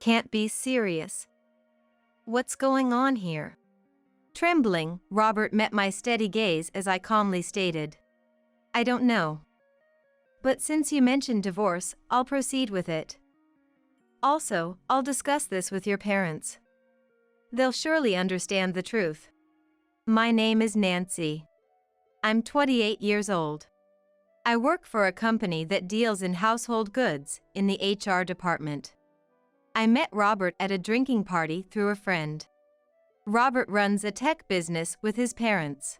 Can't be serious. What's going on here? Trembling, Robert met my steady gaze as I calmly stated, I don't know. But since you mentioned divorce, I'll proceed with it. Also, I'll discuss this with your parents. They'll surely understand the truth. My name is Nancy. I'm 28 years old. I work for a company that deals in household goods in the HR department. I met Robert at a drinking party through a friend. Robert runs a tech business with his parents.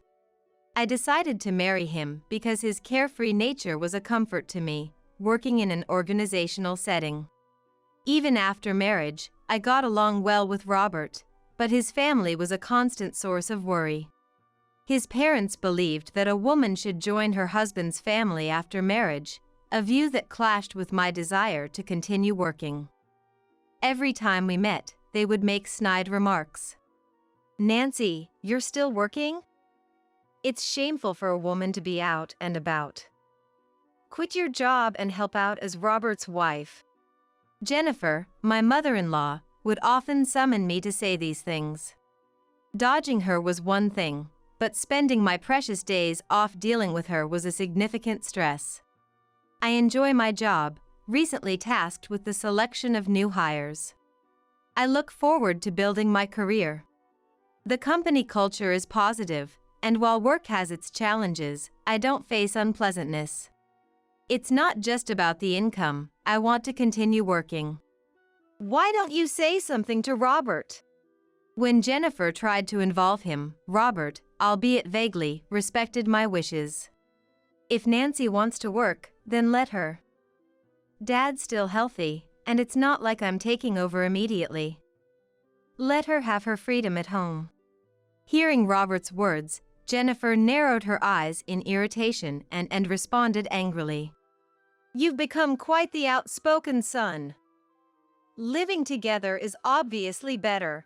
I decided to marry him because his carefree nature was a comfort to me, working in an organizational setting. Even after marriage, I got along well with Robert, but his family was a constant source of worry. His parents believed that a woman should join her husband's family after marriage, a view that clashed with my desire to continue working. Every time we met, they would make snide remarks. Nancy, you're still working? It's shameful for a woman to be out and about. Quit your job and help out as Robert's wife. Jennifer, my mother-in-law, would often summon me to say these things. Dodging her was one thing, but spending my precious days off dealing with her was a significant stress. I enjoy my job, recently tasked with the selection of new hires. I look forward to building my career. The company culture is positive, and while work has its challenges, I don't face unpleasantness. It's not just about the income, I want to continue working. Why don't you say something to Robert? When Jennifer tried to involve him, Robert, albeit vaguely, respected my wishes. If Nancy wants to work, then let her. Dad's still healthy, and it's not like I'm taking over immediately. Let her have her freedom at home. Hearing Robert's words, Jennifer narrowed her eyes in irritation and responded angrily. You've become quite the outspoken son. Living together is obviously better.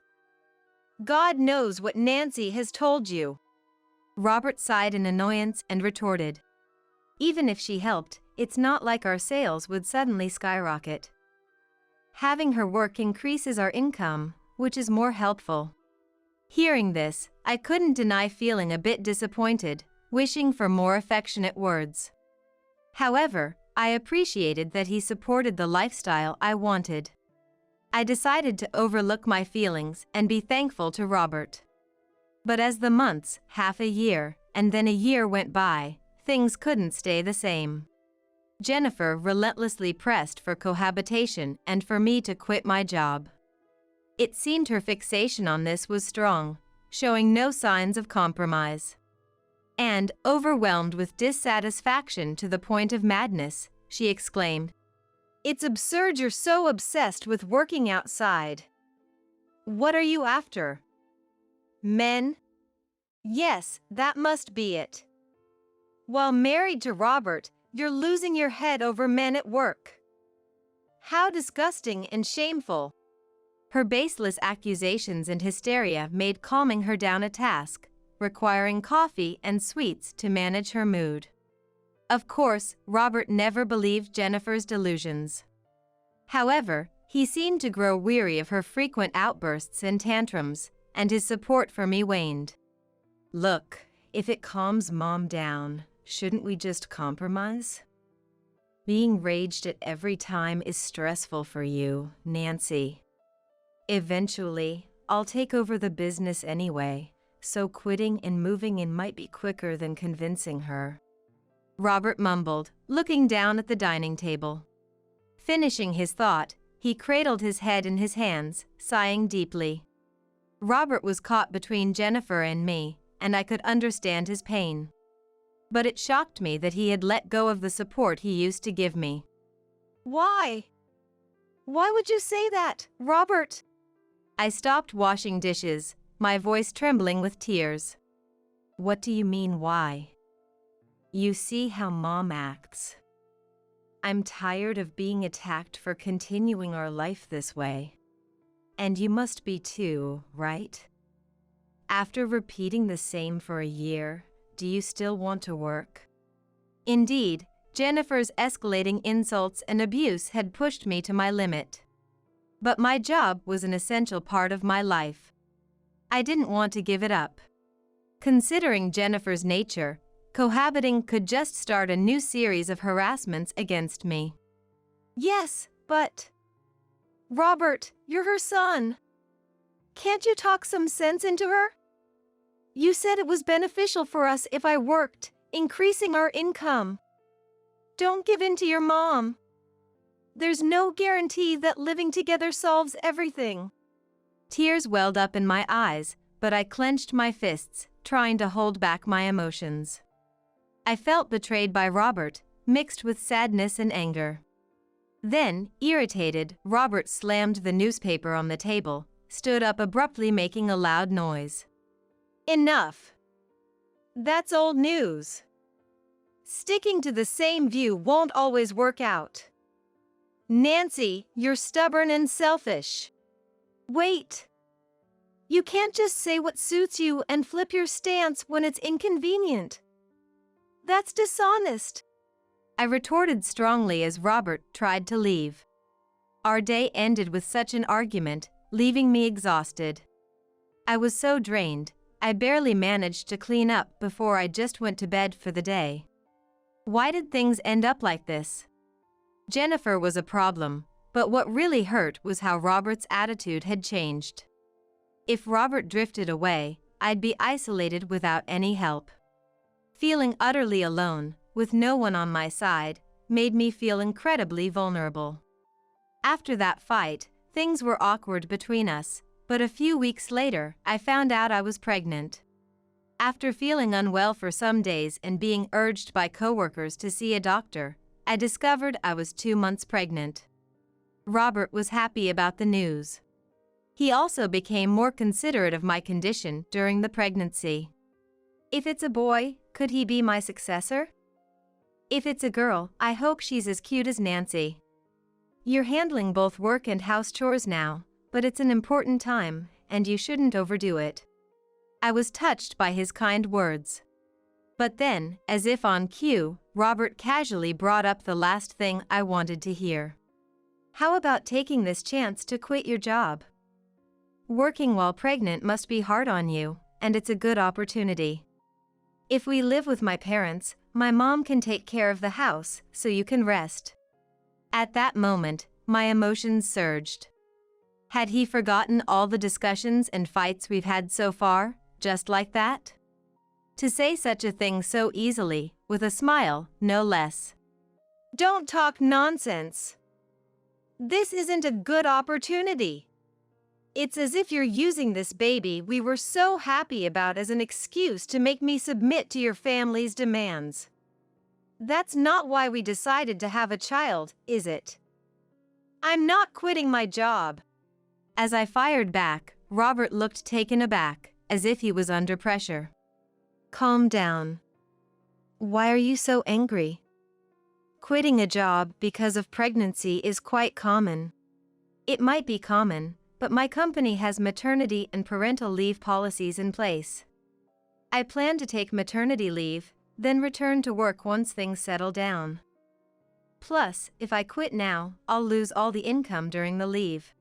God knows what Nancy has told you. Robert sighed in annoyance and retorted. Even if she helped, it's not like our sales would suddenly skyrocket. Having her work increases our income, which is more helpful. Hearing this, I couldn't deny feeling a bit disappointed, wishing for more affectionate words. However, I appreciated that he supported the lifestyle I wanted. I decided to overlook my feelings and be thankful to Robert. But as the months, half a year, and then a year went by, things couldn't stay the same. Jennifer relentlessly pressed for cohabitation and for me to quit my job. It seemed her fixation on this was strong, showing no signs of compromise. And, overwhelmed with dissatisfaction to the point of madness, she exclaimed, It's absurd you're so obsessed with working outside. What are you after? Men? Yes, that must be it. While married to Robert, you're losing your head over men at work. How disgusting and shameful. Her baseless accusations and hysteria made calming her down a task, requiring coffee and sweets to manage her mood. Of course, Robert never believed Jennifer's delusions. However, he seemed to grow weary of her frequent outbursts and tantrums, and his support for me waned. Look, if it calms Mom down, shouldn't we just compromise? Being raged at every time is stressful for you, Nancy. Eventually, I'll take over the business anyway, so quitting and moving in might be quicker than convincing her. Robert mumbled, looking down at the dining table. Finishing his thought, he cradled his head in his hands, sighing deeply. Robert was caught between Jennifer and me, and I could understand his pain. But it shocked me that he had let go of the support he used to give me. Why? Why would you say that, Robert? I stopped washing dishes, my voice trembling with tears. What do you mean, why? You see how Mom acts. I'm tired of being attacked for continuing our life this way. And you must be too, right? After repeating the same for a year, do you still want to work? Indeed, Jennifer's escalating insults and abuse had pushed me to my limit. But my job was an essential part of my life. I didn't want to give it up. Considering Jennifer's nature, cohabiting could just start a new series of harassments against me. Yes, but… Robert, you're her son. Can't you talk some sense into her? You said it was beneficial for us if I worked, increasing our income. Don't give in to your mom. There's no guarantee that living together solves everything. Tears welled up in my eyes, but I clenched my fists, trying to hold back my emotions. I felt betrayed by Robert, mixed with sadness and anger. Then, irritated, Robert slammed the newspaper on the table, stood up abruptly, making a loud noise. Enough. That's old news. Sticking to the same view won't always work out. Nancy, you're stubborn and selfish. Wait. You can't just say what suits you and flip your stance when it's inconvenient. That's dishonest. I retorted strongly as Robert tried to leave. Our day ended with such an argument, leaving me exhausted. I was so drained, I barely managed to clean up before I just went to bed for the day. Why did things end up like this? Jennifer was a problem, but what really hurt was how Robert's attitude had changed. If Robert drifted away, I'd be isolated without any help. Feeling utterly alone, with no one on my side, made me feel incredibly vulnerable. After that fight, things were awkward between us, but a few weeks later, I found out I was pregnant. After feeling unwell for some days and being urged by coworkers to see a doctor, I discovered I was 2 months pregnant. Robert was happy about the news. He also became more considerate of my condition during the pregnancy. If it's a boy, could he be my successor? If it's a girl, I hope she's as cute as Nancy. You're handling both work and house chores now, but it's an important time, and you shouldn't overdo it. I was touched by his kind words. But then, as if on cue, Robert casually brought up the last thing I wanted to hear. How about taking this chance to quit your job? Working while pregnant must be hard on you, and it's a good opportunity. If we live with my parents, my mom can take care of the house, so you can rest. At that moment, my emotions surged. Had he forgotten all the discussions and fights we've had so far, just like that? To say such a thing so easily, with a smile, no less. Don't talk nonsense. This isn't a good opportunity. It's as if you're using this baby we were so happy about as an excuse to make me submit to your family's demands. That's not why we decided to have a child, is it? I'm not quitting my job. As I fired back, Robert looked taken aback, as if he was under pressure. Calm down. Why are you so angry? Quitting a job because of pregnancy is quite common. It might be common, but my company has maternity and parental leave policies in place. I plan to take maternity leave, then return to work once things settle down. Plus, if I quit now, I'll lose all the income during the leave.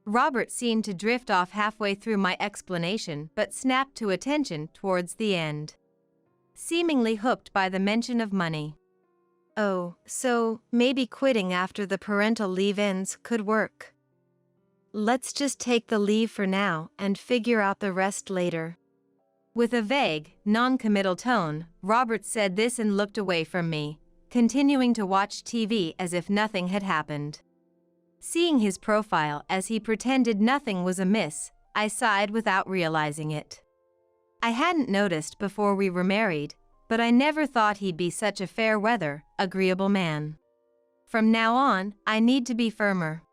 Robert seemed to drift off halfway through my explanation but snapped to attention towards the end. Seemingly hooked by the mention of money. Oh, so maybe quitting after the parental leave ends could work. Let's just take the leave for now and figure out the rest later. With a vague, non-committal tone, Robert said this and looked away from me, continuing to watch TV as if nothing had happened. Seeing his profile as he pretended nothing was amiss, I sighed without realizing it. I hadn't noticed before we were married, but I never thought he'd be such a fair-weather, agreeable man. From now on, I need to be firmer.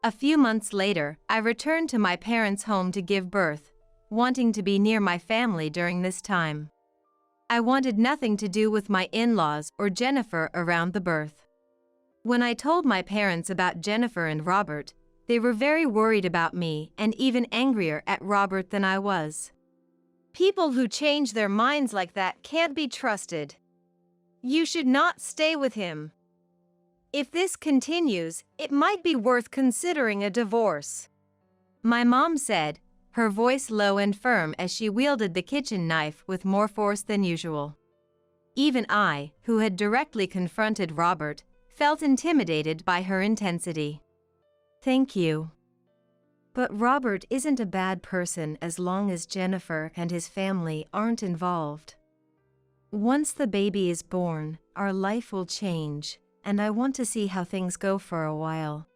A few months later, I returned to my parents' home to give birth, wanting to be near my family during this time. I wanted nothing to do with my in-laws or Jennifer around the birth. When I told my parents about Jennifer and Robert, they were very worried about me and even angrier at Robert than I was. People who change their minds like that can't be trusted. You should not stay with him. If this continues, it might be worth considering a divorce. My mom said, her voice low and firm as she wielded the kitchen knife with more force than usual. Even I, who had directly confronted Robert, felt intimidated by her intensity. Thank you. But Robert isn't a bad person as long as Jennifer and his family aren't involved. Once the baby is born, our life will change, and I want to see how things go for a while.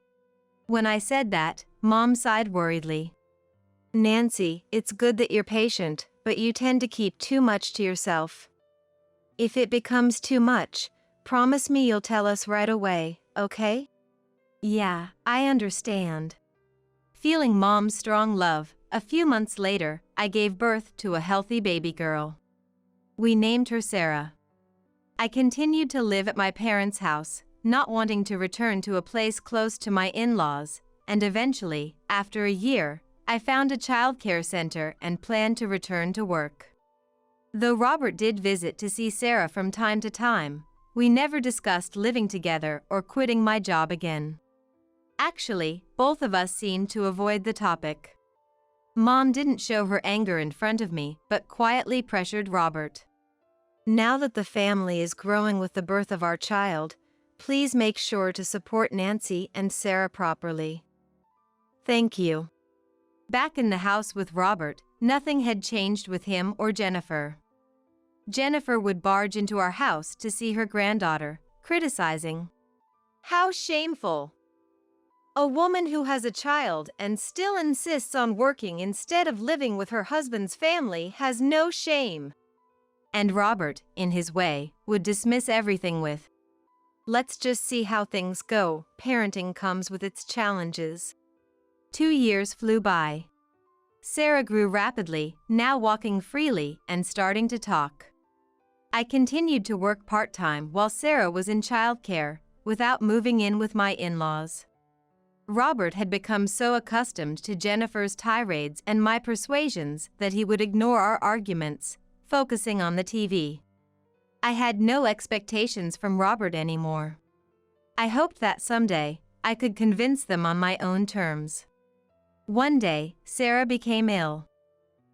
When I said that, Mom sighed worriedly. Nancy, it's good that you're patient, but you tend to keep too much to yourself. If it becomes too much, promise me you'll tell us right away, okay? Yeah, I understand. Feeling Mom's strong love, a few months later, I gave birth to a healthy baby girl. We named her Sarah. I continued to live at my parents' house, not wanting to return to a place close to my in-laws, and eventually, after a year, I found a childcare center and planned to return to work. Though Robert did visit to see Sarah from time to time, we never discussed living together or quitting my job again. Actually, both of us seemed to avoid the topic. Mom didn't show her anger in front of me, but quietly pressured Robert. Now that the family is growing with the birth of our child, please make sure to support Nancy and Sarah properly. Thank you. Back in the house with Robert, nothing had changed with him or Jennifer. Jennifer would barge into our house to see her granddaughter, criticizing. How shameful! A woman who has a child and still insists on working instead of living with her husband's family has no shame. And Robert, in his way, would dismiss everything with, let's just see how things go. Parenting comes with its challenges. 2 years flew by. Sarah grew rapidly, now walking freely and starting to talk. I continued to work part-time while Sarah was in childcare, without moving in with my in-laws. Robert had become so accustomed to Jennifer's tirades and my persuasions that he would ignore our arguments, focusing on the TV. I had no expectations from Robert anymore. I hoped that someday, I could convince them on my own terms. One day, Sarah became ill.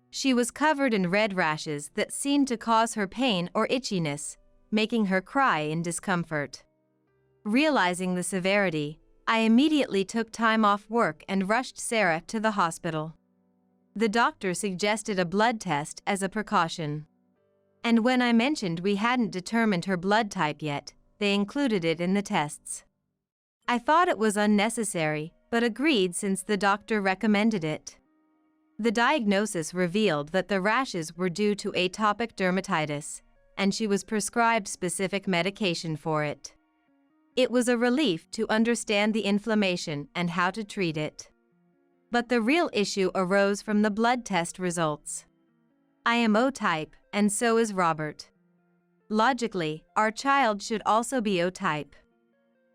She was covered in red rashes that seemed to cause her pain or itchiness, making her cry in discomfort. Realizing the severity, I immediately took time off work and rushed Sarah to the hospital. The doctor suggested a blood test as a precaution. And when I mentioned we hadn't determined her blood type yet, they included it in the tests. I thought it was unnecessary, but agreed since the doctor recommended it. The diagnosis revealed that the rashes were due to atopic dermatitis, and she was prescribed specific medication for it. It was a relief to understand the inflammation and how to treat it. But the real issue arose from the blood test results. I am O-type, and so is Robert. Logically, our child should also be O-type.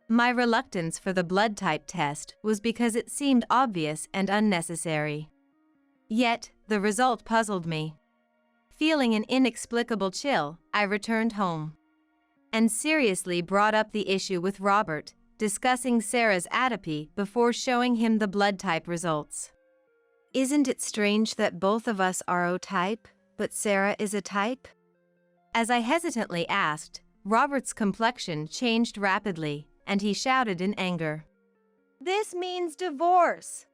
My reluctance for the blood type test was because it seemed obvious and unnecessary. Yet, the result puzzled me. Feeling an inexplicable chill, I returned home. And seriously brought up the issue with Robert, discussing Sarah's atopy before showing him the blood type results. Isn't it strange that both of us are O-type, but Sarah is a type? As I hesitantly asked, Robert's complexion changed rapidly, and he shouted in anger. This means divorce!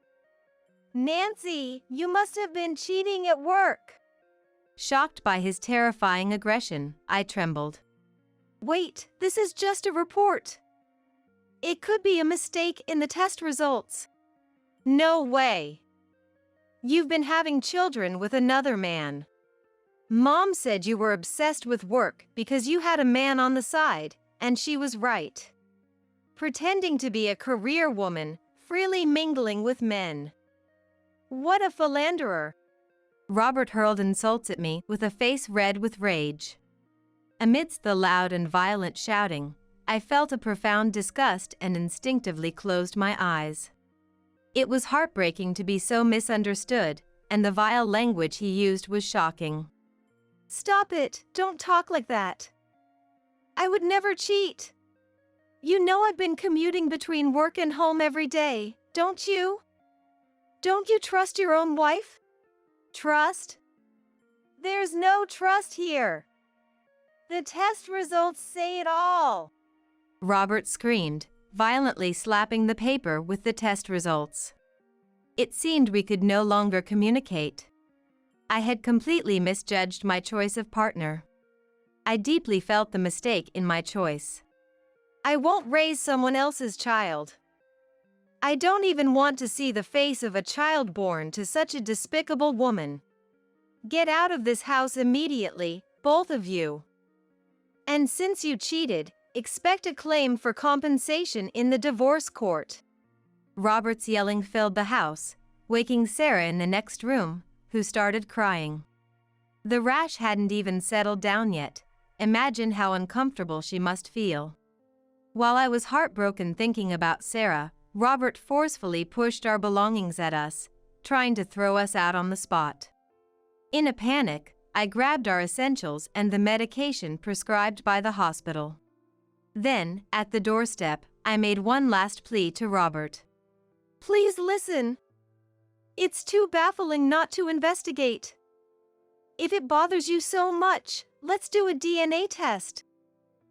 Nancy, you must have been cheating at work! Shocked by his terrifying aggression, I trembled. Wait, this is just a report. It could be a mistake in the test results. No way. You've been having children with another man. Mom said you were obsessed with work because you had a man on the side, and she was right. Pretending to be a career woman, freely mingling with men. What a philanderer. Robert hurled insults at me with a face red with rage. Amidst the loud and violent shouting, I felt a profound disgust and instinctively closed my eyes. It was heartbreaking to be so misunderstood, and the vile language he used was shocking. Stop it! Don't talk like that. I would never cheat. You know I've been commuting between work and home every day, don't you? Don't you trust your own wife? Trust? There's no trust here. The test results say it all. Robert screamed, violently slapping the paper with the test results. It seemed we could no longer communicate. I had completely misjudged my choice of partner. I deeply felt the mistake in my choice. I won't raise someone else's child. I don't even want to see the face of a child born to such a despicable woman. Get out of this house immediately, both of you. And since you cheated, expect a claim for compensation in the divorce court. Robert's yelling filled the house, waking Sarah in the next room, who started crying. The rash hadn't even settled down yet. Imagine how uncomfortable she must feel. While I was heartbroken thinking about Sarah, Robert forcefully pushed our belongings at us, trying to throw us out on the spot. In a panic, I grabbed our essentials and the medication prescribed by the hospital. Then, at the doorstep, I made one last plea to Robert. Please listen. It's too baffling not to investigate. If it bothers you so much, let's do a DNA test.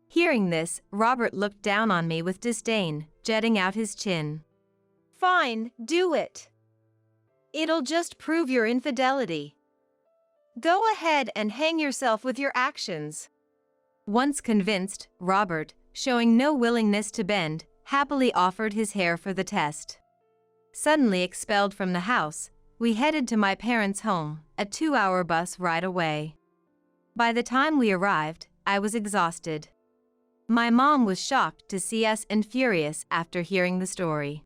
Hearing this, Robert looked down on me with disdain, jetting out his chin. Fine, do it. It'll just prove your infidelity. Go ahead and hang yourself with your actions. Once convinced, Robert, showing no willingness to bend, happily offered his hair for the test. Suddenly expelled from the house, we headed to my parents' home, a 2-hour bus ride away. By the time we arrived, I was exhausted. My mom was shocked to see us and furious after hearing the story.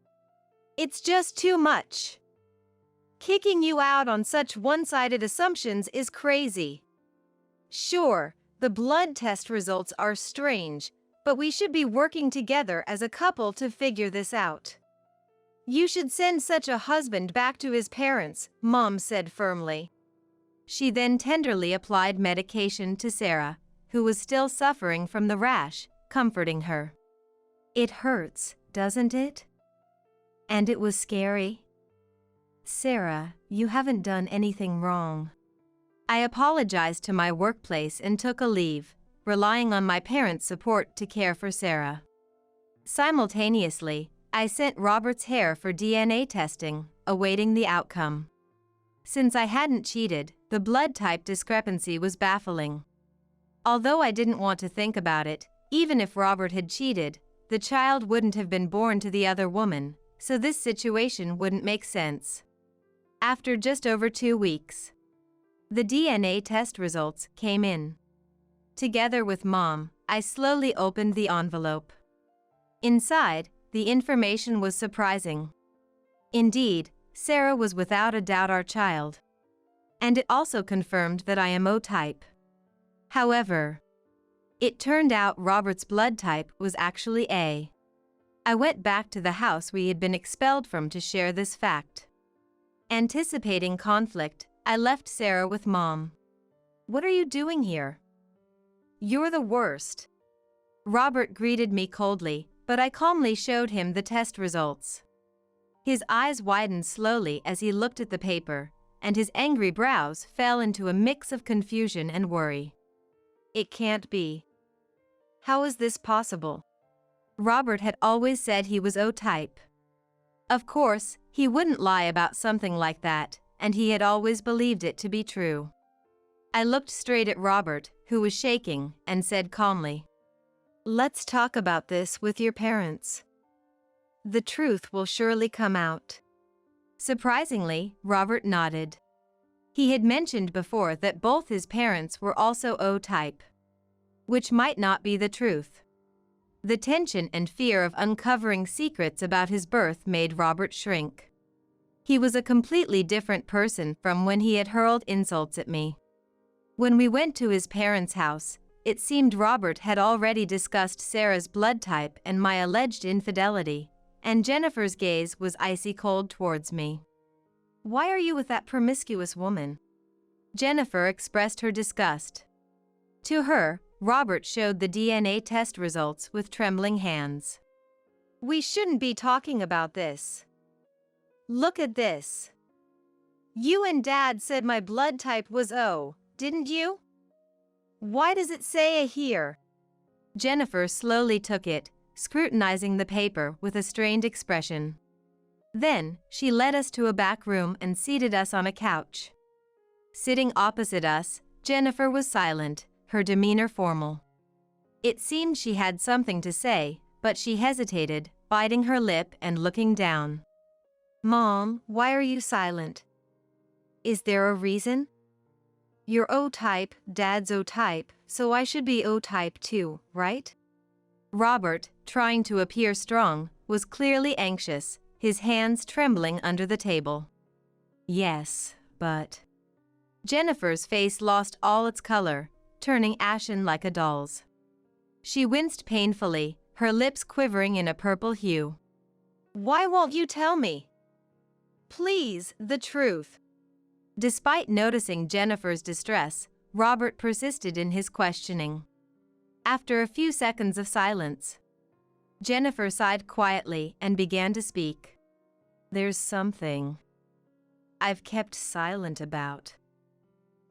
It's just too much. Kicking you out on such one-sided assumptions is crazy. Sure, the blood test results are strange, but we should be working together as a couple to figure this out. You should send such a husband back to his parents, Mom said firmly. She then tenderly applied medication to Sarah, who was still suffering from the rash, comforting her. It hurts, doesn't it? And it was scary. Sarah, you haven't done anything wrong. I apologized to my workplace and took a leave, relying on my parents' support to care for Sarah. Simultaneously, I sent Robert's hair for DNA testing, awaiting the outcome. Since I hadn't cheated, the blood type discrepancy was baffling. Although I didn't want to think about it, even if Robert had cheated, the child wouldn't have been born to the other woman, so this situation wouldn't make sense. After just over 2 weeks, the DNA test results came in. Together with Mom, I slowly opened the envelope. Inside, the information was surprising. Indeed, Sarah was without a doubt our child. And it also confirmed that I am O-type. However, it turned out Robert's blood type was actually A. I went back to the house we had been expelled from to share this fact. Anticipating conflict, I left Sarah with Mom. What are you doing here? You're the worst. Robert greeted me coldly, but I calmly showed him the test results. His eyes widened slowly as he looked at the paper, and his angry brows fell into a mix of confusion and worry. It can't be. How is this possible? Robert had always said he was O-type. Of course, he wouldn't lie about something like that, and he had always believed it to be true. I looked straight at Robert, who was shaking, and said calmly, "Let's talk about this with your parents. The truth will surely come out." Surprisingly, Robert nodded. He had mentioned before that both his parents were also O-type, which might not be the truth. The tension and fear of uncovering secrets about his birth made Robert shrink. He was a completely different person from when he had hurled insults at me. When we went to his parents' house, it seemed Robert had already discussed Sarah's blood type and my alleged infidelity, and Jennifer's gaze was icy cold towards me. "Why are you with that promiscuous woman?" Jennifer expressed her disgust. To her, Robert showed the DNA test results with trembling hands. We shouldn't be talking about this. Look at this. You and Dad said my blood type was O, didn't you? Why does it say A here? Jennifer slowly took it, scrutinizing the paper with a strained expression. Then, she led us to a back room and seated us on a couch. Sitting opposite us, Jennifer was silent, her demeanor formal. It seemed she had something to say, but she hesitated, biting her lip and looking down. Mom, why are you silent? Is there a reason? You're O-type, Dad's O-type, so I should be O-type too, right? Robert, trying to appear strong, was clearly anxious, his hands trembling under the table. Yes, but... Jennifer's face lost all its color, turning ashen like a doll's. She winced painfully, her lips quivering in a purple hue. Why won't you tell me? Please, the truth. Despite noticing Jennifer's distress, Robert persisted in his questioning. After a few seconds of silence, Jennifer sighed quietly and began to speak. There's something I've kept silent about.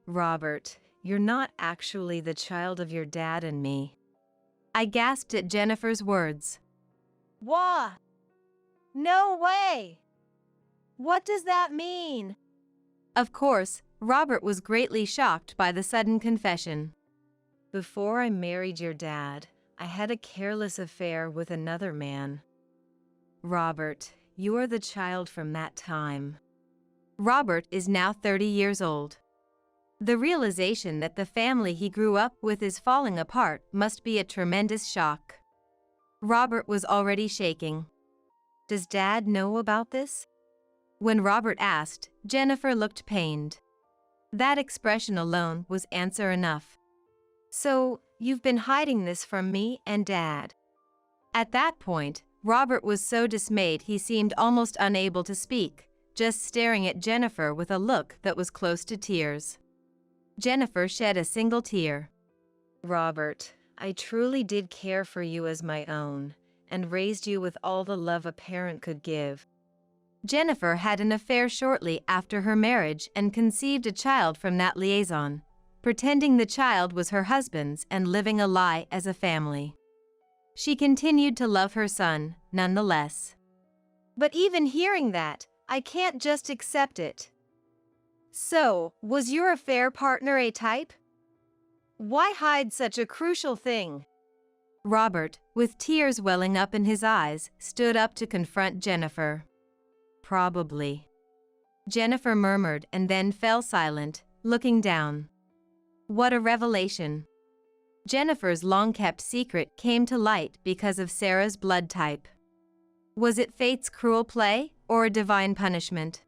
Robert, you're not actually the child of your dad and me. I gasped at Jennifer's words. Wah! No way! What does that mean? Of course, Robert was greatly shocked by the sudden confession. Before I married your dad, I had a careless affair with another man. Robert, you are the child from that time. Robert is now 30 years old. The realization that the family he grew up with is falling apart must be a tremendous shock. Robert was already shaking. Does Dad know about this? When Robert asked, Jennifer looked pained. That expression alone was answer enough. So, you've been hiding this from me and Dad. At that point, Robert was so dismayed he seemed almost unable to speak, just staring at Jennifer with a look that was close to tears. Jennifer shed a single tear. Robert, I truly did care for you as my own, and raised you with all the love a parent could give. Jennifer had an affair shortly after her marriage and conceived a child from that liaison, pretending the child was her husband's and living a lie as a family. She continued to love her son, nonetheless. But even hearing that, I can't just accept it. So, was your affair partner A-type? Why hide such a crucial thing? Robert, with tears welling up in his eyes, stood up to confront Jennifer. Probably. Jennifer murmured and then fell silent, looking down. What a revelation. Jennifer's long-kept secret came to light because of Sarah's blood type. Was it fate's cruel play or a divine punishment?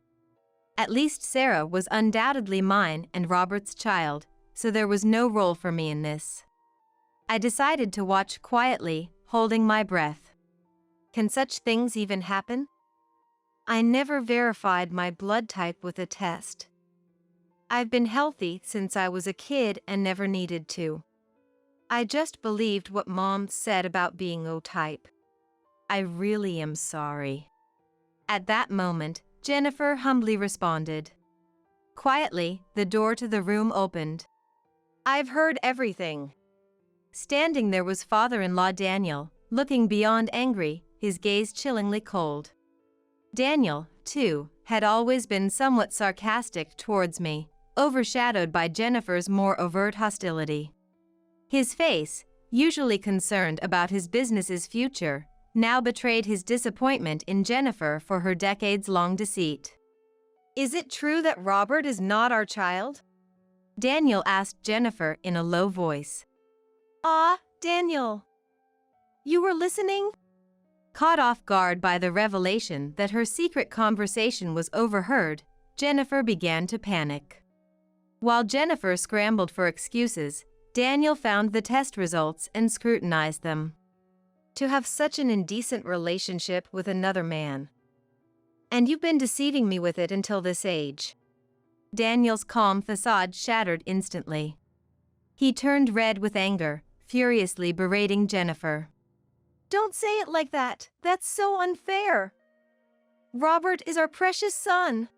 At least Sarah was undoubtedly mine and Robert's child, so there was no role for me in this. I decided to watch quietly, holding my breath. Can such things even happen? I never verified my blood type with a test. I've been healthy since I was a kid and never needed to. I just believed what Mom said about being O-type. I really am sorry. At that moment, Jennifer humbly responded. Quietly, the door to the room opened. I've heard everything. Standing there was father-in-law Daniel, looking beyond angry, his gaze chillingly cold. Daniel, too, had always been somewhat sarcastic towards me, overshadowed by Jennifer's more overt hostility. His face, usually concerned about his business's future, now betrayed his disappointment in Jennifer for her decades-long deceit. Is it true that Robert is not our child? Daniel asked Jennifer in a low voice. Daniel. You were listening? Caught off guard by the revelation that her secret conversation was overheard, Jennifer began to panic. While Jennifer scrambled for excuses, Daniel found the test results and scrutinized them. To have such an indecent relationship with another man. And you've been deceiving me with it until this age. Daniel's calm facade shattered instantly. He turned red with anger, furiously berating Jennifer. Don't say it like that. That's so unfair. Robert is our precious son.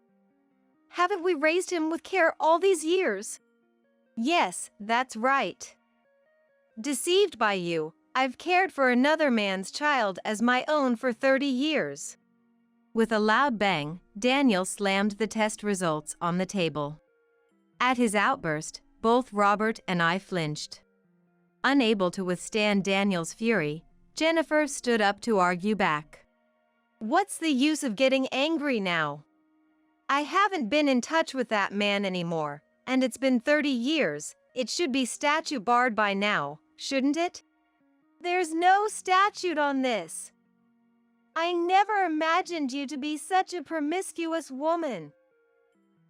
Haven't we raised him with care all these years? Yes, that's right. Deceived by you, I've cared for another man's child as my own for 30 years. With a loud bang, Daniel slammed the test results on the table. At his outburst, both Robert and I flinched. Unable to withstand Daniel's fury, Jennifer stood up to argue back. What's the use of getting angry now? I haven't been in touch with that man anymore, and it's been 30 years. It should be statute barred by now, shouldn't it? There's no statute on this. I never imagined you to be such a promiscuous woman.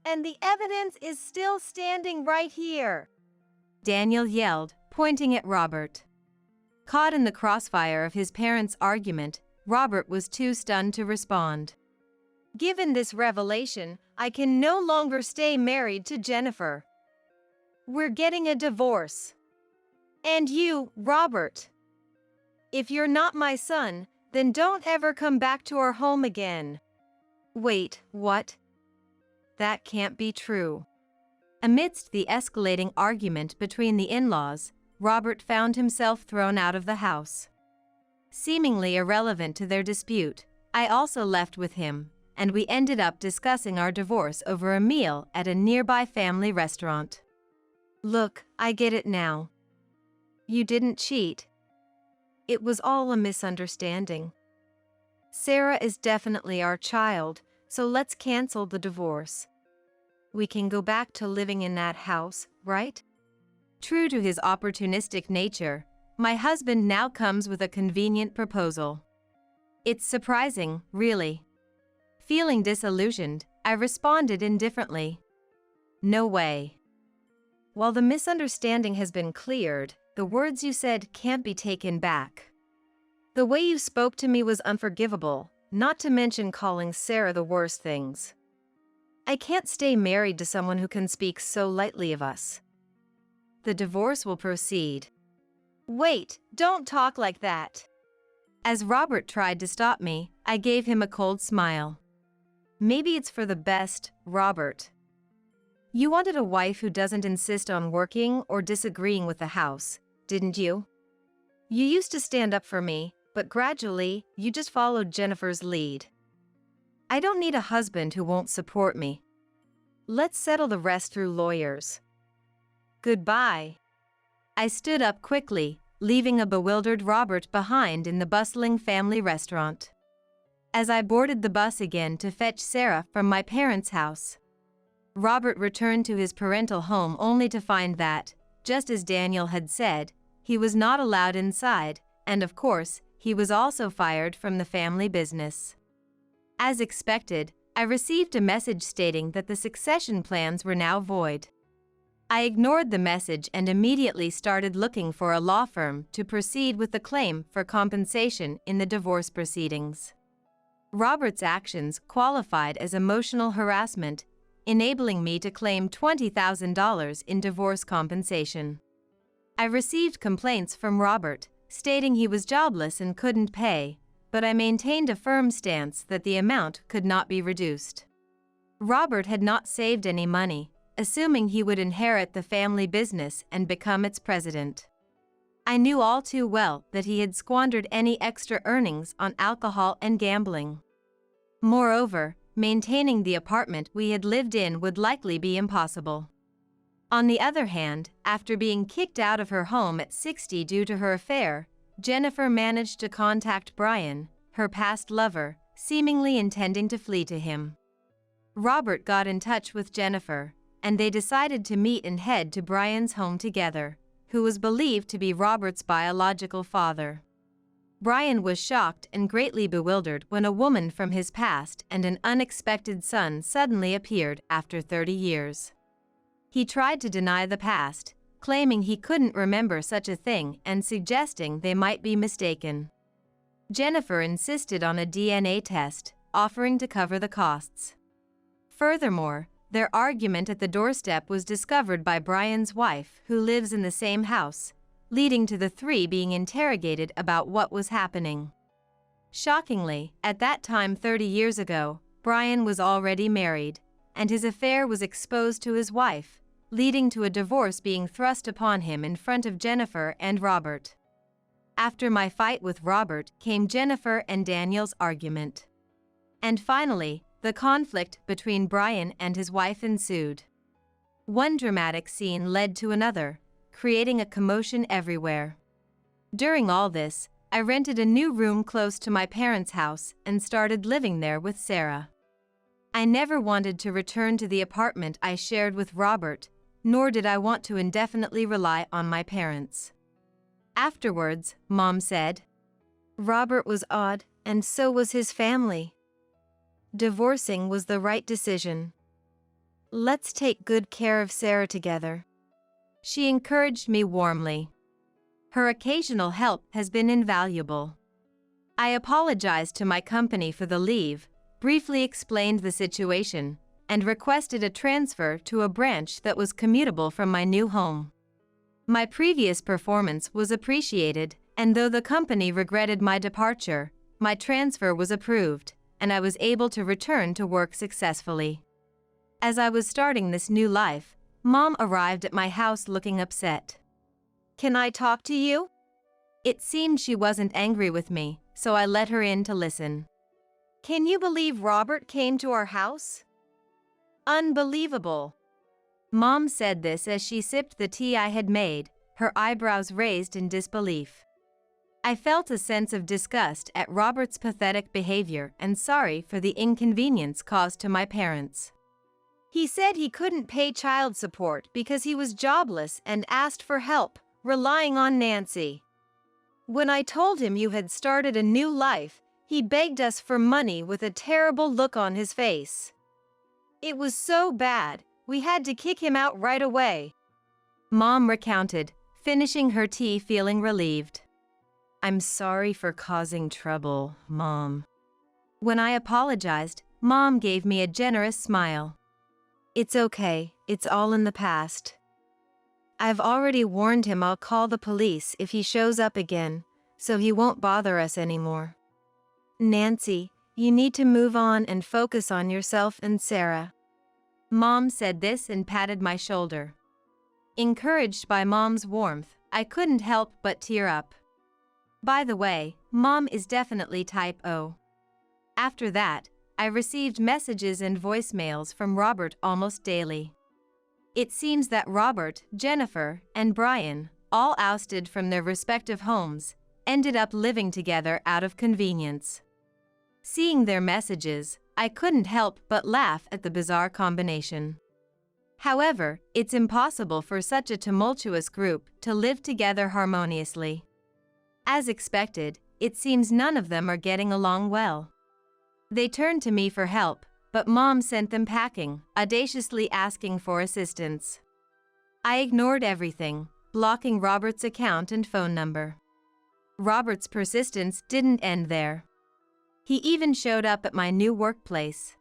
And the evidence is still standing right here, Daniel yelled, pointing at Robert. Caught in the crossfire of his parents' argument, Robert was too stunned to respond. Given this revelation, I can no longer stay married to Jennifer. We're getting a divorce. And you, Robert. If you're not my son, then don't ever come back to our home again. Wait, what? That can't be true. Amidst the escalating argument between the in-laws, Robert found himself thrown out of the house. Seemingly irrelevant to their dispute, I also left with him, and we ended up discussing our divorce over a meal at a nearby family restaurant. Look, I get it now. You didn't cheat. It was all a misunderstanding. Sarah is definitely our child, so let's cancel the divorce. We can go back to living in that house, right? True to his opportunistic nature, my husband now comes with a convenient proposal. It's surprising, really. Feeling disillusioned, I responded indifferently. No way. While the misunderstanding has been cleared, the words you said can't be taken back. The way you spoke to me was unforgivable, not to mention calling Sarah the worst things. I can't stay married to someone who can speak so lightly of us. The divorce will proceed. Wait, don't talk like that. As Robert tried to stop me, I gave him a cold smile. Maybe it's for the best, Robert. You wanted a wife who doesn't insist on working or disagreeing with the house, didn't you? You used to stand up for me, but gradually, you just followed Jennifer's lead. I don't need a husband who won't support me. Let's settle the rest through lawyers. Goodbye. I stood up quickly, leaving a bewildered Robert behind in the bustling family restaurant. As I boarded the bus again to fetch Sarah from my parents' house, Robert returned to his parental home only to find that, just as Daniel had said, he was not allowed inside, and of course, he was also fired from the family business. As expected, I received a message stating that the succession plans were now void. I ignored the message and immediately started looking for a law firm to proceed with the claim for compensation in the divorce proceedings. Robert's actions qualified as emotional harassment, enabling me to claim $20,000 in divorce compensation. I received complaints from Robert, stating he was jobless and couldn't pay, but I maintained a firm stance that the amount could not be reduced. Robert had not saved any money, assuming he would inherit the family business and become its president. I knew all too well that he had squandered any extra earnings on alcohol and gambling. Moreover, maintaining the apartment we had lived in would likely be impossible. On the other hand, after being kicked out of her home at 60 due to her affair, Jennifer managed to contact Brian, her past lover, seemingly intending to flee to him. Robert got in touch with Jennifer, and they decided to meet and head to Brian's home together, who was believed to be Robert's biological father. Brian was shocked and greatly bewildered when a woman from his past and an unexpected son suddenly appeared after 30 years. He tried to deny the past, claiming he couldn't remember such a thing and suggesting they might be mistaken. Jennifer insisted on a DNA test, offering to cover the costs. Furthermore, their argument at the doorstep was discovered by Brian's wife, who lives in the same house, leading to the three being interrogated about what was happening. Shockingly, at that time 30 years ago, Brian was already married, and his affair was exposed to his wife, leading to a divorce being thrust upon him in front of Jennifer and Robert. After my fight with Robert came Jennifer and Daniel's argument. And finally, the conflict between Brian and his wife ensued. One dramatic scene led to another, creating a commotion everywhere. During all this, I rented a new room close to my parents' house and started living there with Sarah. I never wanted to return to the apartment I shared with Robert, nor did I want to indefinitely rely on my parents. Afterwards, Mom said, Robert was odd, and so was his family. Divorcing was the right decision. Let's take good care of Sarah together. She encouraged me warmly. Her occasional help has been invaluable. I apologized to my company for the leave, briefly explained the situation, and requested a transfer to a branch that was commutable from my new home. My previous performance was appreciated, and though the company regretted my departure, my transfer was approved, and I was able to return to work successfully. As I was starting this new life, Mom arrived at my house looking upset. Can I talk to you? It seemed she wasn't angry with me, so I let her in to listen. Can you believe Robert came to our house? Unbelievable. Mom said this as she sipped the tea I had made, her eyebrows raised in disbelief. I felt a sense of disgust at Robert's pathetic behavior and sorry for the inconvenience caused to my parents. He said he couldn't pay child support because he was jobless and asked for help, relying on Nancy. When I told him you had started a new life, he begged us for money with a terrible look on his face. It was so bad, we had to kick him out right away. Mom recounted, finishing her tea feeling relieved. I'm sorry for causing trouble, Mom. When I apologized, Mom gave me a generous smile. It's okay, it's all in the past. I've already warned him I'll call the police if he shows up again, so he won't bother us anymore. Nancy, you need to move on and focus on yourself and Sarah. Mom said this and patted my shoulder. Encouraged by Mom's warmth, I couldn't help but tear up. By the way, Mom is definitely type O. After that, I received messages and voicemails from Robert almost daily. It seems that Robert, Jennifer, and Brian, all ousted from their respective homes, ended up living together out of convenience. Seeing their messages, I couldn't help but laugh at the bizarre combination. However, it's impossible for such a tumultuous group to live together harmoniously. As expected, it seems none of them are getting along well. They turned to me for help, but Mom sent them packing, audaciously asking for assistance. I ignored everything, blocking Robert's account and phone number. Robert's persistence didn't end there. He even showed up at my new workplace.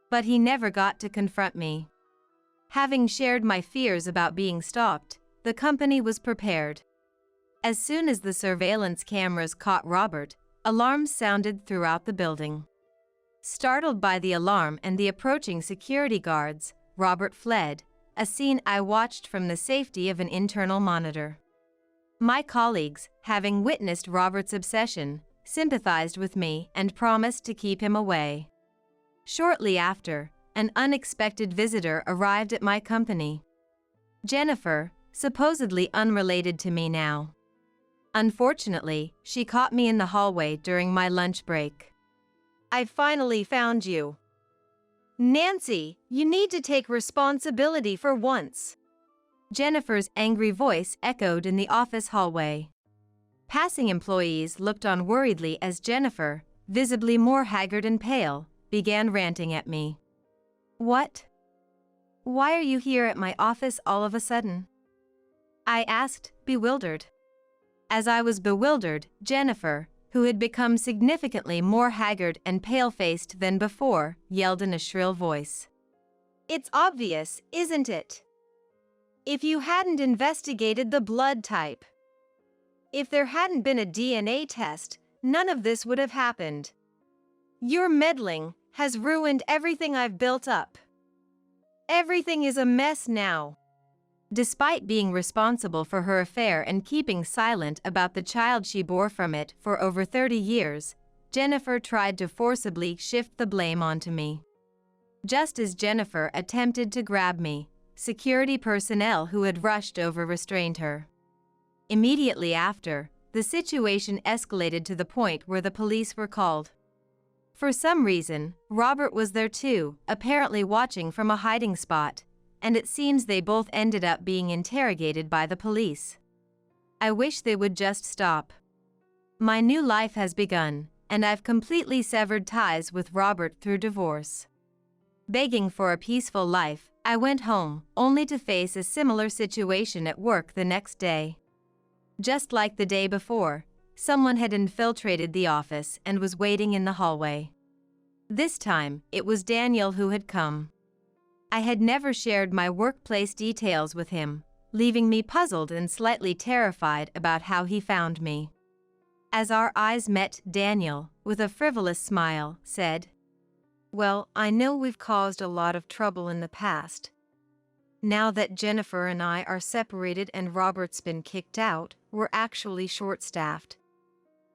But he never got to confront me. Having shared my fears about being stalked, the company was prepared. As soon as the surveillance cameras caught Robert, alarms sounded throughout the building. Startled by the alarm and the approaching security guards, Robert fled, a scene I watched from the safety of an internal monitor. My colleagues, having witnessed Robert's obsession, sympathized with me and promised to keep him away. Shortly after, an unexpected visitor arrived at my company. Jennifer, supposedly unrelated to me now. Unfortunately, she caught me in the hallway during my lunch break. I finally found you. Nancy, you need to take responsibility for once. Jennifer's angry voice echoed in the office hallway. Passing employees looked on worriedly as Jennifer, visibly more haggard and pale, began ranting at me. What? Why are you here at my office all of a sudden? I asked, bewildered. As I was bewildered, Jennifer, who had become significantly more haggard and pale-faced than before, yelled in a shrill voice. It's obvious, isn't it? If you hadn't investigated the blood type. If there hadn't been a DNA test, none of this would have happened. Your meddling has ruined everything I've built up. Everything is a mess now. Despite being responsible for her affair and keeping silent about the child she bore from it for over 30 years, Jennifer tried to forcibly shift the blame onto me. Just as Jennifer attempted to grab me, security personnel who had rushed over restrained her. Immediately after, the situation escalated to the point where the police were called. For some reason, Robert was there too, apparently watching from a hiding spot, and it seems they both ended up being interrogated by the police. I wish they would just stop. My new life has begun, and I've completely severed ties with Robert through divorce. Begging for a peaceful life, I went home, only to face a similar situation at work the next day. Just like the day before, someone had infiltrated the office and was waiting in the hallway. This time, it was Daniel who had come. I had never shared my workplace details with him, leaving me puzzled and slightly terrified about how he found me. As our eyes met, Daniel, with a frivolous smile, said, "Well, I know we've caused a lot of trouble in the past. Now that Jennifer and I are separated and Robert's been kicked out, we're actually short-staffed.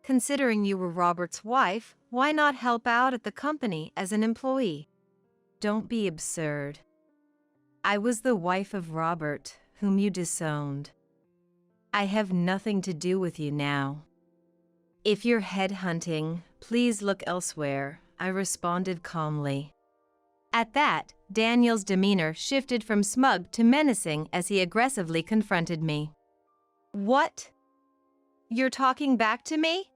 Considering you were Robert's wife, why not help out at the company as an employee?" "Don't be absurd. I was the wife of Robert, whom you disowned. I have nothing to do with you now. If you're headhunting, please look elsewhere," I responded calmly. At that, Daniel's demeanor shifted from smug to menacing as he aggressively confronted me. "What? You're talking back to me?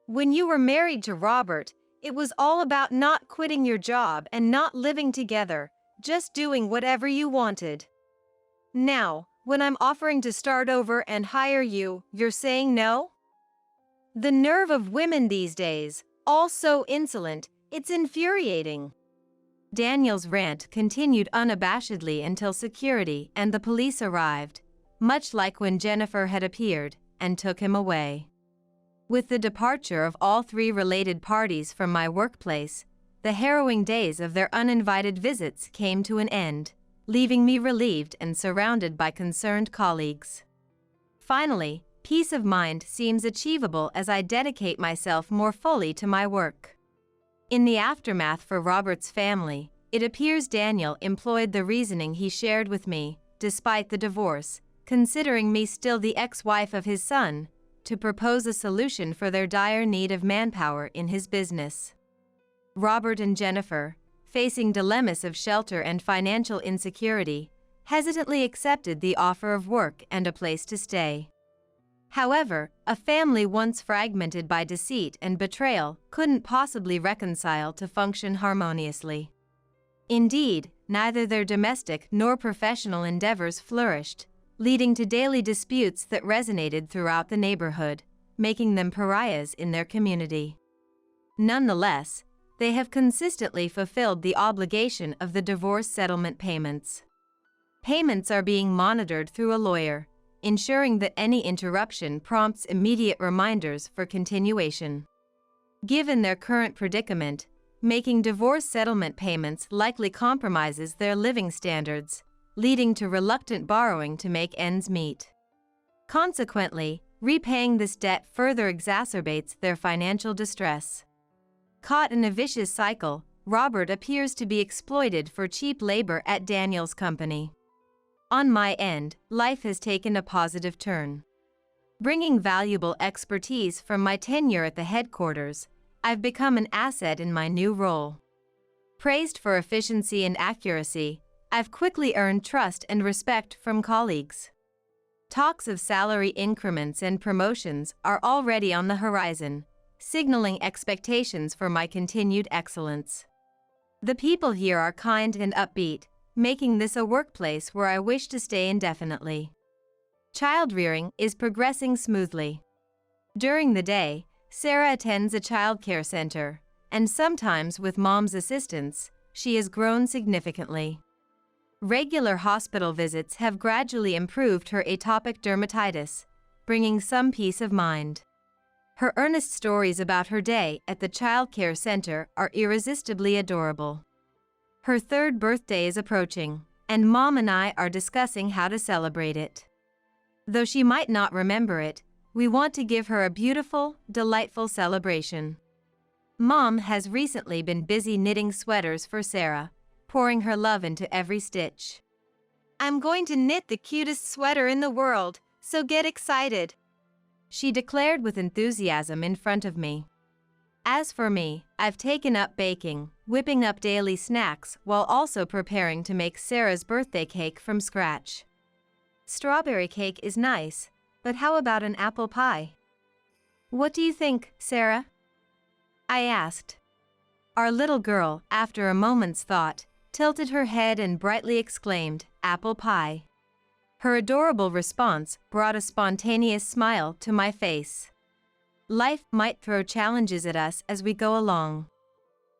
When you were married to Robert, it was all about not quitting your job and not living together, just doing whatever you wanted. Now, when I'm offering to start over and hire you, you're saying no? The nerve of women these days, all so insolent, it's infuriating." Daniel's rant continued unabashedly until security and the police arrived, much like when Jennifer had appeared, and took him away. With the departure of all three related parties from my workplace, the harrowing days of their uninvited visits came to an end, leaving me relieved and surrounded by concerned colleagues. Finally, peace of mind seems achievable as I dedicate myself more fully to my work. In the aftermath for Robert's family, it appears Daniel employed the reasoning he shared with me, despite the divorce, considering me still the ex-wife of his son, to propose a solution for their dire need of manpower in his business. Robert and Jennifer, facing dilemmas of shelter and financial insecurity, hesitantly accepted the offer of work and a place to stay. However, a family once fragmented by deceit and betrayal couldn't possibly reconcile to function harmoniously. Indeed, neither their domestic nor professional endeavors flourished, leading to daily disputes that resonated throughout the neighborhood, making them pariahs in their community. Nonetheless, they have consistently fulfilled the obligation of the divorce settlement payments. Payments are being monitored through a lawyer, ensuring that any interruption prompts immediate reminders for continuation. Given their current predicament, making divorce settlement payments likely compromises their living standards, leading to reluctant borrowing to make ends meet. Consequently, repaying this debt further exacerbates their financial distress. Caught in a vicious cycle, Robert appears to be exploited for cheap labor at Daniel's company. On my end, life has taken a positive turn. Bringing valuable expertise from my tenure at the headquarters, I've become an asset in my new role. Praised for efficiency and accuracy, I've quickly earned trust and respect from colleagues. Talks of salary increments and promotions are already on the horizon, signaling expectations for my continued excellence. The people here are kind and upbeat, making this a workplace where I wish to stay indefinitely. Child-rearing is progressing smoothly. During the day, Sarah attends a childcare center, and sometimes with mom's assistance, she has grown significantly. Regular hospital visits have gradually improved her atopic dermatitis, bringing some peace of mind. Her earnest stories about her day at the childcare center are irresistibly adorable. Her third birthday is approaching, and Mom and I are discussing how to celebrate it. Though she might not remember it, we want to give her a beautiful, delightful celebration. Mom has recently been busy knitting sweaters for Sarah, pouring her love into every stitch. I'm going to knit the cutest sweater in the world, so get excited, she declared with enthusiasm in front of me. As for me, I've taken up baking, whipping up daily snacks while also preparing to make Sarah's birthday cake from scratch. Strawberry cake is nice, but how about an apple pie? What do you think, Sarah? I asked. Our little girl, after a moment's thought, tilted her head and brightly exclaimed, "Apple pie." Her adorable response brought a spontaneous smile to my face. Life might throw challenges at us as we go along.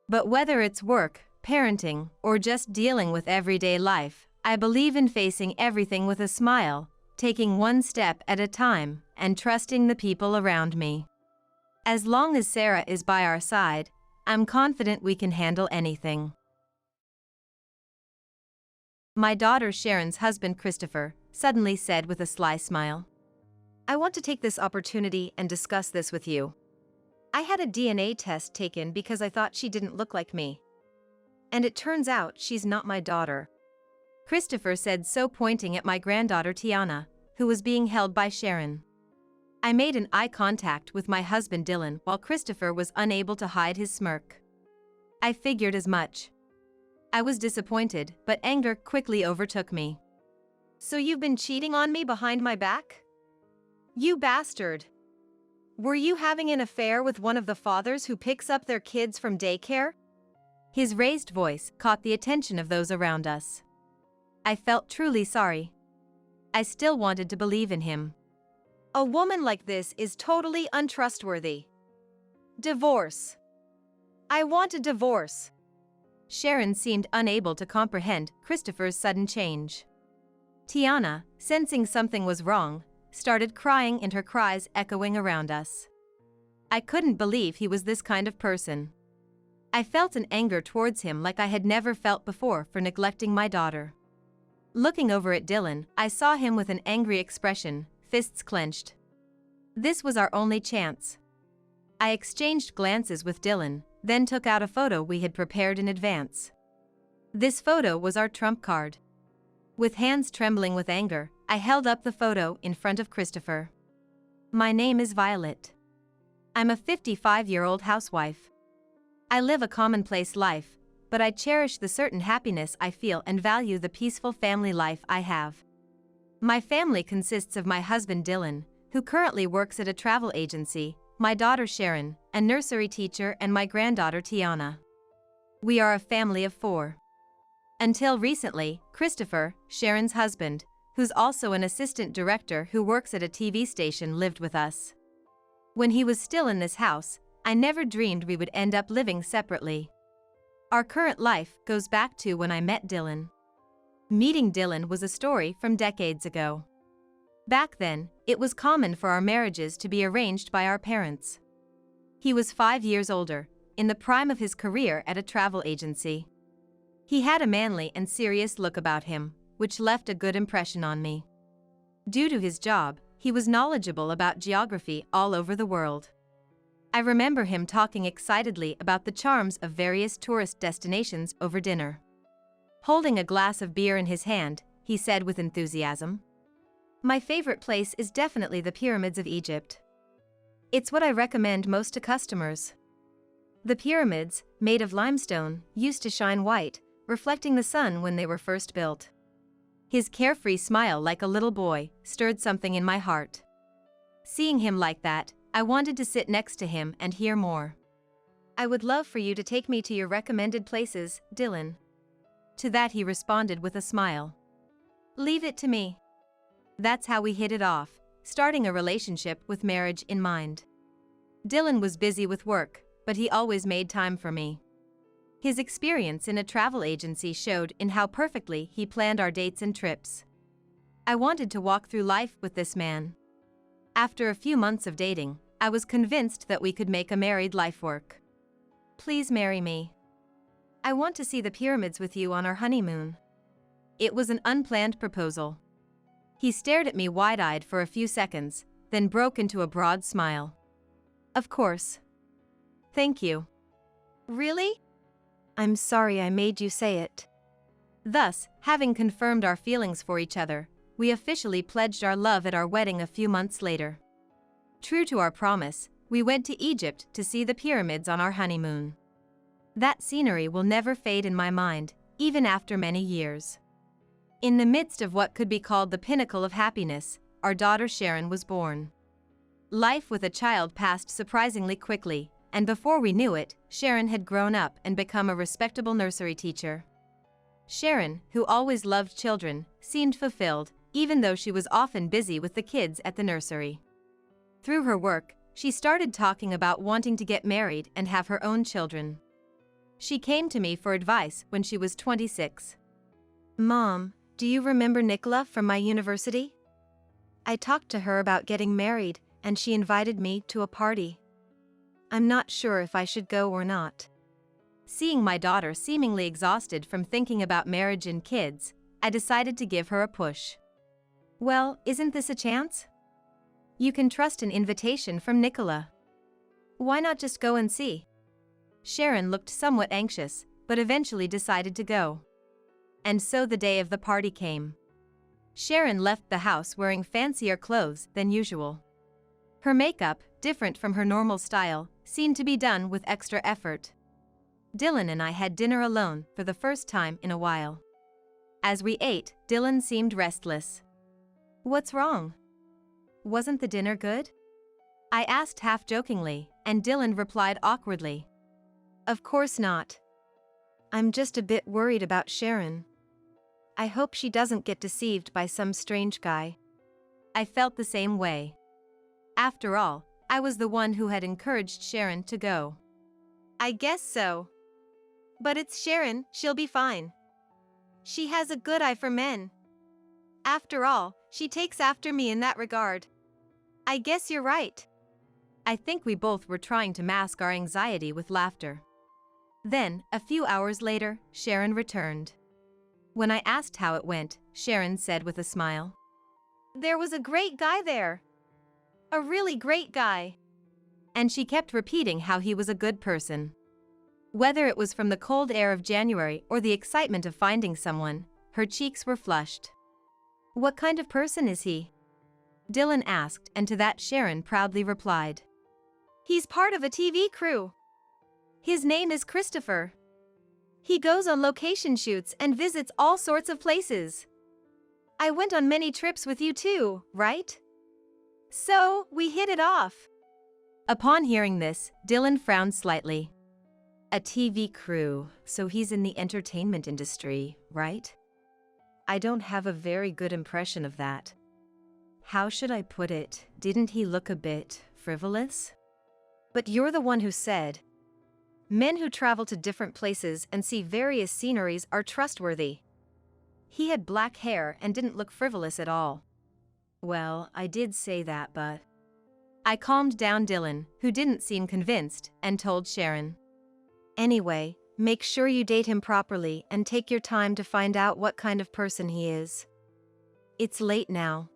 But whether it's work, parenting, or just dealing with everyday life, I believe in facing everything with a smile, taking one step at a time, and trusting the people around me. As long as Sarah is by our side, I'm confident we can handle anything. My daughter Sharon's husband Christopher suddenly said with a sly smile, I want to take this opportunity and discuss this with you. I had a DNA test taken because I thought she didn't look like me. And it turns out she's not my daughter. Christopher said, so pointing at my granddaughter Tiana, who was being held by Sharon. I made an eye contact with my husband Dylan while Christopher was unable to hide his smirk. I figured as much. I was disappointed, but anger quickly overtook me. So you've been cheating on me behind my back? You bastard! Were you having an affair with one of the fathers who picks up their kids from daycare? His raised voice caught the attention of those around us. I felt truly sorry. I still wanted to believe in him. A woman like this is totally untrustworthy. Divorce. I want a divorce. Sharon seemed unable to comprehend Christopher's sudden change. Tiana, sensing something was wrong, started crying, and her cries echoing around us. I couldn't believe he was this kind of person. I felt an anger towards him like I had never felt before for neglecting my daughter. Looking over at Dylan, I saw him with an angry expression, fists clenched. This was our only chance. I exchanged glances with Dylan, then took out a photo we had prepared in advance. This photo was our trump card. With hands trembling with anger, I held up the photo in front of Christopher. My name is Violet. I'm a 55-year-old housewife. I live a commonplace life, but I cherish the certain happiness I feel and value the peaceful family life I have. My family consists of my husband Dylan, who currently works at a travel agency, my daughter Sharon, a nursery teacher, and my granddaughter Tiana. We are a family of 4. Until recently, Christopher, Sharon's husband, who's also an assistant director who works at a TV station, lived with us. When he was still in this house, I never dreamed we would end up living separately. Our current life goes back to when I met Dylan. Meeting Dylan was a story from decades ago. Back then, it was common for our marriages to be arranged by our parents. He was 5 years older, in the prime of his career at a travel agency. He had a manly and serious look about him, which left a good impression on me. Due to his job, he was knowledgeable about geography all over the world. I remember him talking excitedly about the charms of various tourist destinations over dinner. Holding a glass of beer in his hand, he said with enthusiasm, "My favorite place is definitely the pyramids of Egypt. It's what I recommend most to customers. The pyramids, made of limestone, used to shine white, reflecting the sun when they were first built." His carefree smile, like a little boy, stirred something in my heart. Seeing him like that, I wanted to sit next to him and hear more. "I would love for you to take me to your recommended places, Dylan." To that he responded with a smile. "Leave it to me." That's how we hit it off, starting a relationship with marriage in mind. Dylan was busy with work, but he always made time for me. His experience in a travel agency showed in how perfectly he planned our dates and trips. I wanted to walk through life with this man. After a few months of dating, I was convinced that we could make a married life work. Please marry me. I want to see the pyramids with you on our honeymoon. It was an unplanned proposal. He stared at me wide-eyed for a few seconds, then broke into a broad smile. Of course. Thank you. Really? I'm sorry I made you say it. Thus, having confirmed our feelings for each other, we officially pledged our love at our wedding a few months later. True to our promise, we went to Egypt to see the pyramids on our honeymoon. That scenery will never fade in my mind, even after many years. In the midst of what could be called the pinnacle of happiness, our daughter Sharon was born. Life with a child passed surprisingly quickly, and before we knew it, Sharon had grown up and become a respectable nursery teacher. Sharon, who always loved children, seemed fulfilled, even though she was often busy with the kids at the nursery. Through her work, she started talking about wanting to get married and have her own children. She came to me for advice when she was 26. Mom, do you remember Nicola from my university? I talked to her about getting married, and she invited me to a party. I'm not sure if I should go or not. Seeing my daughter seemingly exhausted from thinking about marriage and kids, I decided to give her a push. Well, isn't this a chance? You can trust an invitation from Nicola. Why not just go and see? Sharon looked somewhat anxious, but eventually decided to go. And so the day of the party came. Sharon left the house wearing fancier clothes than usual. Her makeup, different from her normal style, seemed to be done with extra effort. Dylan and I had dinner alone for the first time in a while. As we ate, Dylan seemed restless. What's wrong? Wasn't the dinner good? I asked half-jokingly, and Dylan replied awkwardly. Of course not. I'm just a bit worried about Sharon. I hope she doesn't get deceived by some strange guy. I felt the same way. After all, I was the one who had encouraged Sharon to go. I guess so. But it's Sharon, she'll be fine. She has a good eye for men. After all, she takes after me in that regard. I guess you're right. I think we both were trying to mask our anxiety with laughter. Then, a few hours later, Sharon returned. When I asked how it went, Sharon said with a smile. There was a great guy there. A really great guy. And she kept repeating how he was a good person. Whether it was from the cold air of January or the excitement of finding someone, her cheeks were flushed. What kind of person is he? Dylan asked, and to that Sharon proudly replied. He's part of a TV crew. His name is Christopher. He goes on location shoots and visits all sorts of places. I went on many trips with you too, right? So, we hit it off. Upon hearing this, Dylan frowned slightly. A TV crew, so he's in the entertainment industry, right? I don't have a very good impression of that. How should I put it? Didn't he look a bit frivolous? But you're the one who said, men who travel to different places and see various sceneries are trustworthy. He had black hair and didn't look frivolous at all. Well, I did say that, but... I calmed down Dylan, who didn't seem convinced, and told Sharon. Anyway, make sure you date him properly and take your time to find out what kind of person he is. It's late now.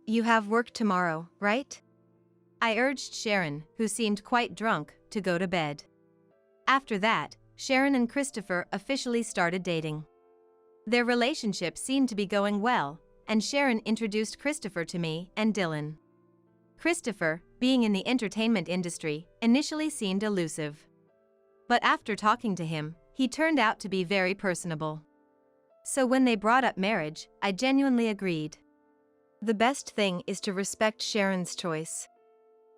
You have work tomorrow, right? I urged Sharon, who seemed quite drunk, to go to bed. After that, Sharon and Christopher officially started dating. Their relationship seemed to be going well, and Sharon introduced Christopher to me and Dylan. Christopher, being in the entertainment industry, initially seemed elusive. But after talking to him, he turned out to be very personable. So when they brought up marriage, I genuinely agreed. The best thing is to respect Sharon's choice.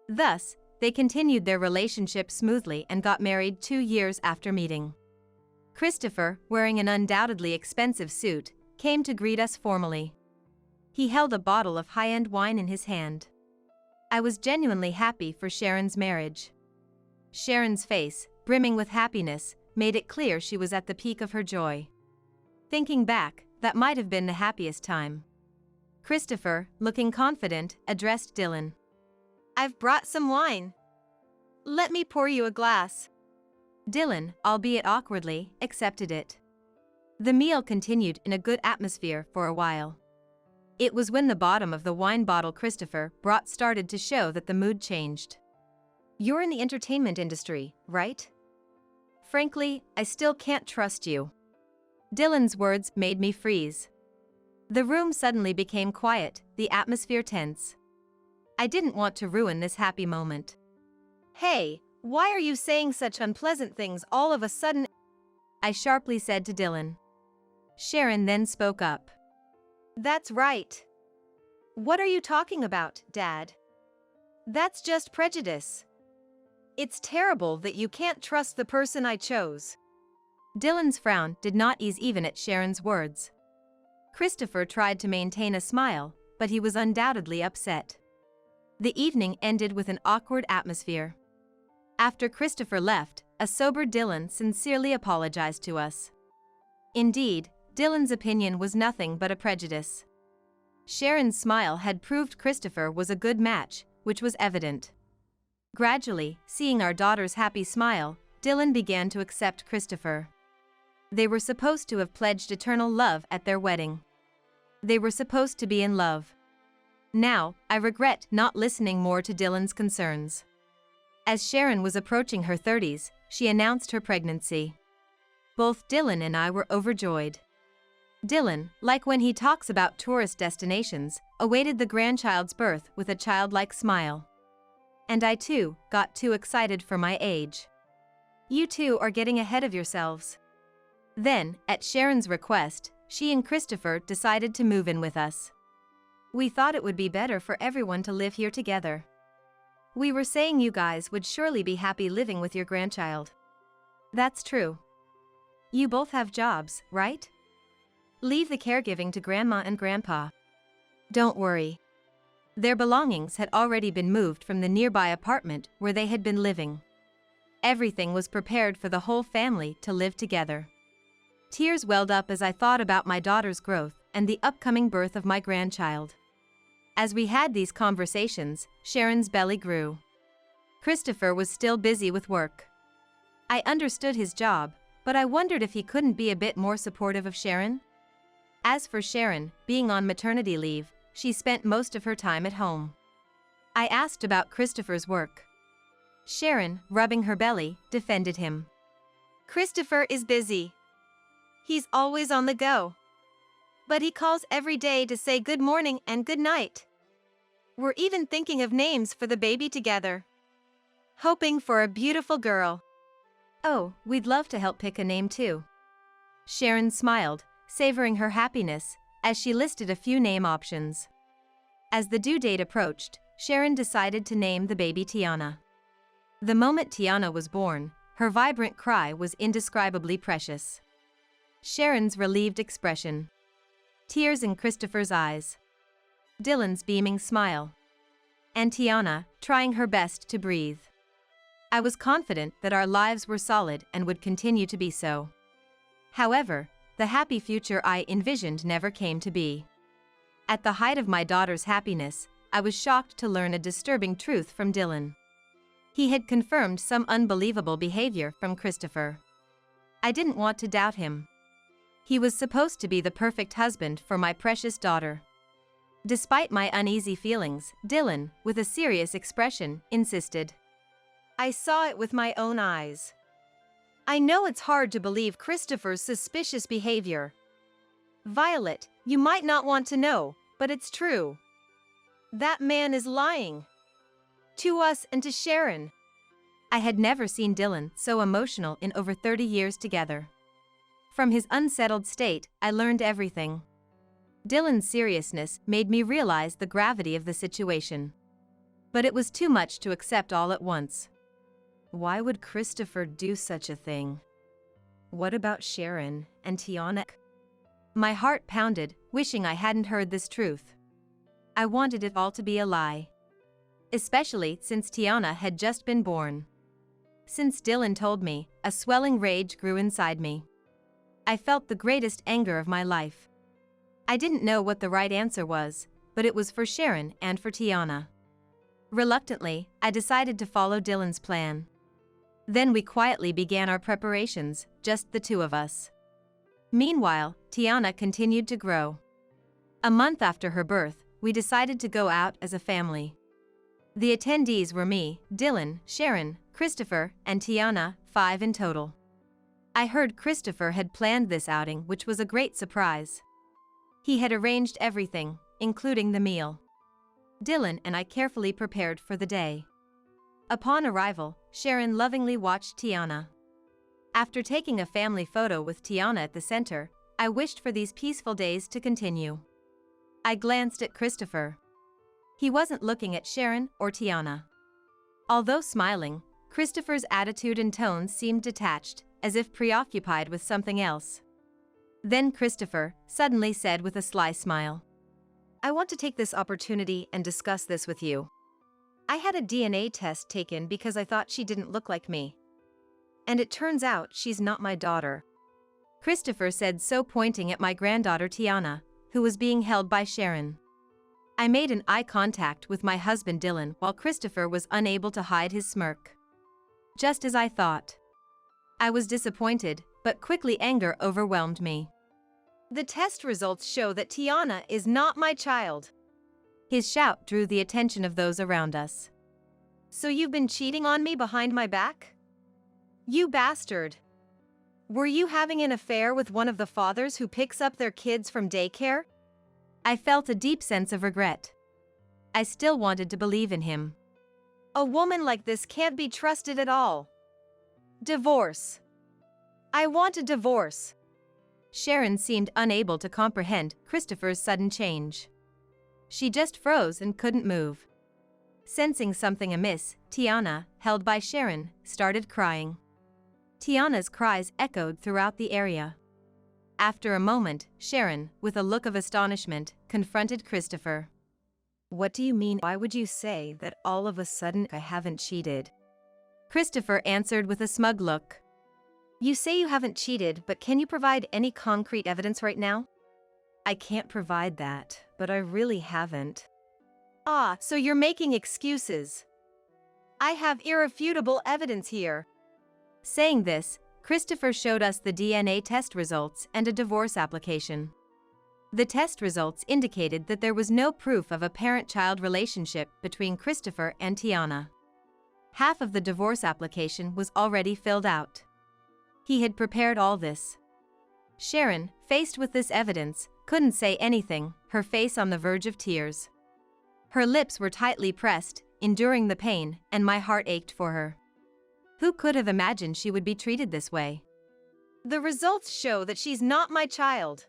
Thus, they continued their relationship smoothly and got married 2 years after meeting. Christopher, wearing an undoubtedly expensive suit, came to greet us formally. He held a bottle of high-end wine in his hand. I was genuinely happy for Sharon's marriage. Sharon's face, brimming with happiness, made it clear she was at the peak of her joy. Thinking back, that might have been the happiest time. Christopher, looking confident, addressed Dylan. I've brought some wine. Let me pour you a glass. Dylan, albeit awkwardly, accepted it. The meal continued in a good atmosphere for a while. It was when the bottom of the wine bottle Christopher brought started to show that the mood changed. You're in the entertainment industry, right? Frankly, I still can't trust you. Dylan's words made me freeze. The room suddenly became quiet, the atmosphere tense. I didn't want to ruin this happy moment. Hey, why are you saying such unpleasant things all of a sudden? I sharply said to Dylan. Sharon then spoke up. That's right. What are you talking about, Dad? That's just prejudice. It's terrible that you can't trust the person I chose. Dylan's frown did not ease even at Sharon's words. Christopher tried to maintain a smile, but he was undoubtedly upset. The evening ended with an awkward atmosphere. After Christopher left, a sober Dylan sincerely apologized to us. Indeed, Dylan's opinion was nothing but a prejudice. Sharon's smile had proved Christopher was a good match, which was evident. Gradually, seeing our daughter's happy smile, Dylan began to accept Christopher. They were supposed to have pledged eternal love at their wedding. They were supposed to be in love. Now, I regret not listening more to Dylan's concerns. As Sharon was approaching her 30s, she announced her pregnancy. Both Dylan and I were overjoyed. Dylan, like when he talks about tourist destinations, awaited the grandchild's birth with a childlike smile. And I too, got too excited for my age. You two are getting ahead of yourselves. Then, at Sharon's request, she and Christopher decided to move in with us. We thought it would be better for everyone to live here together. We were saying you guys would surely be happy living with your grandchild. That's true. You both have jobs, right? Leave the caregiving to Grandma and Grandpa. Don't worry. Their belongings had already been moved from the nearby apartment where they had been living. Everything was prepared for the whole family to live together. Tears welled up as I thought about my daughter's growth and the upcoming birth of my grandchild. As we had these conversations, Sharon's belly grew. Christopher was still busy with work. I understood his job, but I wondered if he couldn't be a bit more supportive of Sharon. As for Sharon, being on maternity leave, she spent most of her time at home. I asked about Christopher's work. Sharon, rubbing her belly, defended him. Christopher is busy. He's always on the go. But he calls every day to say good morning and good night. We're even thinking of names for the baby together. Hoping for a beautiful girl. Oh, we'd love to help pick a name too. Sharon smiled, savoring her happiness, as she listed a few name options. As the due date approached, Sharon decided to name the baby Tiana. The moment Tiana was born, her vibrant cry was indescribably precious. Sharon's relieved expression. Tears in Christopher's eyes. Dylan's beaming smile. And Tiana, trying her best to breathe. I was confident that our lives were solid and would continue to be so. However, the happy future I envisioned never came to be. At the height of my daughter's happiness, I was shocked to learn a disturbing truth from Dylan. He had confirmed some unbelievable behavior from Christopher. I didn't want to doubt him. He was supposed to be the perfect husband for my precious daughter. Despite my uneasy feelings, Dylan, with a serious expression, insisted. I saw it with my own eyes. I know it's hard to believe Christopher's suspicious behavior. Violet, you might not want to know, but it's true. That man is lying. To us and to Sharon. I had never seen Dylan so emotional in over 30 years together. From his unsettled state, I learned everything. Dylan's seriousness made me realize the gravity of the situation. But it was too much to accept all at once. Why would Christopher do such a thing? What about Sharon and Tiana? My heart pounded, wishing I hadn't heard this truth. I wanted it all to be a lie. Especially since Tiana had just been born. Since Dylan told me, a swelling rage grew inside me. I felt the greatest anger of my life. I didn't know what the right answer was, but it was for Sharon and for Tiana. Reluctantly, I decided to follow Dylan's plan. Then we quietly began our preparations, just the two of us. Meanwhile, Tiana continued to grow. A month after her birth, we decided to go out as a family. The attendees were me, Dylan, Sharon, Christopher, and Tiana, 5 in total. I heard Christopher had planned this outing, which was a great surprise. He had arranged everything, including the meal. Dylan and I carefully prepared for the day. Upon arrival, Sharon lovingly watched Tiana. After taking a family photo with Tiana at the center, I wished for these peaceful days to continue. I glanced at Christopher. He wasn't looking at Sharon or Tiana. Although smiling, Christopher's attitude and tone seemed detached, as if preoccupied with something else. Then Christopher suddenly said with a sly smile, "I want to take this opportunity and discuss this with you. I had a DNA test taken because I thought she didn't look like me. And it turns out she's not my daughter." Christopher said so, pointing at my granddaughter Tiana, who was being held by Sharon. I made an eye contact with my husband Dylan while Christopher was unable to hide his smirk. Just as I thought. I was disappointed, but quickly anger overwhelmed me. "The test results show that Tiana is not my child." His shout drew the attention of those around us. "So you've been cheating on me behind my back? You bastard. Were you having an affair with one of the fathers who picks up their kids from daycare?" I felt a deep sense of regret. I still wanted to believe in him. "A woman like this can't be trusted at all. Divorce. I want a divorce." Sharon seemed unable to comprehend Christopher's sudden change. She just froze and couldn't move. Sensing something amiss, Tiana, held by Sharon, started crying. Tiana's cries echoed throughout the area. After a moment, Sharon, with a look of astonishment, confronted Christopher. "What do you mean? Why would you say that all of a sudden I haven't cheated?" Christopher answered with a smug look. "You say you haven't cheated, but can you provide any concrete evidence right now?" "I can't provide that, but I really haven't." "Ah, so you're making excuses. I have irrefutable evidence here." Saying this, Christopher showed us the DNA test results and a divorce application. The test results indicated that there was no proof of a parent-child relationship between Christopher and Tiana. Half of the divorce application was already filled out. He had prepared all this. Sharon, faced with this evidence, couldn't say anything, her face on the verge of tears. Her lips were tightly pressed, enduring the pain, and my heart ached for her. Who could have imagined she would be treated this way? "The results show that she's not my child.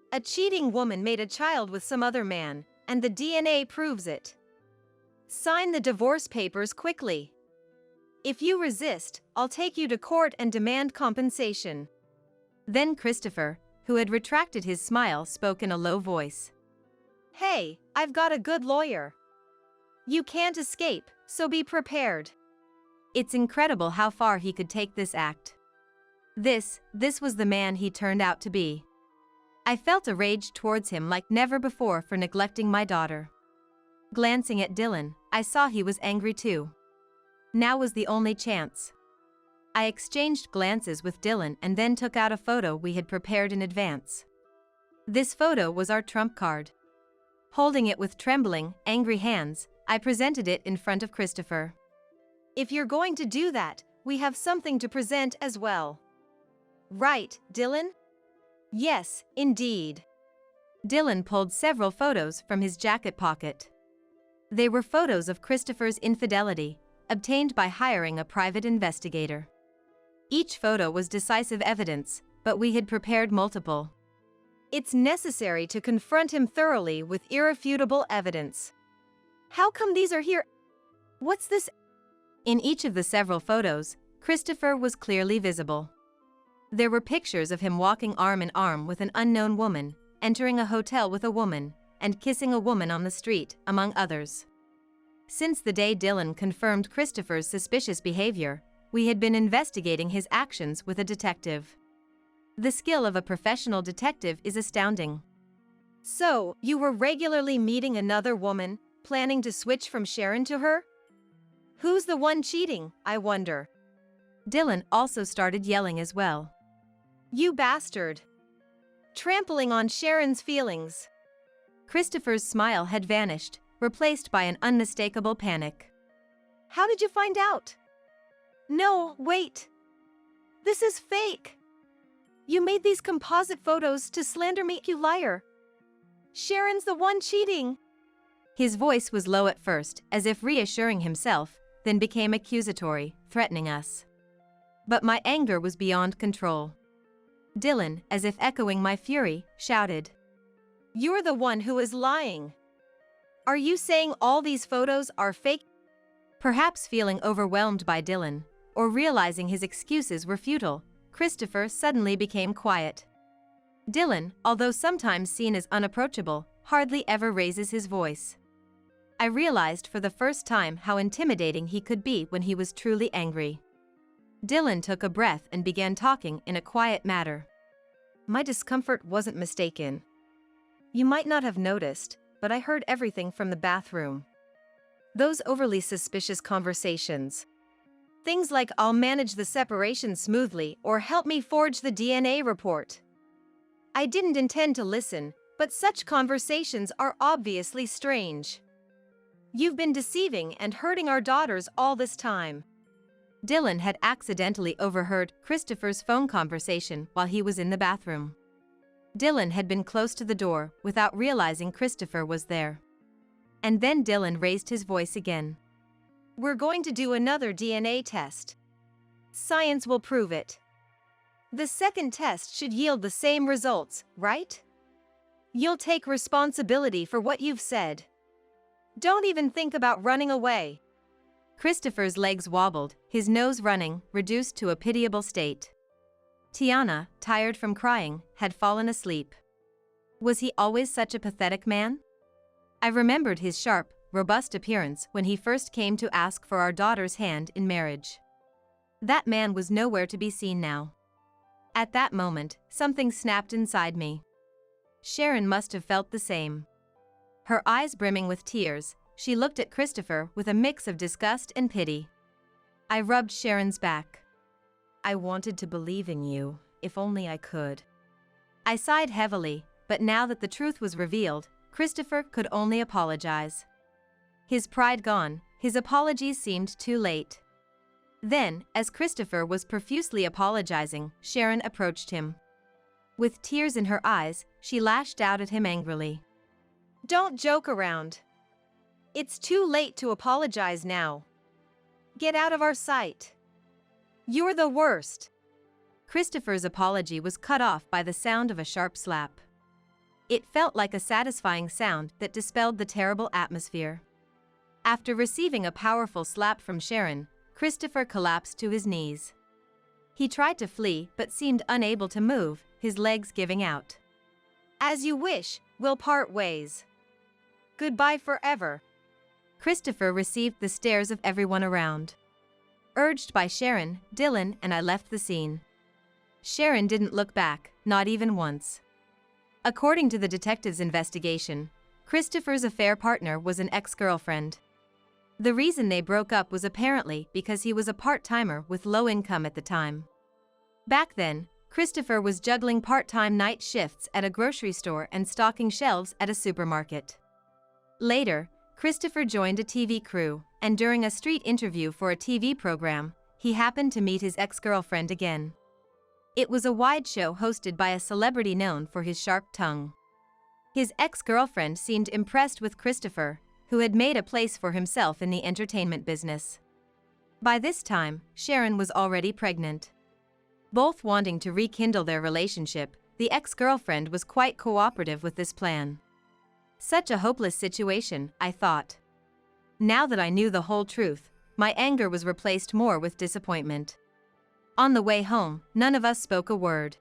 A cheating woman made a child with some other man, and the DNA proves it. Sign the divorce papers quickly. If you resist, I'll take you to court and demand compensation." Then Christopher, who had retracted his smile, spoke in a low voice. "Hey, I've got a good lawyer. You can't escape, so be prepared." It's incredible how far he could take this act. This was the man he turned out to be. I felt a rage towards him like never before for neglecting my daughter. Glancing at Dylan, I saw he was angry too. Now was the only chance. I exchanged glances with Dylan and then took out a photo we had prepared in advance. This photo was our trump card. Holding it with trembling, angry hands, I presented it in front of Christopher. "If you're going to do that, we have something to present as well. Right, Dylan?" "Yes, indeed." Dylan pulled several photos from his jacket pocket. They were photos of Christopher's infidelity, obtained by hiring a private investigator. Each photo was decisive evidence, but we had prepared multiple. "It's necessary to confront him thoroughly with irrefutable evidence. How come these are here? What's this?" In each of the several photos, Christopher was clearly visible. There were pictures of him walking arm in arm with an unknown woman, entering a hotel with a woman, and kissing a woman on the street, among others. Since the day Dylan confirmed Christopher's suspicious behavior, we had been investigating his actions with a detective. The skill of a professional detective is astounding. So, you were regularly meeting another woman, planning to switch from Sharon to her? Who's the one cheating, I wonder? Dylan also started yelling as well. You bastard! Trampling on Sharon's feelings. Christopher's smile had vanished, replaced by an unmistakable panic. How did you find out? No, wait. This is fake. You made these composite photos to slander me, you liar. Sharon's the one cheating. His voice was low at first, as if reassuring himself, then became accusatory, threatening us. But my anger was beyond control. Dylan, as if echoing my fury, shouted, You're the one who is lying. Are you saying all these photos are fake? Perhaps feeling overwhelmed by Dylan, or realizing his excuses were futile, Christopher suddenly became quiet. Dylan, although sometimes seen as unapproachable, hardly ever raises his voice. I realized for the first time how intimidating he could be when he was truly angry. Dylan took a breath and began talking in a quiet manner. My discomfort wasn't mistaken. You might not have noticed, but I heard everything from the bathroom. Those overly suspicious conversations. Things like I'll manage the separation smoothly or help me forge the DNA report. I didn't intend to listen, but such conversations are obviously strange. You've been deceiving and hurting our daughters all this time. Dylan had accidentally overheard Christopher's phone conversation while he was in the bathroom. Dylan had been close to the door without realizing Christopher was there. And then Dylan raised his voice again. We're going to do another DNA test. Science will prove it. The second test should yield the same results, right? You'll take responsibility for what you've said. Don't even think about running away. Christopher's legs wobbled, his nose running, reduced to a pitiable state. Tiana, tired from crying, had fallen asleep. Was he always such a pathetic man? I remembered his sharp, robust appearance when he first came to ask for our daughter's hand in marriage. That man was nowhere to be seen now. At that moment, something snapped inside me. Sharon must have felt the same. Her eyes brimming with tears, she looked at Christopher with a mix of disgust and pity. I rubbed Sharon's back. I wanted to believe in you, if only I could. I sighed heavily, but now that the truth was revealed, Christopher could only apologize. His pride gone, his apologies seemed too late. Then, as Christopher was profusely apologizing, Sharon approached him. With tears in her eyes, she lashed out at him angrily. Don't joke around. It's too late to apologize now. Get out of our sight. You're the worst. Christopher's apology was cut off by the sound of a sharp slap. It felt like a satisfying sound that dispelled the terrible atmosphere. After receiving a powerful slap from Sharon, Christopher collapsed to his knees. He tried to flee but seemed unable to move, his legs giving out. As you wish, we'll part ways. Goodbye forever. Christopher received the stares of everyone around. Urged by Sharon, Dylan and I left the scene. Sharon didn't look back, not even once. According to the detective's investigation, Christopher's affair partner was an ex-girlfriend. The reason they broke up was apparently because he was a part-timer with low income at the time. Back then, Christopher was juggling part-time night shifts at a grocery store and stocking shelves at a supermarket. Later, Christopher joined a TV crew, and during a street interview for a TV program, he happened to meet his ex-girlfriend again. It was a wide show hosted by a celebrity known for his sharp tongue. His ex-girlfriend seemed impressed with Christopher, who had made a place for himself in the entertainment business. By this time, Sharon was already pregnant. Both wanting to rekindle their relationship, the ex-girlfriend was quite cooperative with this plan. Such a hopeless situation, I thought. Now that I knew the whole truth, my anger was replaced more with disappointment. On the way home, none of us spoke a word.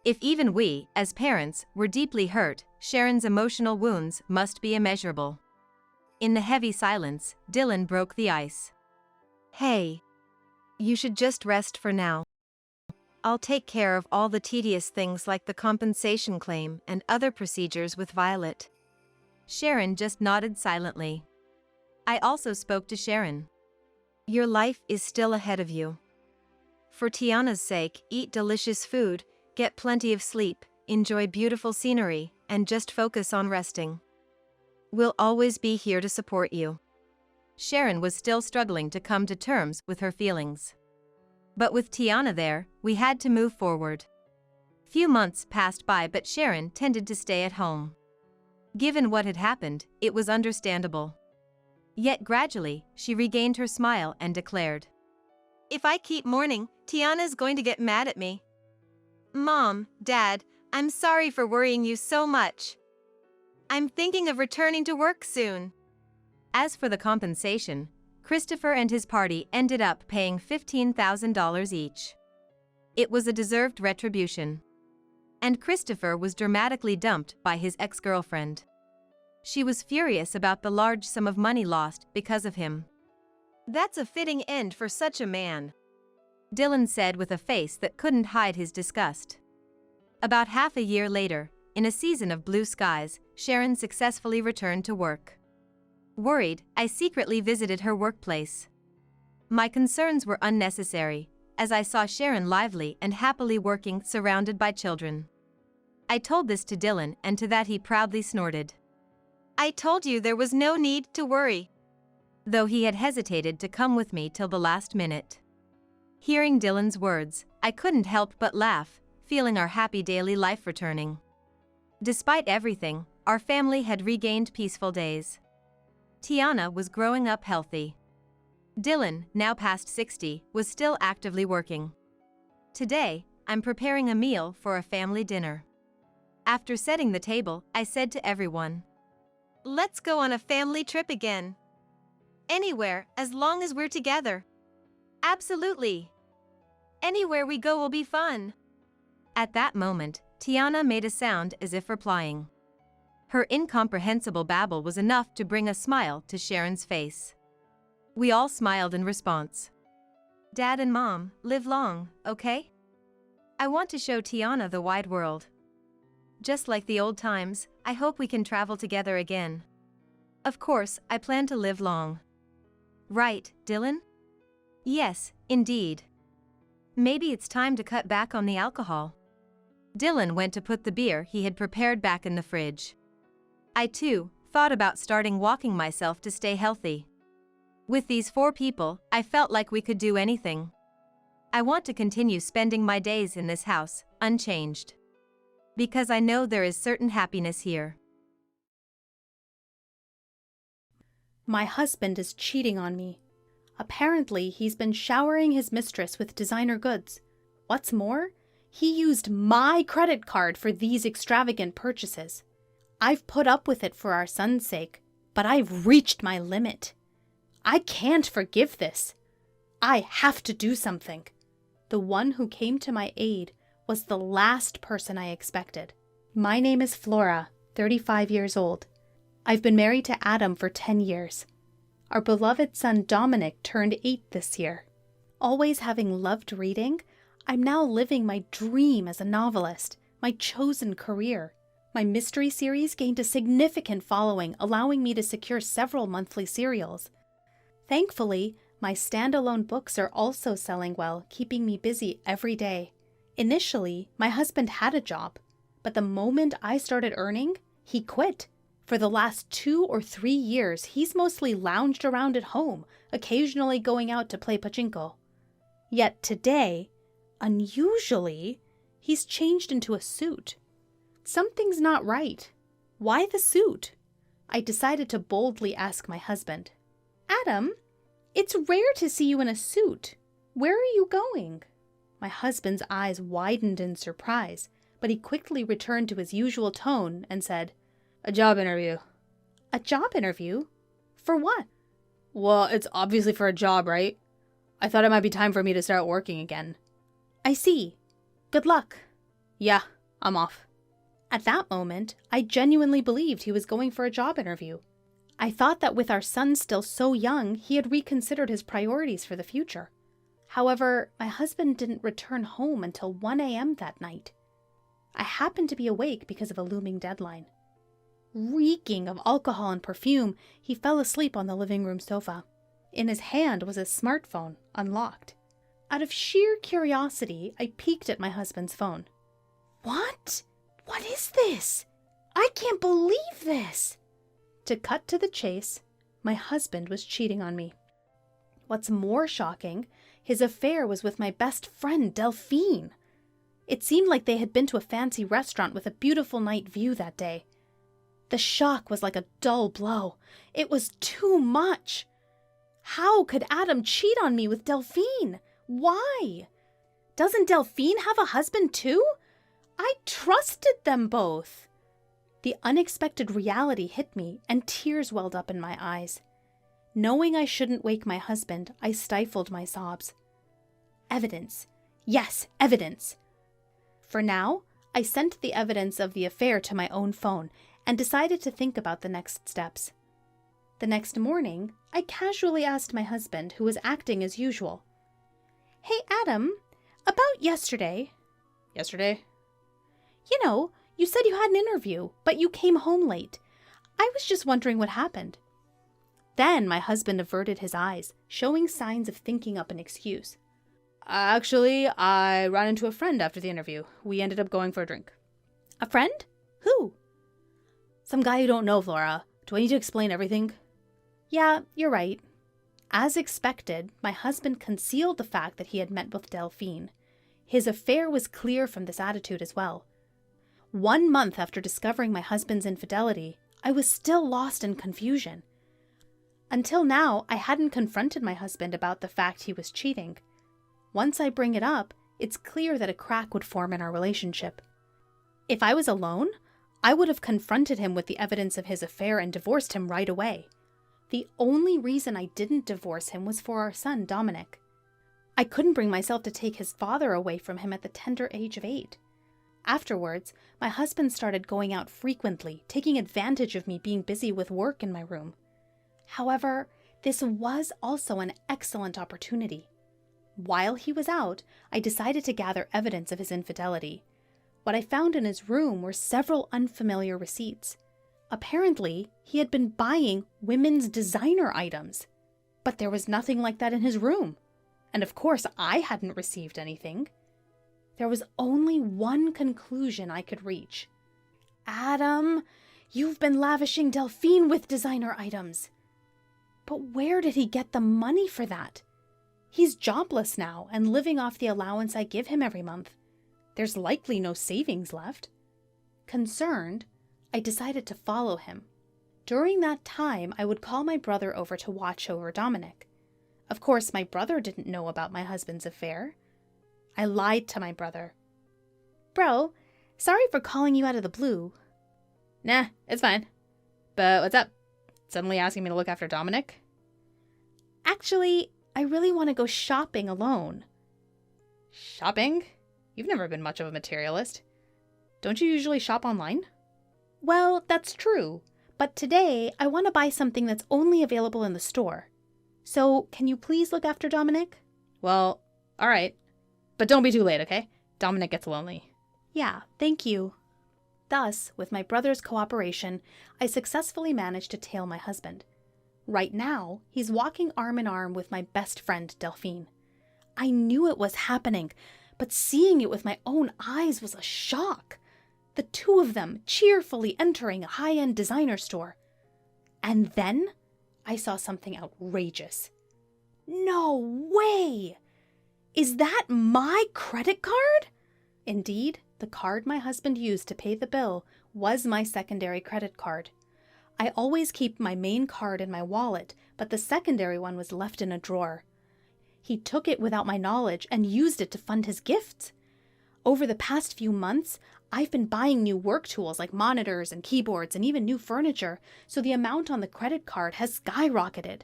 If even we, as parents, were deeply hurt, Sharon's emotional wounds must be immeasurable. In the heavy silence, Dylan broke the ice. Hey. You should just rest for now. I'll take care of all the tedious things like the compensation claim and other procedures with Violet. Sharon just nodded silently. I also spoke to Sharon. Your life is still ahead of you. For Tiana's sake, eat delicious food, get plenty of sleep, enjoy beautiful scenery, and just focus on resting. We'll always be here to support you. Sharon was still struggling to come to terms with her feelings. But with Tiana there, we had to move forward. Few months passed by, but Sharon tended to stay at home. Given what had happened, it was understandable. Yet gradually, she regained her smile and declared, If I keep mourning, Tiana's going to get mad at me. Mom, Dad, I'm sorry for worrying you so much. I'm thinking of returning to work soon. As for the compensation, Christopher and his party ended up paying $15,000 each. It was a deserved retribution. And Christopher was dramatically dumped by his ex-girlfriend. She was furious about the large sum of money lost because of him. That's a fitting end for such a man, Dylan said with a face that couldn't hide his disgust. About half a year later, in a season of blue skies, Sharon successfully returned to work. Worried, I secretly visited her workplace. My concerns were unnecessary, as I saw Sharon lively and happily working surrounded by children. I told this to Dylan, and to that he proudly snorted. I told you there was no need to worry. Though he had hesitated to come with me till the last minute. Hearing Dylan's words, I couldn't help but laugh, feeling our happy daily life returning. Despite everything, our family had regained peaceful days. Tiana was growing up healthy. Dylan, now past 60, was still actively working. Today, I'm preparing a meal for a family dinner. After setting the table, I said to everyone, Let's go on a family trip again. Anywhere, as long as we're together. Absolutely. Anywhere we go will be fun. At that moment, Tiana made a sound as if replying. Her incomprehensible babble was enough to bring a smile to Sharon's face. We all smiled in response. Dad and Mom, live long, okay? I want to show Tiana the wide world. Just like the old times, I hope we can travel together again. Of course, I plan to live long. Right, Dylan? Yes, indeed. Maybe it's time to cut back on the alcohol. Dylan went to put the beer he had prepared back in the fridge. I too thought about starting walking myself to stay healthy. With these 4 people, I felt like we could do anything. I want to continue spending my days in this house, unchanged. Because I know there is certain happiness here. My husband is cheating on me. Apparently, he's been showering his mistress with designer goods. What's more, he used my credit card for these extravagant purchases. I've put up with it for our son's sake, but I've reached my limit. I can't forgive this. I have to do something. The one who came to my aid was the last person I expected. My name is Flora, 35 years old. I've been married to Adam for 10 years. Our beloved son Dominic turned 8 this year. Always having loved reading, I'm now living my dream as a novelist, my chosen career. My mystery series gained a significant following, allowing me to secure several monthly serials. Thankfully, my standalone books are also selling well, keeping me busy every day. Initially, my husband had a job, but the moment I started earning, he quit. For the last 2 or 3 years, he's mostly lounged around at home, occasionally going out to play pachinko. Yet today, unusually, he's changed into a suit. Something's not right. Why the suit? I decided to boldly ask my husband. Adam, it's rare to see you in a suit. Where are you going? My husband's eyes widened in surprise, but he quickly returned to his usual tone and said, A job interview. A job interview? For what? Well, it's obviously for a job, right? I thought it might be time for me to start working again. I see. Good luck. Yeah, I'm off. At that moment, I genuinely believed he was going for a job interview. I thought that with our son still so young, he had reconsidered his priorities for the future. However, my husband didn't return home until 1 a.m. that night. I happened to be awake because of a looming deadline. Reeking of alcohol and perfume, he fell asleep on the living room sofa. In his hand was his smartphone, unlocked. Out of sheer curiosity, I peeked at my husband's phone. What? What is this? I can't believe this! To cut to the chase, my husband was cheating on me. What's more shocking, his affair was with my best friend, Delphine. It seemed like they had been to a fancy restaurant with a beautiful night view that day. The shock was like a dull blow. It was too much. How could Adam cheat on me with Delphine? Why? Doesn't Delphine have a husband too? I trusted them both. The unexpected reality hit me and tears welled up in my eyes. Knowing I shouldn't wake my husband, I stifled my sobs. Evidence. Yes, evidence. For now, I sent the evidence of the affair to my own phone and decided to think about the next steps. The next morning, I casually asked my husband, who was acting as usual. Hey, Adam, about yesterday. Yesterday? You know, you said you had an interview, but you came home late. I was just wondering what happened. Then my husband averted his eyes, showing signs of thinking up an excuse. Actually, I ran into a friend after the interview. We ended up going for a drink. A friend? Who? Some guy you don't know, Flora. Do I need to explain everything? Yeah, you're right. As expected, my husband concealed the fact that he had met with Delphine. His affair was clear from this attitude as well. 1 month after discovering my husband's infidelity, I was still lost in confusion. Until now, I hadn't confronted my husband about the fact he was cheating. Once I bring it up, it's clear that a crack would form in our relationship. If I was alone, I would have confronted him with the evidence of his affair and divorced him right away. The only reason I didn't divorce him was for our son, Dominic. I couldn't bring myself to take his father away from him at the tender age of 8. Afterwards, my husband started going out frequently, taking advantage of me being busy with work in my room. However, this was also an excellent opportunity. While he was out, I decided to gather evidence of his infidelity. What I found in his room were several unfamiliar receipts. Apparently, he had been buying women's designer items. But there was nothing like that in his room. And of course, I hadn't received anything. There was only one conclusion I could reach. Adam, you've been lavishing Delphine with designer items. But where did he get the money for that? He's jobless now and living off the allowance I give him every month. There's likely no savings left. Concerned, I decided to follow him. During that time, I would call my brother over to watch over Dominic. Of course, my brother didn't know about my husband's affair. I lied to my brother. Bro, sorry for calling you out of the blue. Nah, it's fine. But what's up? Suddenly asking me to look after Dominic? Actually, I really want to go shopping alone. Shopping? You've never been much of a materialist. Don't you usually shop online? Well, that's true. But today, I want to buy something that's only available in the store. So, can you please look after Dominic? Well, all right. But don't be too late, okay? Dominic gets lonely. Yeah, thank you. Thus, with my brother's cooperation, I successfully managed to tail my husband. Right now, he's walking arm in arm with my best friend, Delphine. I knew it was happening, but seeing it with my own eyes was a shock. The two of them cheerfully entering a high-end designer store. And then I saw something outrageous. No way! Is that my credit card? Indeed, the card my husband used to pay the bill was my secondary credit card. I always keep my main card in my wallet, but the secondary one was left in a drawer. He took it without my knowledge and used it to fund his gifts. Over the past few months, I've been buying new work tools like monitors and keyboards and even new furniture, so the amount on the credit card has skyrocketed.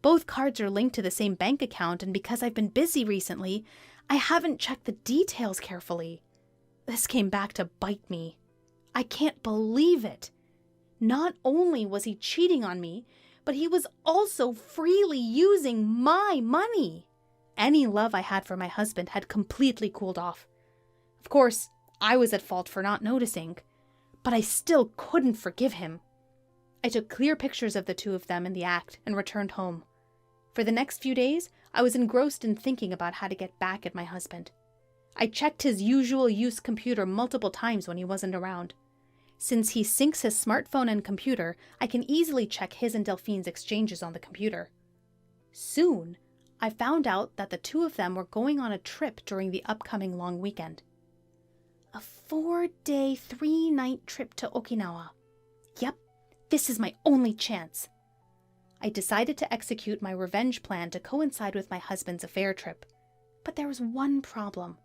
Both cards are linked to the same bank account, and because I've been busy recently, I haven't checked the details carefully. This came back to bite me. I can't believe it. Not only was he cheating on me, but he was also freely using my money. any love I had for my husband had completely cooled off. Of course, I was at fault for not noticing, but I still couldn't forgive him. I took clear pictures of the two of them in the act and returned home. For the next few days, I was engrossed in thinking about how to get back at my husband. I checked his usual use computer multiple times when he wasn't around. Since he syncs his smartphone and computer, I can easily check his and Delphine's exchanges on the computer. Soon, I found out that the two of them were going on a trip during the upcoming long weekend. A 4-day, 3-night trip to Okinawa. Yep, this is my only chance. I decided to execute my revenge plan to coincide with my husband's affair trip. But there was one problem.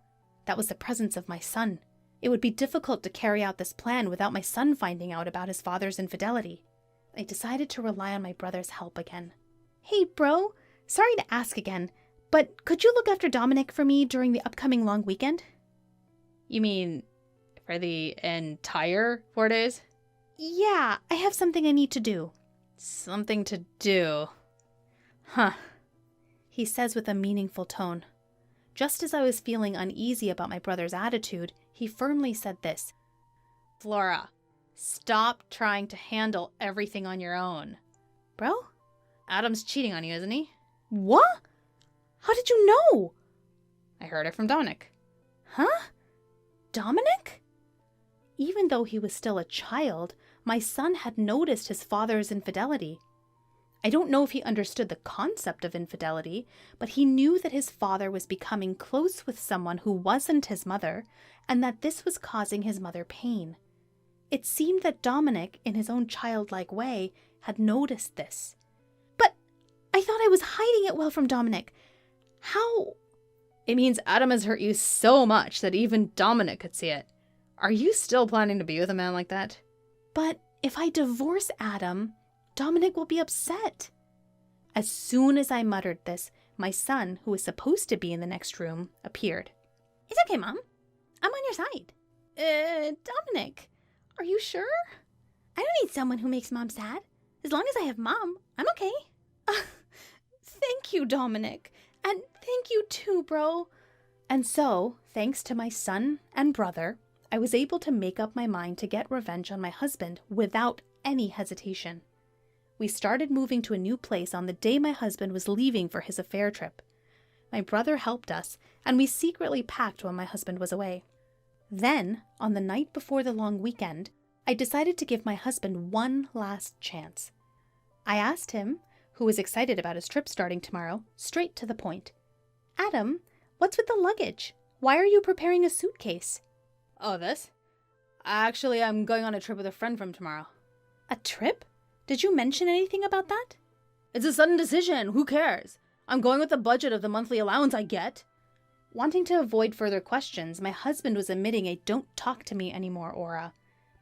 That was the presence of my son. It would be difficult to carry out this plan without my son finding out about his father's infidelity. I decided to rely on my brother's help again. Hey, bro, sorry to ask again, but could you look after Dominic for me during the upcoming long weekend? You mean for the entire 4 days? Yeah, I have something I need to do. Something to do. Huh. He says with a meaningful tone. Just as I was feeling uneasy about my brother's attitude, he firmly said this. Flora, stop trying to handle everything on your own. Bro? Adam's cheating on you, isn't he? What? How did you know? I heard it from Dominic. Huh? Dominic? Even though he was still a child, my son had noticed his father's infidelity. I don't know if he understood the concept of infidelity, but he knew that his father was becoming close with someone who wasn't his mother, and that this was causing his mother pain. It seemed that Dominic, in his own childlike way, had noticed this. But I thought I was hiding it well from Dominic. How? It means Adam has hurt you so much that even Dominic could see it. Are you still planning to be with a man like that? But if I divorce Adam, Dominic will be upset. As soon as I muttered this, my son, who was supposed to be in the next room, appeared. It's okay, Mom. I'm on your side. Dominic, are you sure? I don't need someone who makes Mom sad. As long as I have Mom, I'm okay. Thank you, Dominic. And thank you too, bro. And so, thanks to my son and brother, I was able to make up my mind to get revenge on my husband without any hesitation. We started moving to a new place on the day my husband was leaving for his affair trip. My brother helped us, and we secretly packed while my husband was away. Then, on the night before the long weekend, I decided to give my husband one last chance. I asked him, who was excited about his trip starting tomorrow, straight to the point. Adam, what's with the luggage? Why are you preparing a suitcase? Oh, this? Actually, I'm going on a trip with a friend from tomorrow. A trip? Did you mention anything about that? It's a sudden decision. Who cares? I'm going with the budget of the monthly allowance I get. Wanting to avoid further questions, my husband was emitting a "don't talk to me anymore" aura.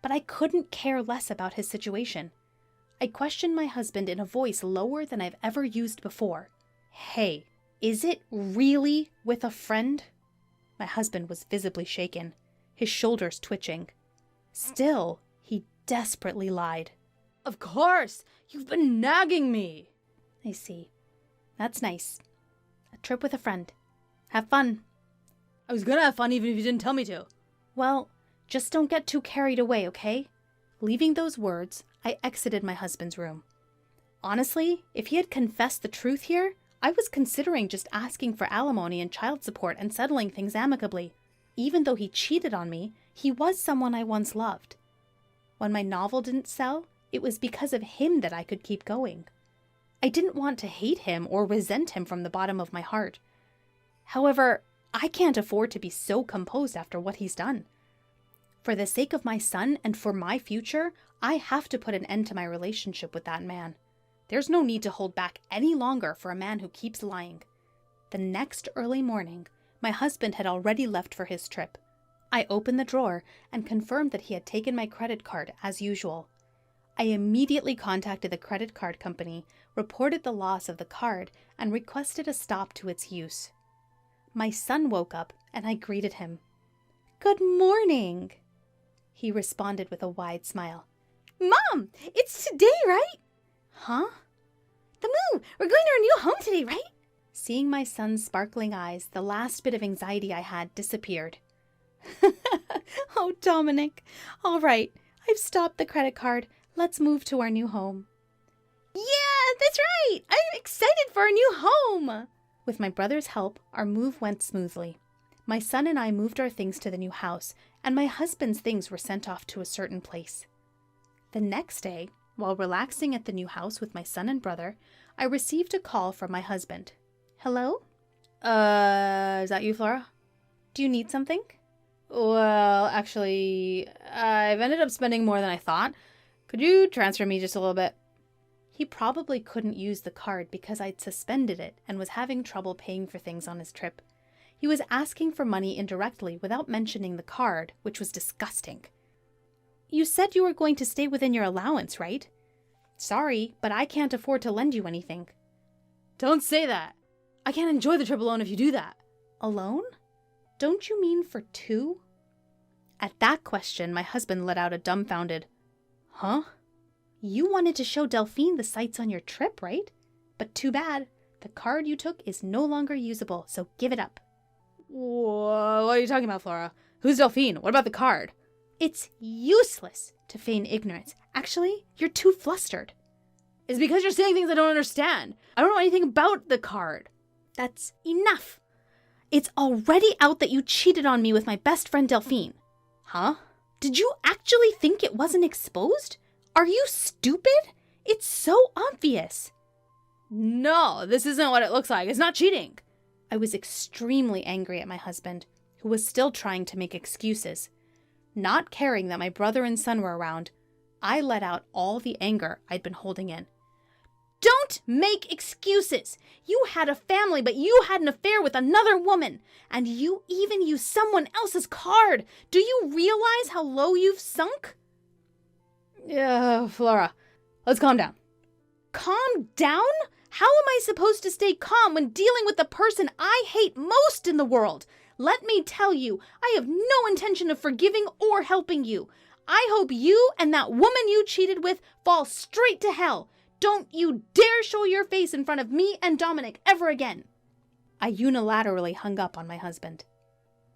But I couldn't care less about his situation. I questioned my husband in a voice lower than I've ever used before. Hey, is it really with a friend? My husband was visibly shaken, his shoulders twitching. Still, he desperately lied. Of course! You've been nagging me! I see. That's nice. A trip with a friend. Have fun. I was gonna have fun even if you didn't tell me to. Well, just don't get too carried away, okay? Leaving those words, I exited my husband's room. Honestly, if he had confessed the truth here, I was considering just asking for alimony and child support and settling things amicably. Even though he cheated on me, he was someone I once loved. When my novel didn't sell, it was because of him that I could keep going. I didn't want to hate him or resent him from the bottom of my heart. However, I can't afford to be so composed after what he's done. For the sake of my son and for my future, I have to put an end to my relationship with that man. There's no need to hold back any longer for a man who keeps lying. The next early morning, my husband had already left for his trip. I opened the drawer and confirmed that he had taken my credit card as usual. I immediately contacted the credit card company, reported the loss of the card, and requested a stop to its use. My son woke up and I greeted him. "Good morning," he responded with a wide smile. "Mom, it's today, right?" "Huh?" "The move! We're going to our new home today, right?" Seeing my son's sparkling eyes, the last bit of anxiety I had disappeared. Oh, Dominic. All right, I've stopped the credit card. Let's move to our new home. Yeah, that's right. I'm excited for our new home. With my brother's help, our move went smoothly. My son and I moved our things to the new house, and my husband's things were sent off to a certain place. The next day, while relaxing at the new house with my son and brother, I received a call from my husband. Hello? Is that you, Flora? Do you need something? Well, actually, I've ended up spending more than I thought. Could you transfer me just a little bit? He probably couldn't use the card because I'd suspended it and was having trouble paying for things on his trip. He was asking for money indirectly without mentioning the card, which was disgusting. You said you were going to stay within your allowance, right? Sorry, but I can't afford to lend you anything. Don't say that. I can't enjoy the trip alone if you do that. Alone? Don't you mean for two? At that question, my husband let out a dumbfounded, Huh? You wanted to show Delphine the sights on your trip, right? But too bad. The card you took is no longer usable, so give it up. Whoa, what are you talking about, Flora? Who's Delphine? What about the card? It's useless to feign ignorance. Actually, you're too flustered. It's because you're saying things I don't understand. I don't know anything about the card. That's enough. It's already out that you cheated on me with my best friend Delphine. Huh? Did you actually think it wasn't exposed? Are you stupid? It's so obvious. No, this isn't what it looks like. It's not cheating. I was extremely angry at my husband, who was still trying to make excuses. Not caring that my brother and son were around, I let out all the anger I'd been holding in. Don't make excuses! You had a family, but you had an affair with another woman, and you even used someone else's card. Do you realize how low you've sunk? Flora, let's calm down. Calm down? How am I supposed to stay calm when dealing with the person I hate most in the world? Let me tell you, I have no intention of forgiving or helping you. I hope you and that woman you cheated with fall straight to hell. Don't you dare show your face in front of me and Dominic ever again. I unilaterally hung up on my husband.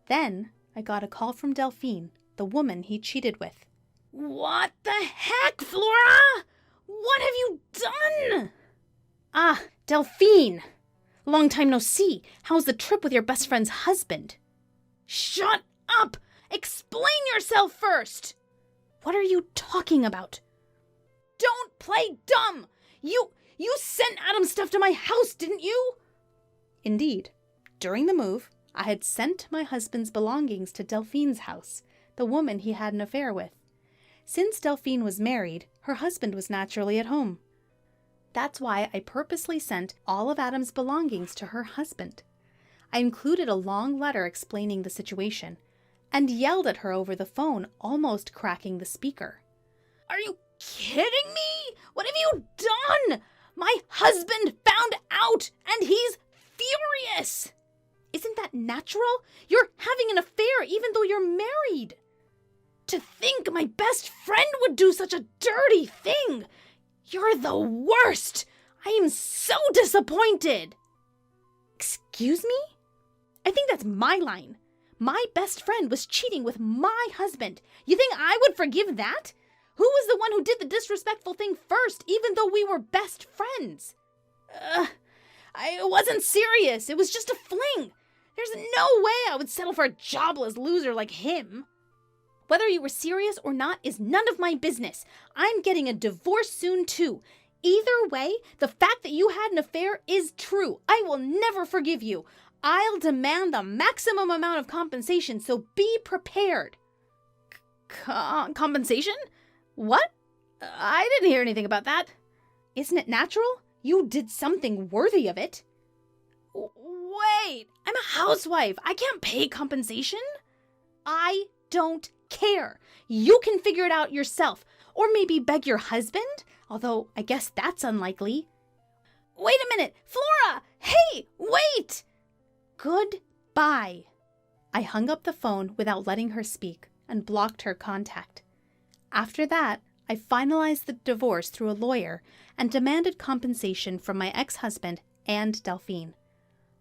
Then I got a call from Delphine, the woman he cheated with. What the heck, Flora? What have you done? Ah, Delphine. Long time no see. How's the trip with your best friend's husband? Shut up! Explain yourself first! What are you talking about? Don't play dumb! You sent Adam's stuff to my house, didn't you? Indeed. During the move, I had sent my husband's belongings to Delphine's house, the woman he had an affair with. Since Delphine was married, her husband was naturally at home. That's why I purposely sent all of Adam's belongings to her husband. I included a long letter explaining the situation, and yelled at her over the phone, almost cracking the speaker. Are you kidding me? What have you done? My husband found out, and he's furious. Isn't that natural? You're having an affair even though you're married. To think my best friend would do such a dirty thing. You're the worst. I am so disappointed. Excuse me? I think that's my line. My best friend was cheating with my husband. You think I would forgive that? Who was the one who did the disrespectful thing first, even though we were best friends? I wasn't serious. It was just a fling. There's no way I would settle for a jobless loser like him. Whether you were serious or not is none of my business. I'm getting a divorce soon, too. Either way, the fact that you had an affair is true. I will never forgive you. I'll demand the maximum amount of compensation, so be prepared. Compensation? What? I didn't hear anything about that. Isn't it natural? You did something worthy of it. Wait, I'm a housewife. I can't pay compensation. I don't care. You can figure it out yourself. Or maybe beg your husband, although I guess that's unlikely. Wait a minute, Flora! Hey, wait! Goodbye. I hung up the phone without letting her speak and blocked her contact. After that, I finalized the divorce through a lawyer and demanded compensation from my ex-husband and Delphine.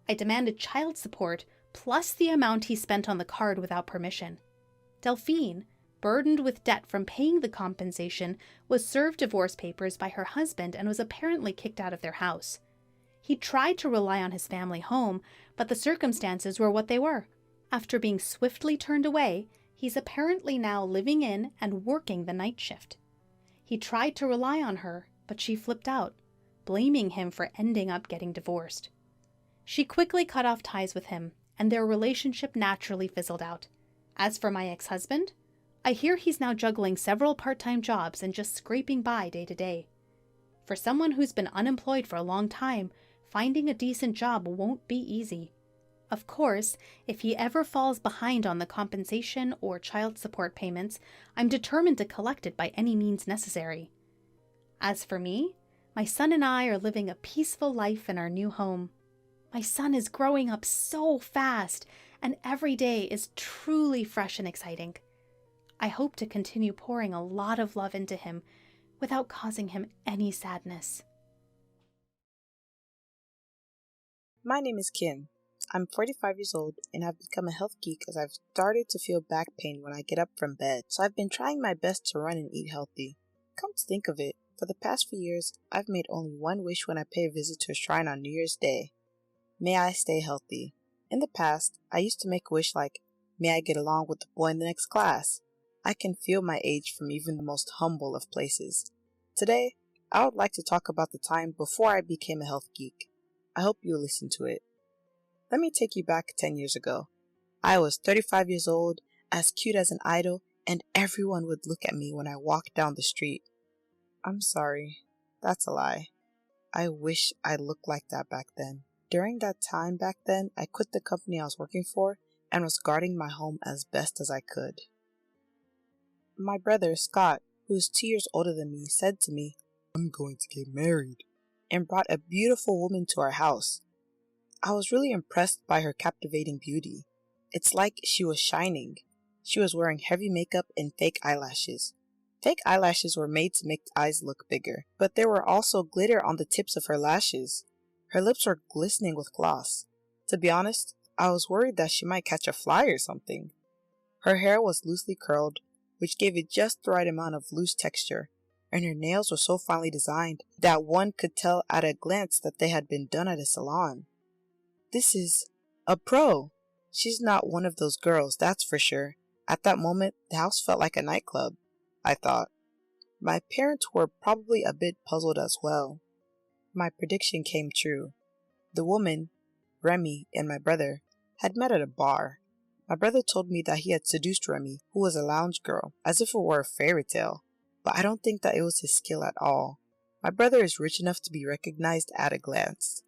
I demanded child support plus the amount he spent on the card without permission. Delphine, burdened with debt from paying the compensation, was served divorce papers by her husband and was apparently kicked out of their house. He tried to rely on his family home, but the circumstances were what they were. After being swiftly turned away, he's apparently now living in and working the night shift. He tried to rely on her, but she flipped out, blaming him for ending up getting divorced. She quickly cut off ties with him, and their relationship naturally fizzled out. As for my ex-husband, I hear he's now juggling several part-time jobs and just scraping by day to day. For someone who's been unemployed for a long time, finding a decent job won't be easy. Of course, if he ever falls behind on the compensation or child support payments, I'm determined to collect it by any means necessary. As for me, my son and I are living a peaceful life in our new home. My son is growing up so fast, and every day is truly fresh and exciting. I hope to continue pouring a lot of love into him without causing him any sadness. My name is Kim. I'm 45 years old and have become a health geek as I've started to feel back pain when I get up from bed, so I've been trying my best to run and eat healthy. Come to think of it, for the past few years, I've made only one wish when I pay a visit to a shrine on New Year's Day. May I stay healthy. In the past, I used to make a wish like, may I get along with the boy in the next class. I can feel my age from even the most humble of places. Today, I would like to talk about the time before I became a health geek. I hope you'll listen to it. Let me take you back 10 years ago. I was 35 years old, as cute as an idol, and everyone would look at me when I walked down the street. I'm sorry, that's a lie. I wish I looked like that back then. During that time back then, I quit the company I was working for and was guarding my home as best as I could. My brother, Scott, who is 2 years older than me, said to me, I'm going to get married, and brought a beautiful woman to our house. I was really impressed by her captivating beauty. It's like she was shining. She was wearing heavy makeup and fake eyelashes. Fake eyelashes were made to make eyes look bigger, but there were also glitter on the tips of her lashes. Her lips were glistening with gloss. To be honest, I was worried that she might catch a fly or something. Her hair was loosely curled, which gave it just the right amount of loose texture, and her nails were so finely designed that one could tell at a glance that they had been done at a salon. This is a pro. She's not one of those girls, that's for sure. At that moment, the house felt like a nightclub, I thought. My parents were probably a bit puzzled as well. My prediction came true. The woman, Remy, and my brother had met at a bar. My brother told me that he had seduced Remy, who was a lounge girl, as if it were a fairy tale, but I don't think that it was his skill at all. My brother is rich enough to be recognized at a glance.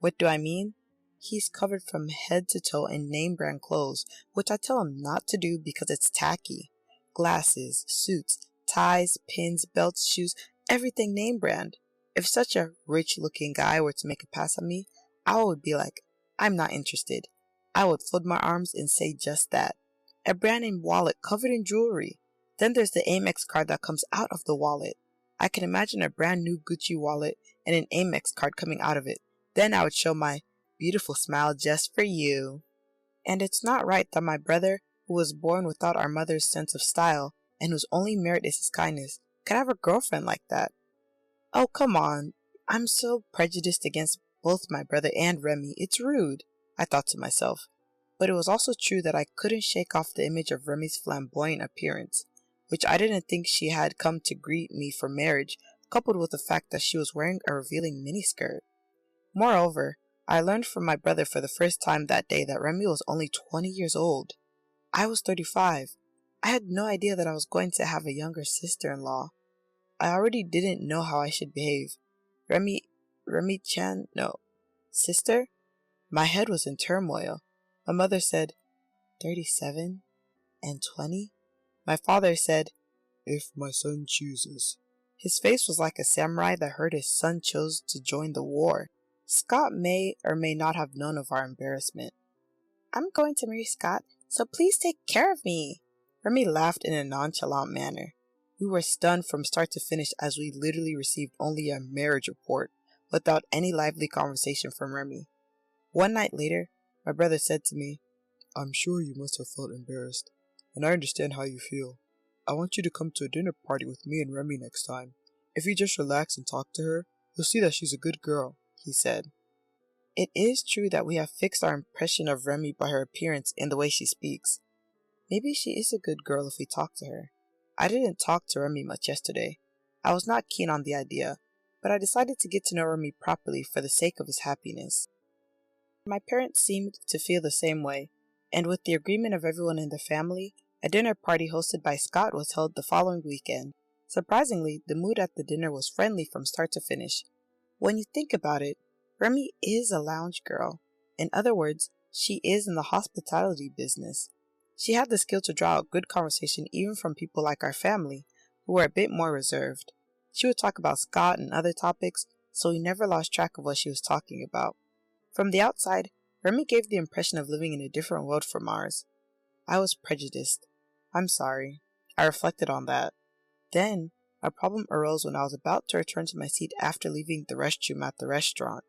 What do I mean? He's covered from head to toe in name brand clothes, which I tell him not to do because it's tacky. Glasses, suits, ties, pins, belts, shoes, everything name brand. If such a rich-looking guy were to make a pass at me, I would be like, I'm not interested. I would fold my arms and say just that. A brand name wallet covered in jewelry. Then there's the Amex card that comes out of the wallet. I can imagine a brand new Gucci wallet and an Amex card coming out of it. Then I would show my beautiful smile just for you. And it's not right that my brother, who was born without our mother's sense of style and whose only merit is his kindness, could have a girlfriend like that. Oh, come on. I'm so prejudiced against both my brother and Remy. It's rude, I thought to myself. But it was also true that I couldn't shake off the image of Remy's flamboyant appearance, which I didn't think she had come to greet me for marriage, coupled with the fact that she was wearing a revealing miniskirt. Moreover, I learned from my brother for the first time that day that Remy was only 20 years old. I was 35. I had no idea that I was going to have a younger sister-in-law. I already didn't know how I should behave. Remy-chan, no. Sister? My head was in turmoil. My mother said, 37 and 20? My father said, if my son chooses. His face was like a samurai that heard his son chose to join the war. Scott may or may not have known of our embarrassment. I'm going to marry Scott, so please take care of me. Remy laughed in a nonchalant manner. We were stunned from start to finish as we literally received only a marriage report without any lively conversation from Remy. One night later, my brother said to me, "I'm sure you must have felt embarrassed, and I understand how you feel. I want you to come to a dinner party with me and Remy next time. If you just relax and talk to her, you'll see that she's a good girl," he said. It is true that we have fixed our impression of Remy by her appearance and the way she speaks. Maybe she is a good girl if we talk to her. I didn't talk to Remy much yesterday. I was not keen on the idea, but I decided to get to know Remy properly for the sake of his happiness. My parents seemed to feel the same way, and with the agreement of everyone in the family, a dinner party hosted by Scott was held the following weekend. Surprisingly, the mood at the dinner was friendly from start to finish. When you think about it, Remy is a lounge girl. In other words, she is in the hospitality business. She had the skill to draw out good conversation even from people like our family, who were a bit more reserved. She would talk about Scott and other topics, so we never lost track of what she was talking about. From the outside, Remy gave the impression of living in a different world from ours. I was prejudiced. I'm sorry. I reflected on that. Then, a problem arose when I was about to return to my seat after leaving the restroom at the restaurant.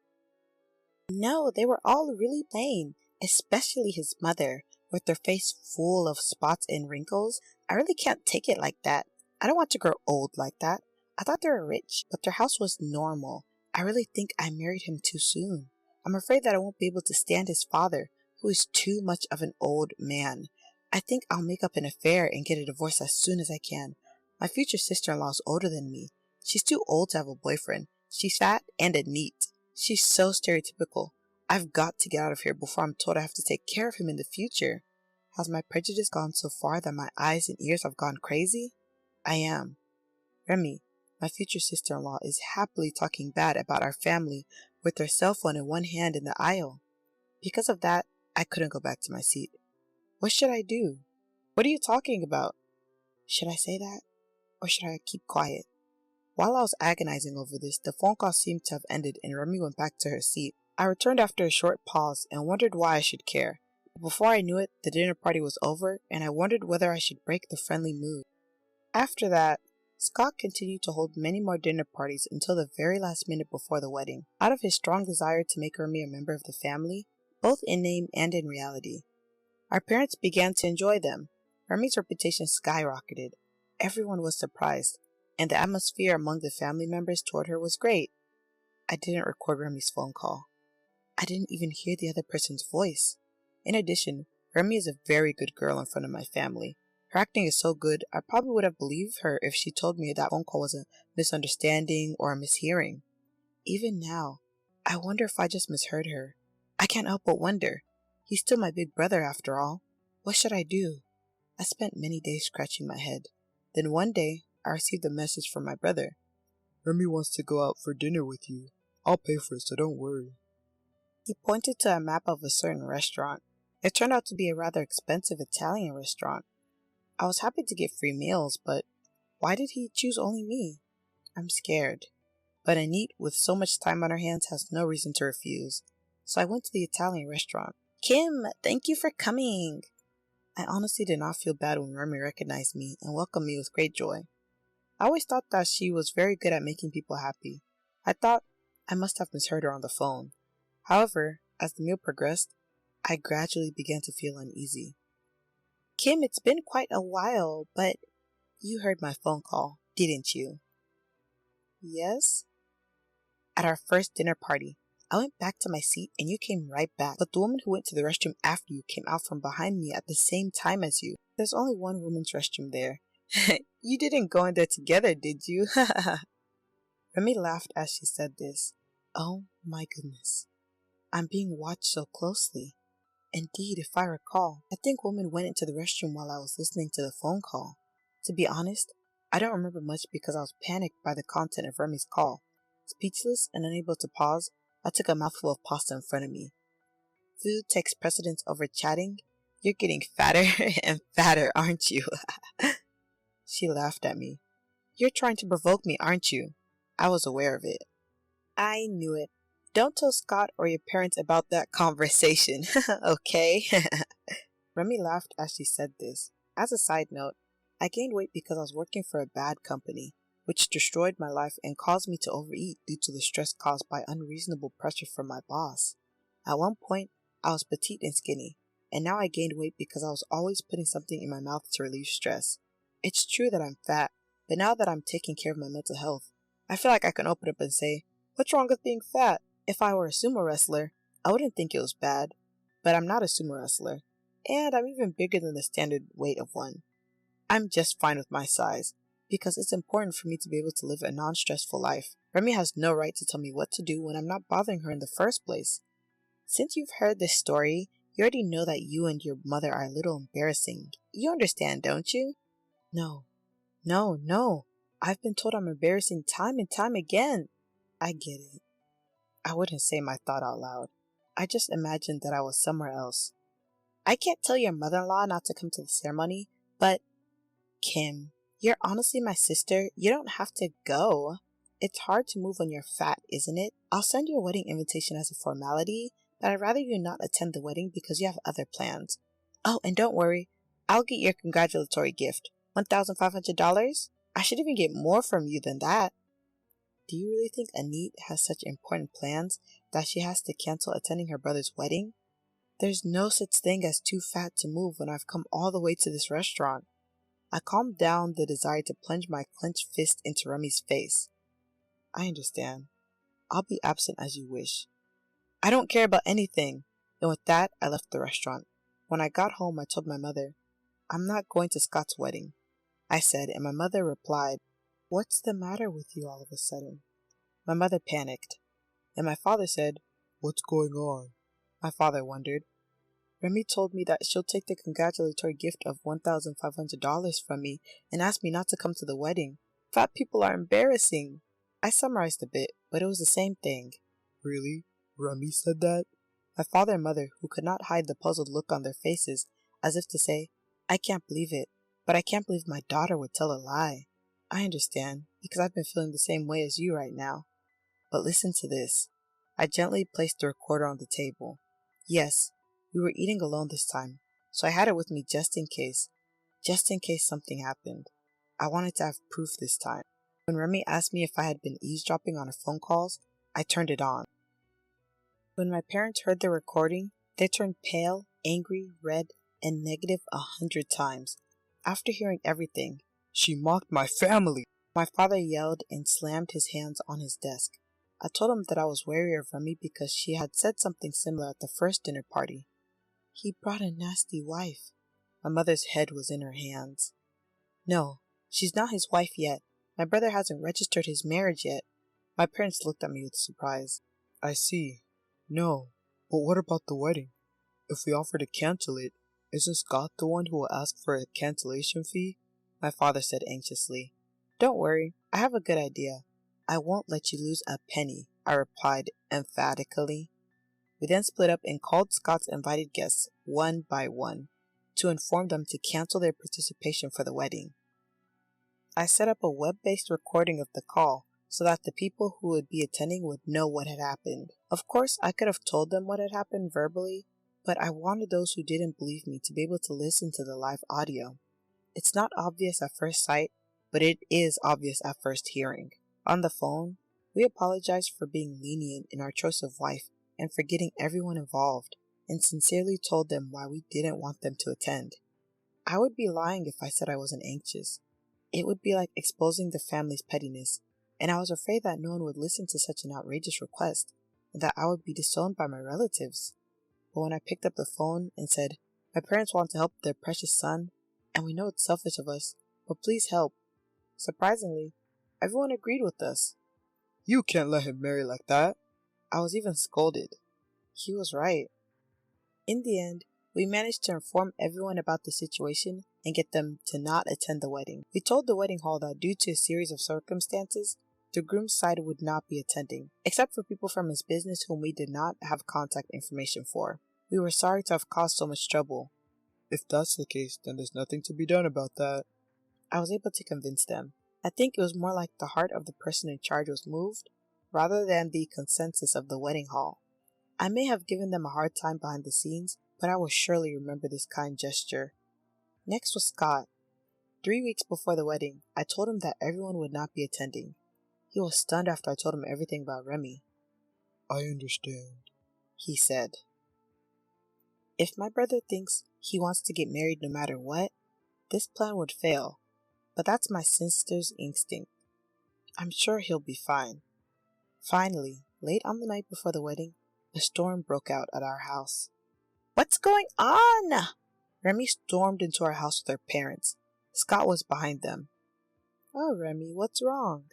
No, they were all really plain, especially his mother, with her face full of spots and wrinkles. I really can't take it like that. I don't want to grow old like that. I thought they were rich, but their house was normal. I really think I married him too soon. I'm afraid that I won't be able to stand his father, who is too much of an old man. I think I'll make up an affair and get a divorce as soon as I can. My future sister-in-law is older than me. She's too old to have a boyfriend. She's fat and a neat. She's so stereotypical. I've got to get out of here before I'm told I have to take care of him in the future. Has my prejudice gone so far that my eyes and ears have gone crazy? I am. Remy, my future sister-in-law, is happily talking bad about our family with her cell phone in one hand in the aisle. Because of that, I couldn't go back to my seat. What should I do? What are you talking about? Should I say that? Or should I keep quiet? While I was agonizing over this, the phone call seemed to have ended and Remy went back to her seat. I returned after a short pause and wondered why I should care. Before I knew it, the dinner party was over and I wondered whether I should break the friendly mood. After that, Scott continued to hold many more dinner parties until the very last minute before the wedding, out of his strong desire to make Remy a member of the family, both in name and in reality. Our parents began to enjoy them. Remy's reputation skyrocketed. Everyone was surprised, and the atmosphere among the family members toward her was great. I didn't record Remy's phone call. I didn't even hear the other person's voice. In addition, Remy is a very good girl in front of my family. Her acting is so good, I probably would have believed her if she told me that phone call was a misunderstanding or a mishearing. Even now, I wonder if I just misheard her. I can't help but wonder. He's still my big brother after all. What should I do? I spent many days scratching my head. Then one day, I received a message from my brother. Remy wants to go out for dinner with you. I'll pay for it, so don't worry. He pointed to a map of a certain restaurant. It turned out to be a rather expensive Italian restaurant. I was happy to get free meals, but why did he choose only me? I'm scared. But Anit, with so much time on her hands, has no reason to refuse. So I went to the Italian restaurant. Kim, thank you for coming. I honestly did not feel bad when Remy recognized me and welcomed me with great joy. I always thought that she was very good at making people happy. I thought I must have misheard her on the phone. However, as the meal progressed, I gradually began to feel uneasy. Kim, it's been quite a while, but you heard my phone call, didn't you? Yes? At our first dinner party, I went back to my seat and you came right back, but the woman who went to the restroom after you came out from behind me at the same time as you. There's only one women's restroom there. You didn't go in there together, did you? Remy laughed as she said this. Oh my goodness. I'm being watched so closely. Indeed, if I recall, I think woman went into the restroom while I was listening to the phone call. To be honest, I don't remember much because I was panicked by the content of Remy's call. Speechless and unable to pause, I took a mouthful of pasta in front of me. Food takes precedence over chatting. You're getting fatter and fatter, aren't you? She laughed at me. You're trying to provoke me, aren't you? I was aware of it. I knew it. Don't tell Scott or your parents about that conversation, okay? Remy laughed as she said this. As a side note, I gained weight because I was working for a bad company, which destroyed my life and caused me to overeat due to the stress caused by unreasonable pressure from my boss. At one point, I was petite and skinny, and now I gained weight because I was always putting something in my mouth to relieve stress. It's true that I'm fat, but now that I'm taking care of my mental health, I feel like I can open up and say, what's wrong with being fat? If I were a sumo wrestler, I wouldn't think it was bad, but I'm not a sumo wrestler, and I'm even bigger than the standard weight of one. I'm just fine with my size, because it's important for me to be able to live a non-stressful life. Remy has no right to tell me what to do when I'm not bothering her in the first place. Since you've heard this story, you already know that you and your mother are a little embarrassing. You understand, don't you? No. I've been told I'm embarrassing time and time again. I get it. I wouldn't say my thought out loud. I just imagined that I was somewhere else. I can't tell your mother-in-law not to come to the ceremony, but Kim, you're honestly my sister. You don't have to go. It's hard to move when you're fat, isn't it? I'll send you a wedding invitation as a formality, but I'd rather you not attend the wedding because you have other plans. Oh, and don't worry, I'll get your congratulatory gift. $1,500? I should even get more from you than that. Do you really think Anit has such important plans that she has to cancel attending her brother's wedding? There's no such thing as too fat to move when I've come all the way to this restaurant. I calmed down the desire to plunge my clenched fist into Remy's face. I understand. I'll be absent as you wish. I don't care about anything. And with that, I left the restaurant. When I got home, I told my mother, I'm not going to Scott's wedding, I said, and my mother replied, What's the matter with you all of a sudden? My mother panicked, and my father said, What's going on? My father wondered. Remy told me that she'll take the congratulatory gift of $1,500 from me and ask me not to come to the wedding. Fat people are embarrassing. I summarized a bit, but it was the same thing. Really? Remy said that? My father and mother, who could not hide the puzzled look on their faces, as if to say, I can't believe it, but I can't believe my daughter would tell a lie. I understand, because I've been feeling the same way as you right now. But listen to this. I gently placed the recorder on the table. Yes, we were eating alone this time, so I had it with me just in case something happened. I wanted to have proof this time. When Remy asked me if I had been eavesdropping on her phone calls, I turned it on. When my parents heard the recording, they turned pale, angry, red, and negative 100 times. After hearing everything, she mocked my family! My father yelled and slammed his hands on his desk. I told him that I was wary of Remy because she had said something similar at the first dinner party. He brought a nasty wife. My mother's head was in her hands. No, she's not his wife yet. My brother hasn't registered his marriage yet. My parents looked at me with surprise. I see. No, but what about the wedding? If we offer to cancel it, isn't Scott the one who will ask for a cancellation fee? My father said anxiously. Don't worry, I have a good idea. I won't let you lose a penny, I replied emphatically. We then split up and called Scott's invited guests one by one to inform them to cancel their participation for the wedding. I set up a web-based recording of the call so that the people who would be attending would know what had happened. Of course, I could have told them what had happened verbally, but I wanted those who didn't believe me to be able to listen to the live audio. It's not obvious at first sight, but it is obvious at first hearing. On the phone, we apologized for being lenient in our choice of wife and for getting everyone involved, and sincerely told them why we didn't want them to attend. I would be lying if I said I wasn't anxious. It would be like exposing the family's pettiness, and I was afraid that no one would listen to such an outrageous request, and that I would be disowned by my relatives. But when I picked up the phone and said, My parents want to help their precious son, and we know it's selfish of us, but please help, surprisingly, everyone agreed with us. You can't let him marry like that. I was even scolded. He was right. In the end, we managed to inform everyone about the situation and get them to not attend the wedding. We told the wedding hall that due to a series of circumstances, the groom's side would not be attending, except for people from his business whom we did not have contact information for. We were sorry to have caused so much trouble. If that's the case, then there's nothing to be done about that. I was able to convince them. I think it was more like the heart of the person in charge was moved, rather than the consensus of the wedding hall. I may have given them a hard time behind the scenes, but I will surely remember this kind gesture. Next was Scott. 3 weeks before the wedding, I told him that everyone would not be attending. He was stunned after I told him everything about Remy. I understand. he said. If my brother thinks he wants to get married no matter what, this plan would fail. But that's my sister's instinct. I'm sure he'll be fine. Finally, late on the night before the wedding, a storm broke out at our house. What's going on? Remy stormed into our house with her parents. Scott was behind them. Oh, Remy, what's wrong?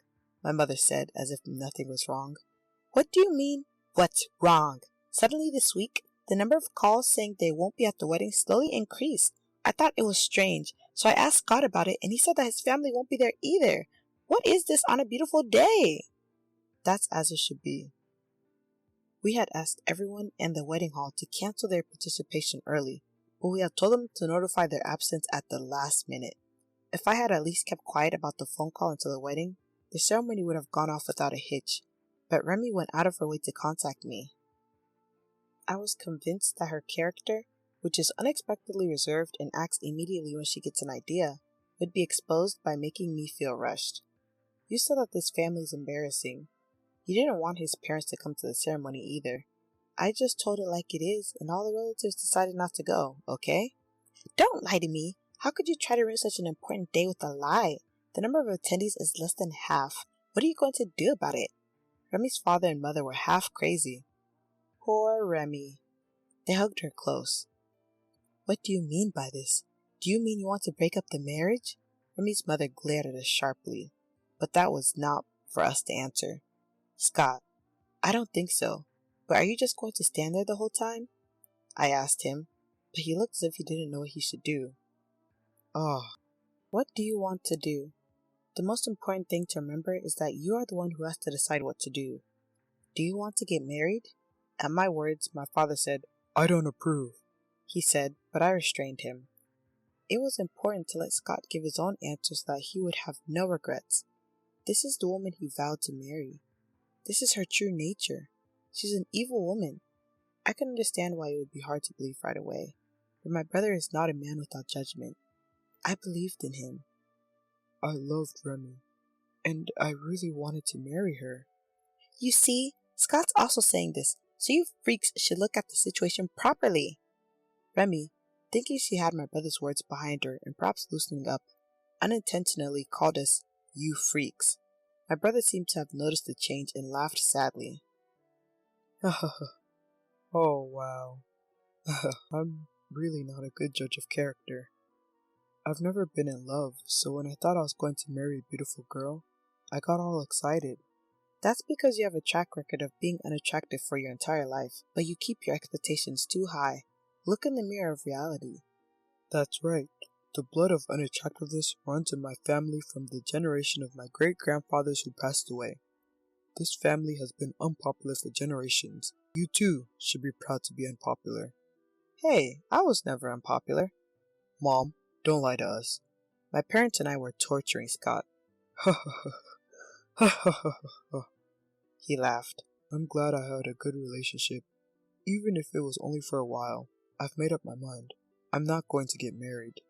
My mother said, as if nothing was wrong. What do you mean, what's wrong? Suddenly this week, the number of calls saying they won't be at the wedding slowly increased. I thought it was strange, so I asked Scott about it, and he said that his family won't be there either. What is this on a beautiful day? That's as it should be. We had asked everyone in the wedding hall to cancel their participation early, but we had told them to notify their absence at the last minute. If I had at least kept quiet about the phone call until the wedding, the ceremony would have gone off without a hitch, but Remy went out of her way to contact me. I was convinced that her character, which is unexpectedly reserved and acts immediately when she gets an idea, would be exposed by making me feel rushed. You said that this family is embarrassing. You didn't want his parents to come to the ceremony either. I just told it like it is, and all the relatives decided not to go, okay? Don't lie to me. How could you try to ruin such an important day with a lie? The number of attendees is less than half. What are you going to do about it? Remy's father and mother were half crazy. Poor Remy. They hugged her close. What do you mean by this? Do you mean you want to break up the marriage? Remy's mother glared at us sharply, but that was not for us to answer. Scott, I don't think so, but are you just going to stand there the whole time? I asked him, but he looked as if he didn't know what he should do. Oh, what do you want to do? The most important thing to remember is that you are the one who has to decide what to do. Do you want to get married? At my words, my father said, I don't approve, he said, but I restrained him. It was important to let Scott give his own answer so that he would have no regrets. This is the woman he vowed to marry. This is her true nature. She's an evil woman. I can understand why it would be hard to believe right away, but my brother is not a man without judgment. I believed in him. I loved Remy, and I really wanted to marry her. You see, Scott's also saying this, so you freaks should look at the situation properly. Remy, thinking she had my brother's words behind her and perhaps loosening up, unintentionally called us, you freaks. My brother seemed to have noticed the change and laughed sadly. Oh, wow. I'm really not a good judge of character. I've never been in love, so when I thought I was going to marry a beautiful girl, I got all excited. That's because you have a track record of being unattractive for your entire life, but you keep your expectations too high. Look in the mirror of reality. That's right. The blood of unattractiveness runs in my family from the generation of my great-grandfathers who passed away. This family has been unpopular for generations. You too should be proud to be unpopular. Hey, I was never unpopular. Mom, don't lie to us. My parents and I were torturing Scott. He laughed. I'm glad I had a good relationship. Even if it was only for a while. I've made up my mind. I'm not going to get married.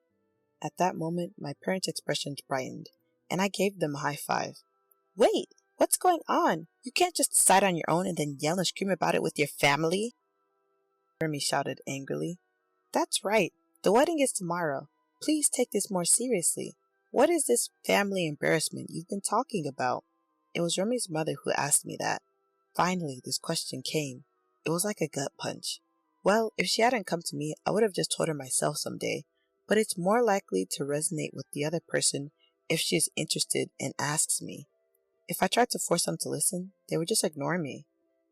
At that moment, my parents' expressions brightened, and I gave them a high five. Wait, what's going on? You can't just decide on your own and then yell and scream about it with your family. Remy shouted angrily. That's right. The wedding is tomorrow. Please take this more seriously. What is this family embarrassment you've been talking about? It was Remy's mother who asked me that. Finally, this question came. It was like a gut punch. Well, if she hadn't come to me, I would have just told her myself someday, but it's more likely to resonate with the other person if she is interested and asks me. If I tried to force them to listen, they would just ignore me.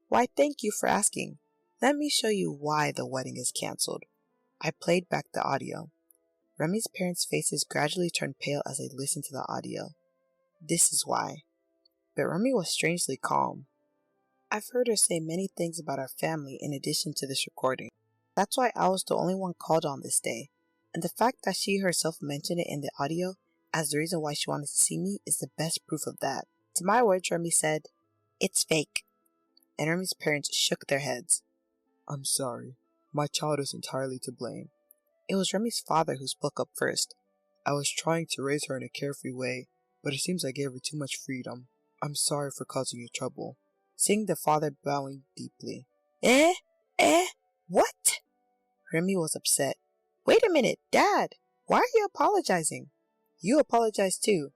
Why, thank you for asking. Let me show you why the wedding is cancelled. I played back the audio. Remy's parents' faces gradually turned pale as they listened to the audio. This is why. But Remy was strangely calm. I've heard her say many things about our family in addition to this recording. That's why I was the only one called on this day. And the fact that she herself mentioned it in the audio as the reason why she wanted to see me is the best proof of that. To my words, Remy said, It's fake. And Remy's parents shook their heads. I'm sorry. My child is entirely to blame. It was Remy's father who spoke up first. I was trying to raise her in a carefree way, but it seems I gave her too much freedom. I'm sorry for causing you trouble. Seeing the father bowing deeply. Eh? Eh? What? Remy was upset. Wait a minute, Dad! Why are you apologizing? You apologize too.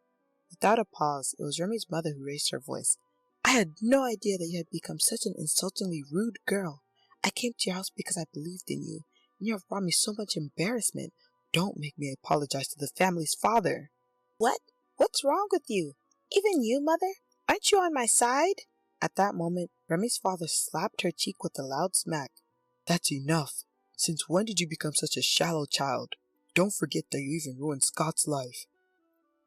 Without a pause, it was Remy's mother who raised her voice. I had no idea that you had become such an insultingly rude girl. I came to your house because I believed in you, and you have brought me so much embarrassment. Don't make me apologize to the family's father. What? What's wrong with you? Even you, Mother? Aren't you on my side? At that moment, Remy's father slapped her cheek with a loud smack. That's enough. Since when did you become such a shallow child? Don't forget that you even ruined Scott's life.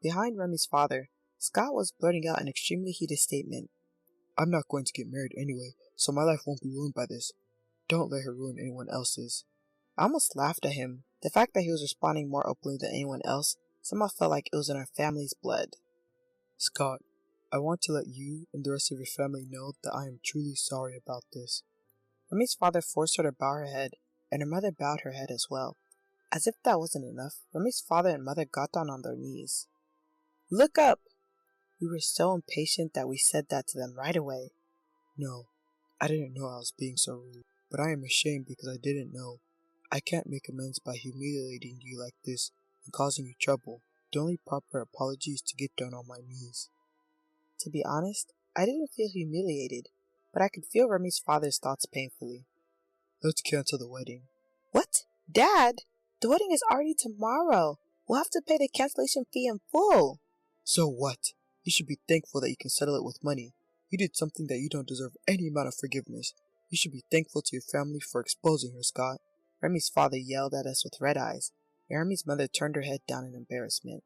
Behind Remy's father, Scott was blurting out an extremely heated statement. I'm not going to get married anyway, so my life won't be ruined by this. Don't let her ruin anyone else's. I almost laughed at him. The fact that he was responding more openly than anyone else somehow felt like it was in our family's blood. Scott, I want to let you and the rest of your family know that I am truly sorry about this. Remy's father forced her to bow her head, and her mother bowed her head as well. As if that wasn't enough, Remy's father and mother got down on their knees. Look up! We were so impatient that we said that to them right away. No, I didn't know I was being so rude, but I am ashamed because I didn't know. I can't make amends by humiliating you like this and causing you trouble. The only proper apology is to get down on my knees. To be honest, I didn't feel humiliated, but I could feel Remy's father's thoughts painfully. Let's cancel the wedding. What? Dad? The wedding is already tomorrow. We'll have to pay the cancellation fee in full. So what? You should be thankful that you can settle it with money. You did something that you don't deserve any amount of forgiveness. You should be thankful to your family for exposing her, Scott. Remy's father yelled at us with red eyes, and Remy's mother turned her head down in embarrassment.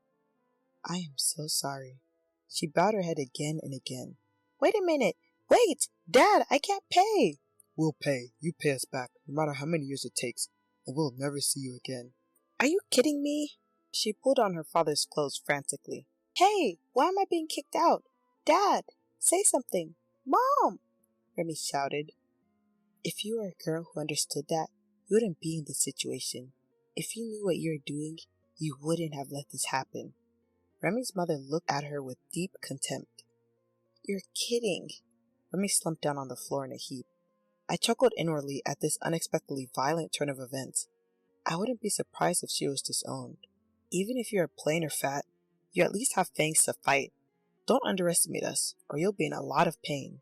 I am so sorry. She bowed her head again and again. Wait a minute! Wait! Dad, I can't pay! We'll pay. You pay us back, no matter how many years it takes, and we'll never see you again. Are you kidding me? She pulled on her father's clothes frantically. Hey, why am I being kicked out? Dad, say something. Mom! Remy shouted. If you were a girl who understood that, you wouldn't be in this situation. If you knew what you were doing, you wouldn't have let this happen. Remy's mother looked at her with deep contempt. You're kidding. Remy slumped down on the floor in a heap. I chuckled inwardly at this unexpectedly violent turn of events. I wouldn't be surprised if she was disowned. Even if you are plain or fat, you at least have fangs to fight. Don't underestimate us, or you'll be in a lot of pain.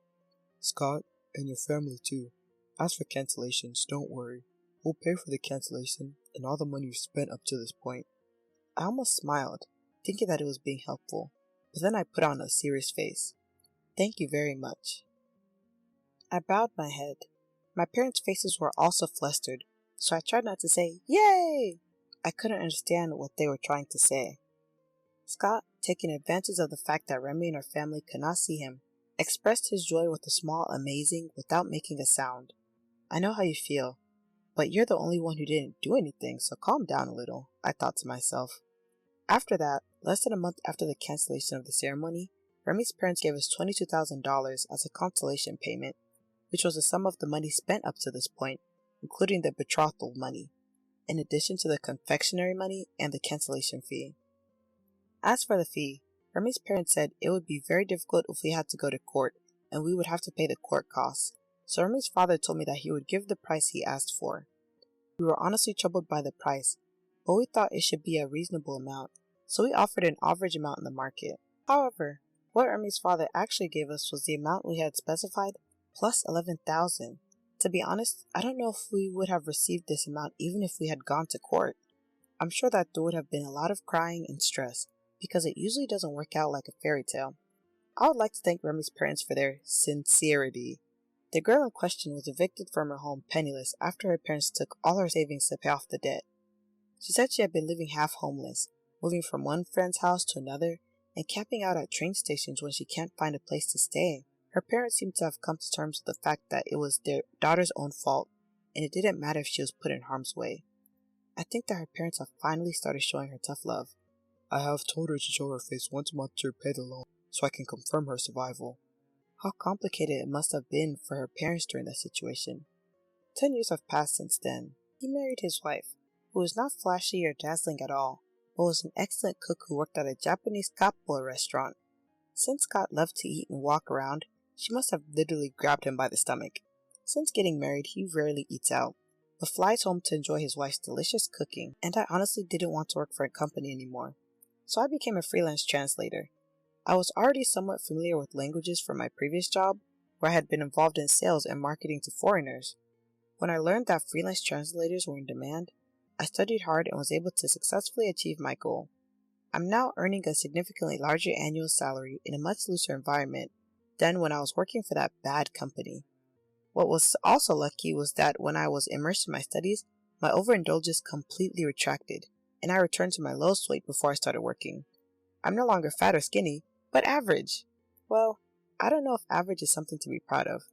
Scott, and your family too. As for cancellations, don't worry. We'll pay for the cancellation and all the money you've spent up to this point. I almost smiled, thinking that it was being helpful, but then I put on a serious face. Thank you very much. I bowed my head. My parents' faces were also flustered, so I tried not to say, Yay! I couldn't understand what they were trying to say. Scott, taking advantage of the fact that Remy and her family could not see him, expressed his joy with a small amazing without making a sound. I know how you feel, but you're the only one who didn't do anything, so calm down a little, I thought to myself. After that, less than a month after the cancellation of the ceremony, Remy's parents gave us $22,000 as a consolation payment, which was the sum of the money spent up to this point, including the betrothal money, in addition to the confectionery money and the cancellation fee. As for the fee, Remy's parents said it would be very difficult if we had to go to court, and we would have to pay the court costs, so Remy's father told me that he would give the price he asked for. We were honestly troubled by the price, but we thought it should be a reasonable amount, so we offered an average amount in the market. However, what Remy's father actually gave us was the amount we had specified, plus $11,000. To be honest, I don't know if we would have received this amount even if we had gone to court. I'm sure that there would have been a lot of crying and stress, because it usually doesn't work out like a fairy tale. I would like to thank Remy's parents for their sincerity. The girl in question was evicted from her home penniless after her parents took all her savings to pay off the debt. She said she had been living half homeless, moving from one friend's house to another, and camping out at train stations when she can't find a place to stay. Her parents seemed to have come to terms with the fact that it was their daughter's own fault, and it didn't matter if she was put in harm's way. I think that her parents have finally started showing her tough love. I have told her to show her face once a month to repay the loan, so I can confirm her survival. How complicated it must have been for her parents during that situation. 10 years have passed since then. He married his wife, who was not flashy or dazzling at all, but was an excellent cook who worked at a Japanese kappa restaurant. Since Scott loved to eat and walk around, she must have literally grabbed him by the stomach. Since getting married, he rarely eats out, but flies home to enjoy his wife's delicious cooking, and I honestly didn't want to work for a company anymore. So I became a freelance translator. I was already somewhat familiar with languages from my previous job, where I had been involved in sales and marketing to foreigners. When I learned that freelance translators were in demand, I studied hard and was able to successfully achieve my goal. I'm now earning a significantly larger annual salary in a much looser environment than when I was working for that bad company. What was also lucky was that when I was immersed in my studies, my overindulgence completely retracted, and I returned to my lowest weight before I started working. I'm no longer fat or skinny, but average. Well, I don't know if average is something to be proud of.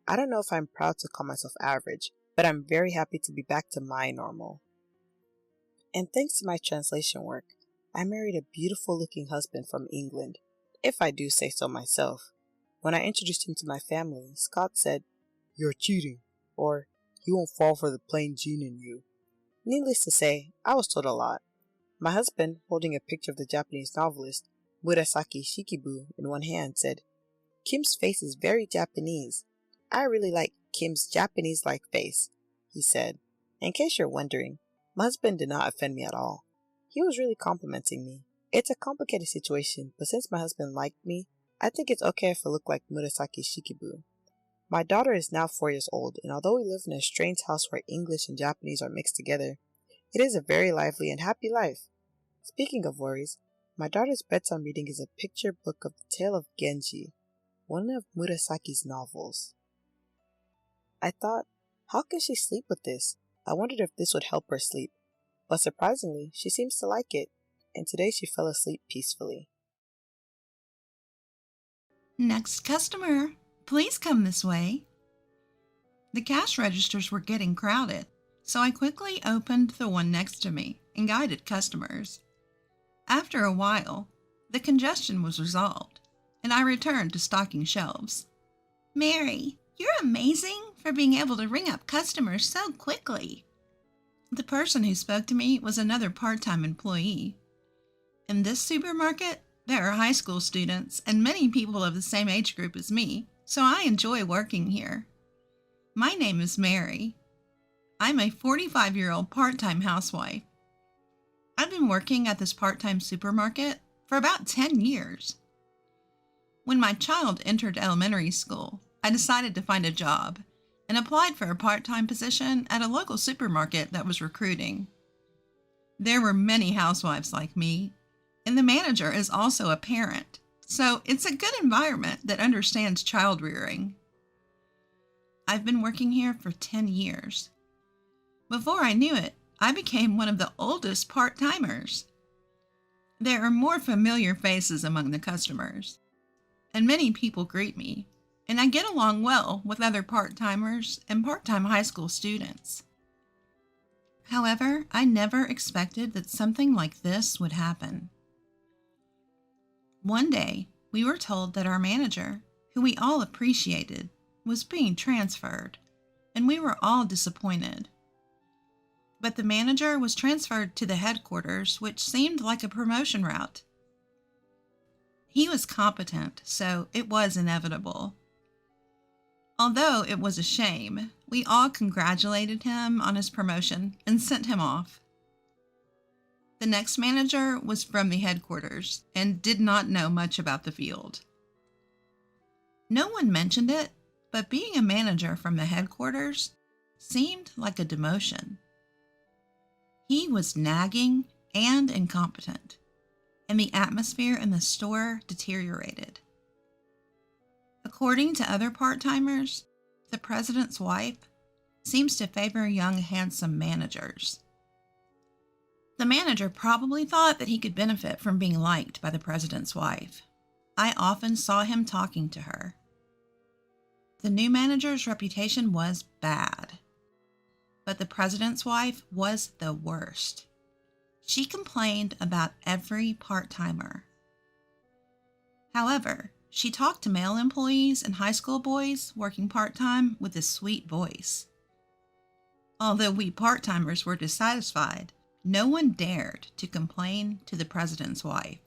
I don't know if I'm proud to call myself average, but I'm very happy to be back to my normal. And thanks to my translation work, I married a beautiful looking husband from England, if I do say so myself. When I introduced him to my family, Scott said, "You're cheating," or "He won't fall for the plain gene in you." Needless to say, I was told a lot. My husband, holding a picture of the Japanese novelist Murasaki Shikibu in one hand, said, "Kim's face is very Japanese. I really like Kim's Japanese-like face," he said. In case you're wondering, my husband did not offend me at all. He was really complimenting me. It's a complicated situation, but since my husband liked me, I think it's okay if I look like Murasaki Shikibu. My daughter is now 4 years old, and although we live in a strange house where English and Japanese are mixed together, it is a very lively and happy life. Speaking of worries, my daughter's bedtime reading is a picture book of the tale of Genji, one of Murasaki's novels. I thought, how can she sleep with this? I wondered if this would help her sleep, but surprisingly, she seems to like it, and today she fell asleep peacefully. Next customer, please come this way. The cash registers were getting crowded, so I quickly opened the one next to me and guided customers. After a while, the congestion was resolved, and I returned to stocking shelves. Mary, you're amazing for being able to ring up customers so quickly. The person who spoke to me was another part-time employee. In this supermarket, there are high school students and many people of the same age group as me, so I enjoy working here. My name is Mary. I'm a 45-year-old part-time housewife. I've been working at this part-time supermarket for about 10 years. When my child entered elementary school, I decided to find a job and applied for a part-time position at a local supermarket that was recruiting. There were many housewives like me, and the manager is also a parent, so it's a good environment that understands child rearing. I've been working here for 10 years. Before I knew it, I became one of the oldest part-timers. There are more familiar faces among the customers, and many people greet me, and I get along well with other part-timers and part-time high school students. However, I never expected that something like this would happen. One day, we were told that our manager, who we all appreciated, was being transferred, and we were all disappointed. But the manager was transferred to the headquarters, which seemed like a promotion route. He was competent, so it was inevitable. Although it was a shame, we all congratulated him on his promotion and sent him off. The next manager was from the headquarters and did not know much about the field. No one mentioned it, but being a manager from the headquarters seemed like a demotion. He was nagging and incompetent, and the atmosphere in the store deteriorated. According to other part-timers, the president's wife seems to favor young, handsome managers. The manager probably thought that he could benefit from being liked by the president's wife. I often saw him talking to her. The new manager's reputation was bad, but the president's wife was the worst. She complained about every part-timer. However, she talked to male employees and high school boys working part-time with a sweet voice. Although we part-timers were dissatisfied, no one dared to complain to the president's wife.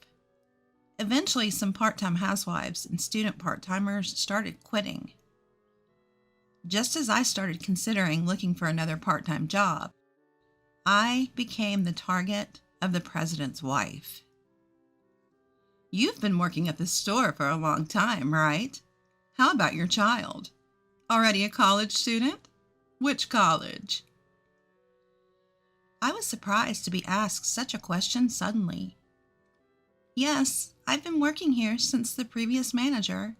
Eventually, some part-time housewives and student part-timers started quitting. just as I started considering looking for another part-time job, I became the target of the president's wife. You've been working at the store for a long time, right? How about your child? Already a college student? Which college? I was surprised to be asked such a question suddenly. Yes, I've been working here since the previous manager.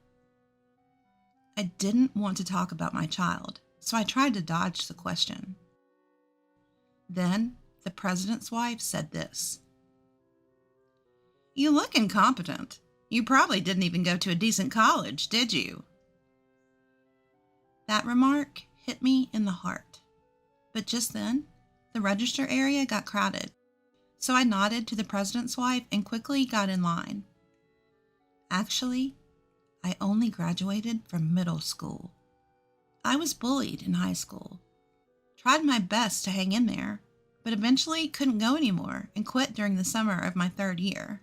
I didn't want to talk about my child, so I tried to dodge the question. Then the president's wife said this. You look incompetent. You probably didn't even go to a decent college, did you? That remark hit me in the heart. But just then, the register area got crowded, so I nodded to the president's wife and quickly got in line. Actually, I only graduated from middle school. I was bullied in high school. Tried my best to hang in there, but eventually couldn't go anymore and quit during the summer of my 3rd year.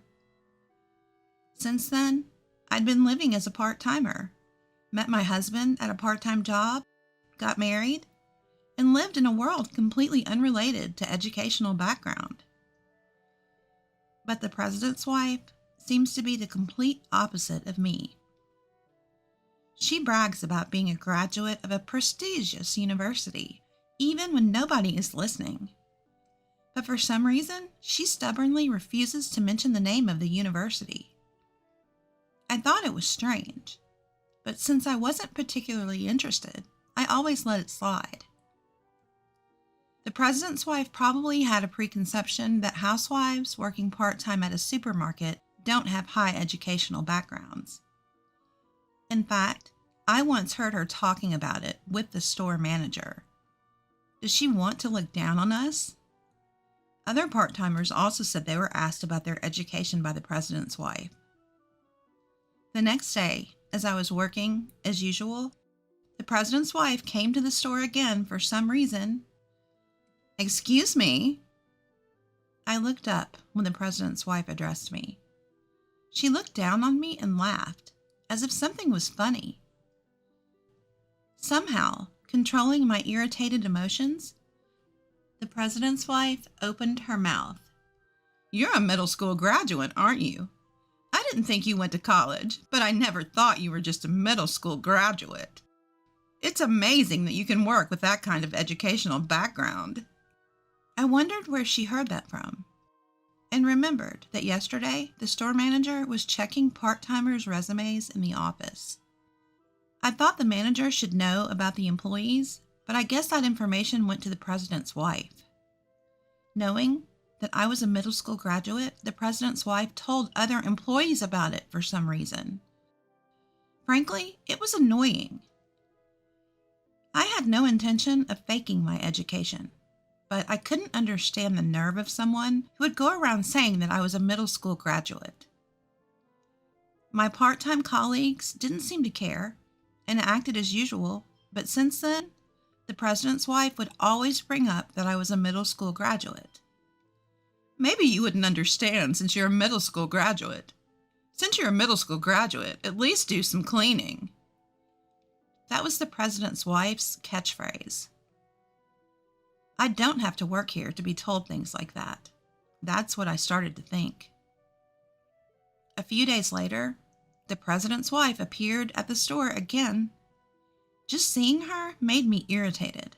Since then, I'd been living as a part-timer, met my husband at a part-time job, got married, and lived in a world completely unrelated to educational background. But the president's wife seems to be the complete opposite of me. She brags about being a graduate of a prestigious university, even when nobody is listening. But for some reason, she stubbornly refuses to mention the name of the university. I thought it was strange, but since I wasn't particularly interested, I always let it slide. The president's wife probably had a preconception that housewives working part-time at a supermarket don't have high educational backgrounds. In fact, I once heard her talking about it with the store manager. Does she want to look down on us? Other part-timers also said they were asked about their education by the president's wife. The next day, as I was working as usual, the president's wife came to the store again for some reason. Excuse me. I looked up when the president's wife addressed me. She looked down on me and laughed, as if something was funny. Somehow, controlling my irritated emotions, the president's wife opened her mouth. You're a middle school graduate, aren't you? I didn't think you went to college, but I never thought you were just a middle school graduate. It's amazing that you can work with that kind of educational background. I wondered where she heard that from, and remembered that yesterday the store manager was checking part-timers' resumes in the office. I thought the manager should know about the employees, but I guess that information went to the president's wife. Knowing that I was a middle school graduate, the president's wife told other employees about it for some reason. Frankly, it was annoying. I had no intention of faking my education, but I couldn't understand the nerve of someone who would go around saying that I was a middle school graduate. My part-time colleagues didn't seem to care and acted as usual, but since then, the president's wife would always bring up that I was a middle school graduate. Maybe you wouldn't understand since you're a middle school graduate. Since you're a middle school graduate, at least do some cleaning. That was the president's wife's catchphrase. I don't have to work here to be told things like that. That's what I started to think. A few days later, the president's wife appeared at the store again. Just seeing her made me irritated.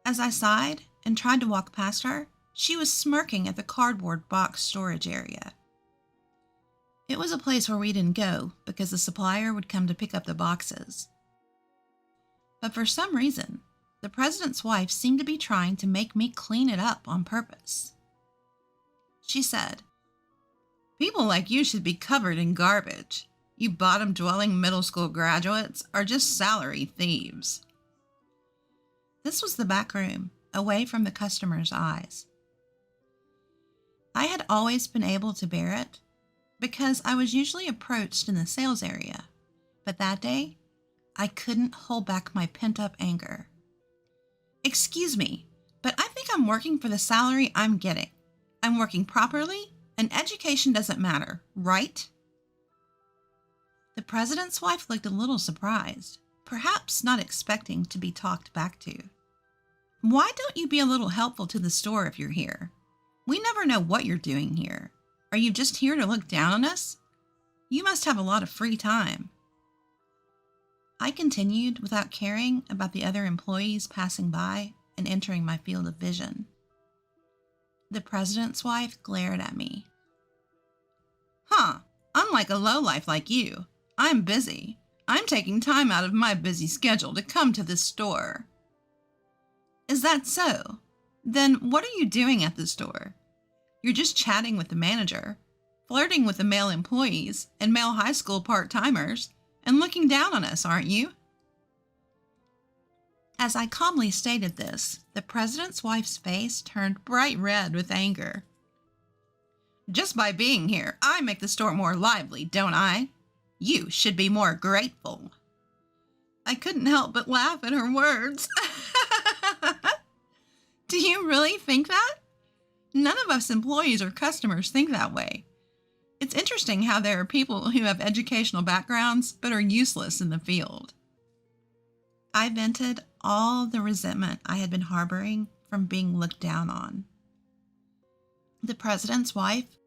As I sighed and tried to walk past her, she was smirking at the cardboard box storage area. It was a place where we didn't go because the supplier would come to pick up the boxes. But for some reason, the president's wife seemed to be trying to make me clean it up on purpose. She said, "People like you should be covered in garbage. You bottom-dwelling middle school graduates are just salary thieves." This was the back room, away from the customer's eyes. I had always been able to bear it because I was usually approached in the sales area, but that day, I couldn't hold back my pent-up anger. "Excuse me, but I think I'm working for the salary I'm getting. I'm working properly, and education doesn't matter, right?" The president's wife looked a little surprised, perhaps not expecting to be talked back to. Why don't you be a little helpful to the store if you're here? We never know what you're doing here. Are you just here to look down on us? You must have a lot of free time. I continued without caring about the other employees passing by and entering my field of vision. The president's wife glared at me. Unlike a lowlife like you, I'm busy. I'm taking time out of my busy schedule to come to this store. Is that so? Then what are you doing at the store? You're just chatting with the manager, flirting with the male employees and male high school part-timers, and looking down on us, aren't you? As I calmly stated this, the president's wife's face turned bright red with anger. Just by being here, I make the store more lively, don't I? You should be more grateful. I couldn't help but laugh at her words. Do you really think that? None of us employees or customers think that way. It's interesting how there are people who have educational backgrounds but are useless in the field. I vented all the resentment I had been harboring from being looked down on. The president's wife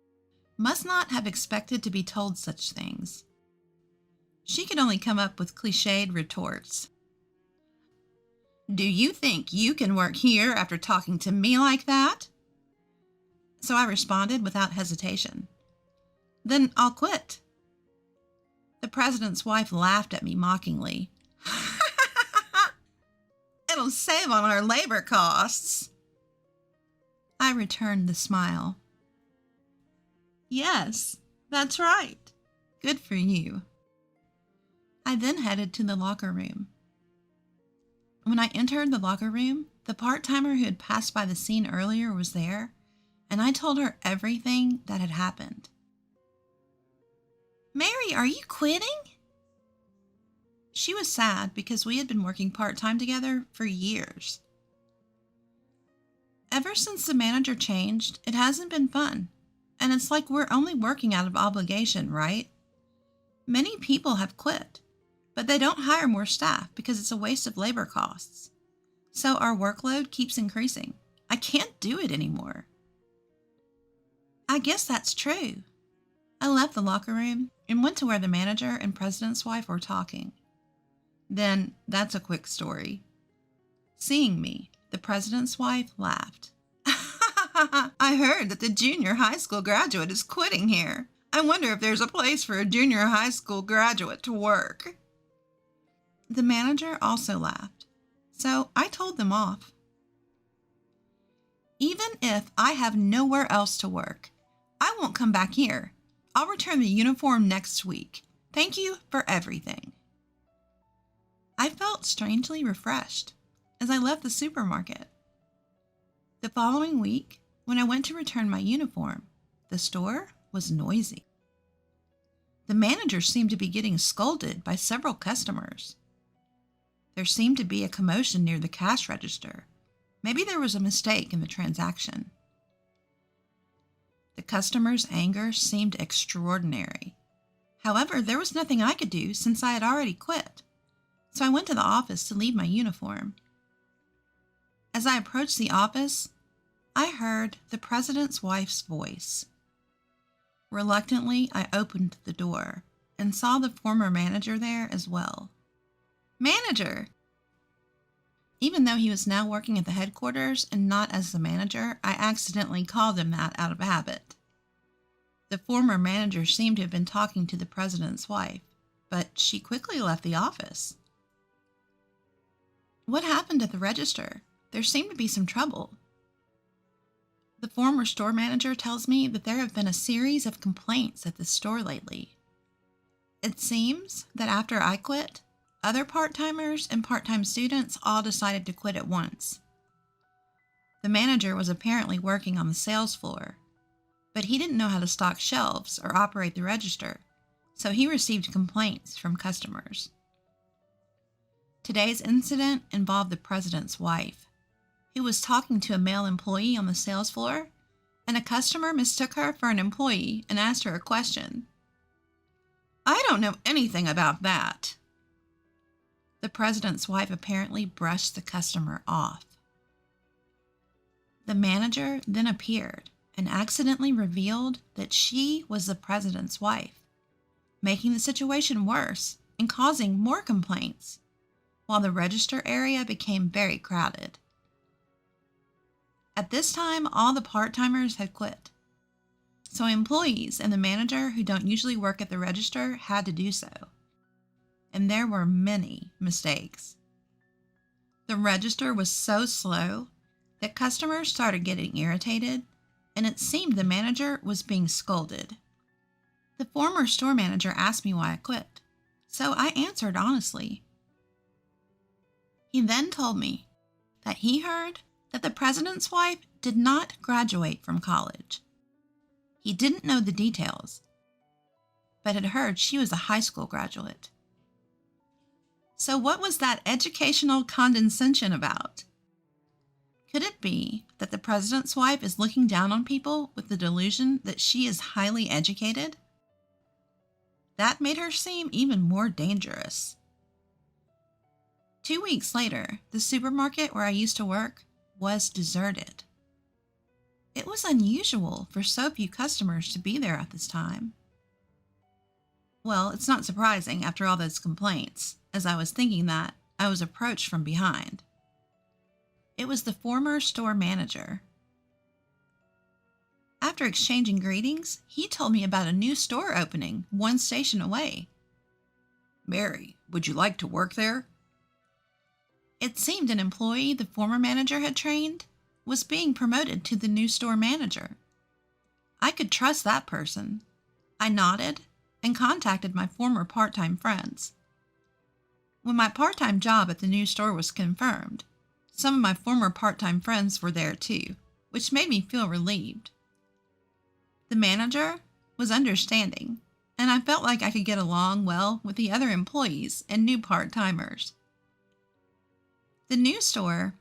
must not have expected to be told such things. She could only come up with cliched retorts. Do you think you can work here after talking to me like that? So I responded without hesitation. Then I'll quit. The president's wife laughed at me mockingly. It'll save on our labor costs. I returned the smile. Yes, that's right. Good for you. I then headed to the locker room. When I entered the locker room, the part-timer who had passed by the scene earlier was there, and I told her everything that had happened. Mary, are you quitting? She was sad because we had been working part-time together for years. Ever since the manager changed, it hasn't been fun, and it's like we're only working out of obligation, right? Many people have quit, but they don't hire more staff because it's a waste of labor costs. So our workload keeps increasing. I can't do it anymore. I guess that's true. I left the locker room and went to where the manager and president's wife were talking. Then that's a quick story. Seeing me, the president's wife laughed. I heard that the junior high school graduate is quitting here. I wonder if there's a place for a junior high school graduate to work. The manager also laughed, so I told them off. Even if I have nowhere else to work, I won't come back here. I'll return the uniform next week. Thank you for everything. I felt strangely refreshed as I left the supermarket. The following week, when I went to return my uniform, the store was noisy. The manager seemed to be getting scolded by several customers. There seemed to be a commotion near the cash register. Maybe there was a mistake in the transaction. The customer's anger seemed extraordinary. However, there was nothing I could do since I had already quit. So I went to the office to leave my uniform. As I approached the office, I heard the president's wife's voice. Reluctantly, I opened the door and saw the former manager there as well. Manager! Even though he was now working at the headquarters and not as the manager, I accidentally called him that out of habit. The former manager seemed to have been talking to the president's wife, but she quickly left the office. What happened at the register? There seemed to be some trouble. The former store manager tells me that there have been a series of complaints at the store lately. It seems that after I quit, other part-timers and part-time students all decided to quit at once. The manager was apparently working on the sales floor, but he didn't know how to stock shelves or operate the register, so he received complaints from customers. Today's incident involved the president's wife, who was talking to a male employee on the sales floor, and a customer mistook her for an employee and asked her a question. I don't know anything about that. The president's wife apparently brushed the customer off. The manager then appeared and accidentally revealed that she was the president's wife, making the situation worse and causing more complaints, while the register area became very crowded. At this time, all the part-timers had quit, so employees and the manager who don't usually work at the register had to do so. And there were many mistakes. The register was so slow that customers started getting irritated, and it seemed the manager was being scolded. The former store manager asked me why I quit, so I answered honestly. He then told me that he heard that the president's wife did not graduate from college. He didn't know the details, but had heard she was a high school graduate. So what was that educational condescension about? Could it be that the president's wife is looking down on people with the delusion that she is highly educated? That made her seem even more dangerous. 2 weeks later, the supermarket where I used to work was deserted. It was unusual for so few customers to be there at this time. Well, it's not surprising after all those complaints, as I was thinking that I was approached from behind. It was the former store manager. After exchanging greetings, he told me about a new store opening 1 station away. "Mary, would you like to work there?" It seemed an employee the former manager had trained was being promoted to the new store manager. I could trust that person. I nodded and contacted my former part-time friends. When my part-time job at the new store was confirmed, some of my former part-time friends were there too, which made me feel relieved. The manager was understanding, and I felt like I could get along well with the other employees and new part-timers. The new store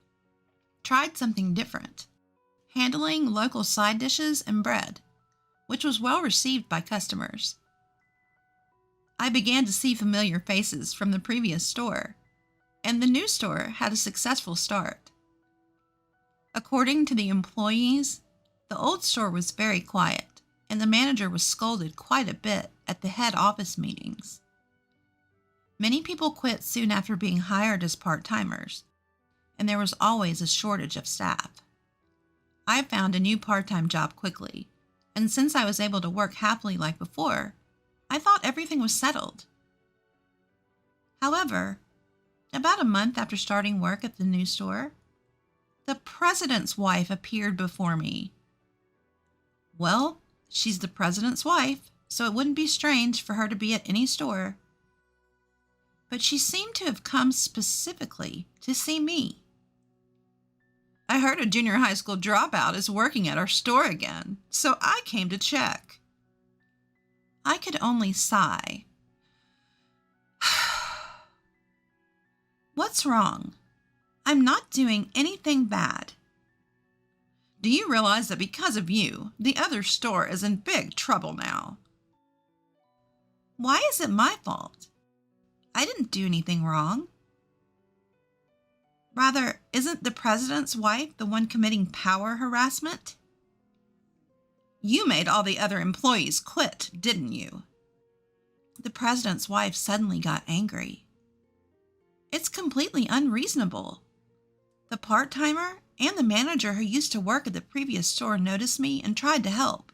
tried something different, handling local side dishes and bread, which was well received by customers. I began to see familiar faces from the previous store, and the new store had a successful start. According to the employees, the old store was very quiet, and the manager was scolded quite a bit at the head office meetings. Many people quit soon after being hired as part-timers, and there was always a shortage of staff. I found a new part-time job quickly, and since I was able to work happily like before, I thought everything was settled. However, about a month after starting work at the new store, the president's wife appeared before me. Well, she's the president's wife, so it wouldn't be strange for her to be at any store. But she seemed to have come specifically to see me. "I heard a junior high school dropout is working at our store again, so I came to check." I could only sigh. "What's wrong? I'm not doing anything bad." "Do you realize that because of you, the other store is in big trouble now?" "Why is it my fault? I didn't do anything wrong." "Rather, isn't the president's wife the one committing power harassment?" "You made all the other employees quit, didn't you?" The president's wife suddenly got angry. "It's completely unreasonable. The part-timer and the manager who used to work at the previous store noticed me and tried to help.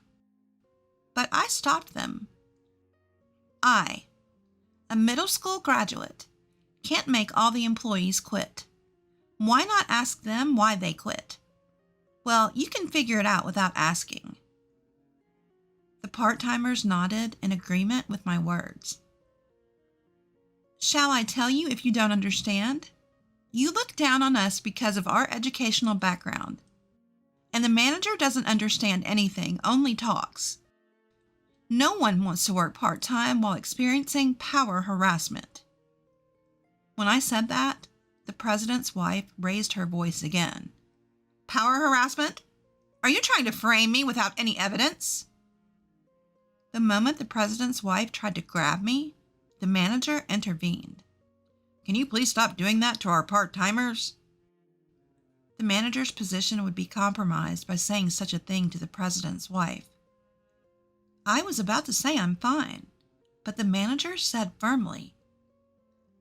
But I stopped them. I, a middle school graduate, can't make all the employees quit. Why not ask them why they quit? Well, you can figure it out without asking." The part-timers nodded in agreement with my words. "Shall I tell you if you don't understand? You look down on us because of our educational background. And the manager doesn't understand anything, only talks. No one wants to work part-time while experiencing power harassment." When I said that, the president's wife raised her voice again. "Power harassment? Are you trying to frame me without any evidence?" The moment the president's wife tried to grab me, the manager intervened. Can you please stop doing that to our part-timers? The manager's position would be compromised by saying such a thing to the president's wife. I was about to say I'm fine, but the manager said firmly,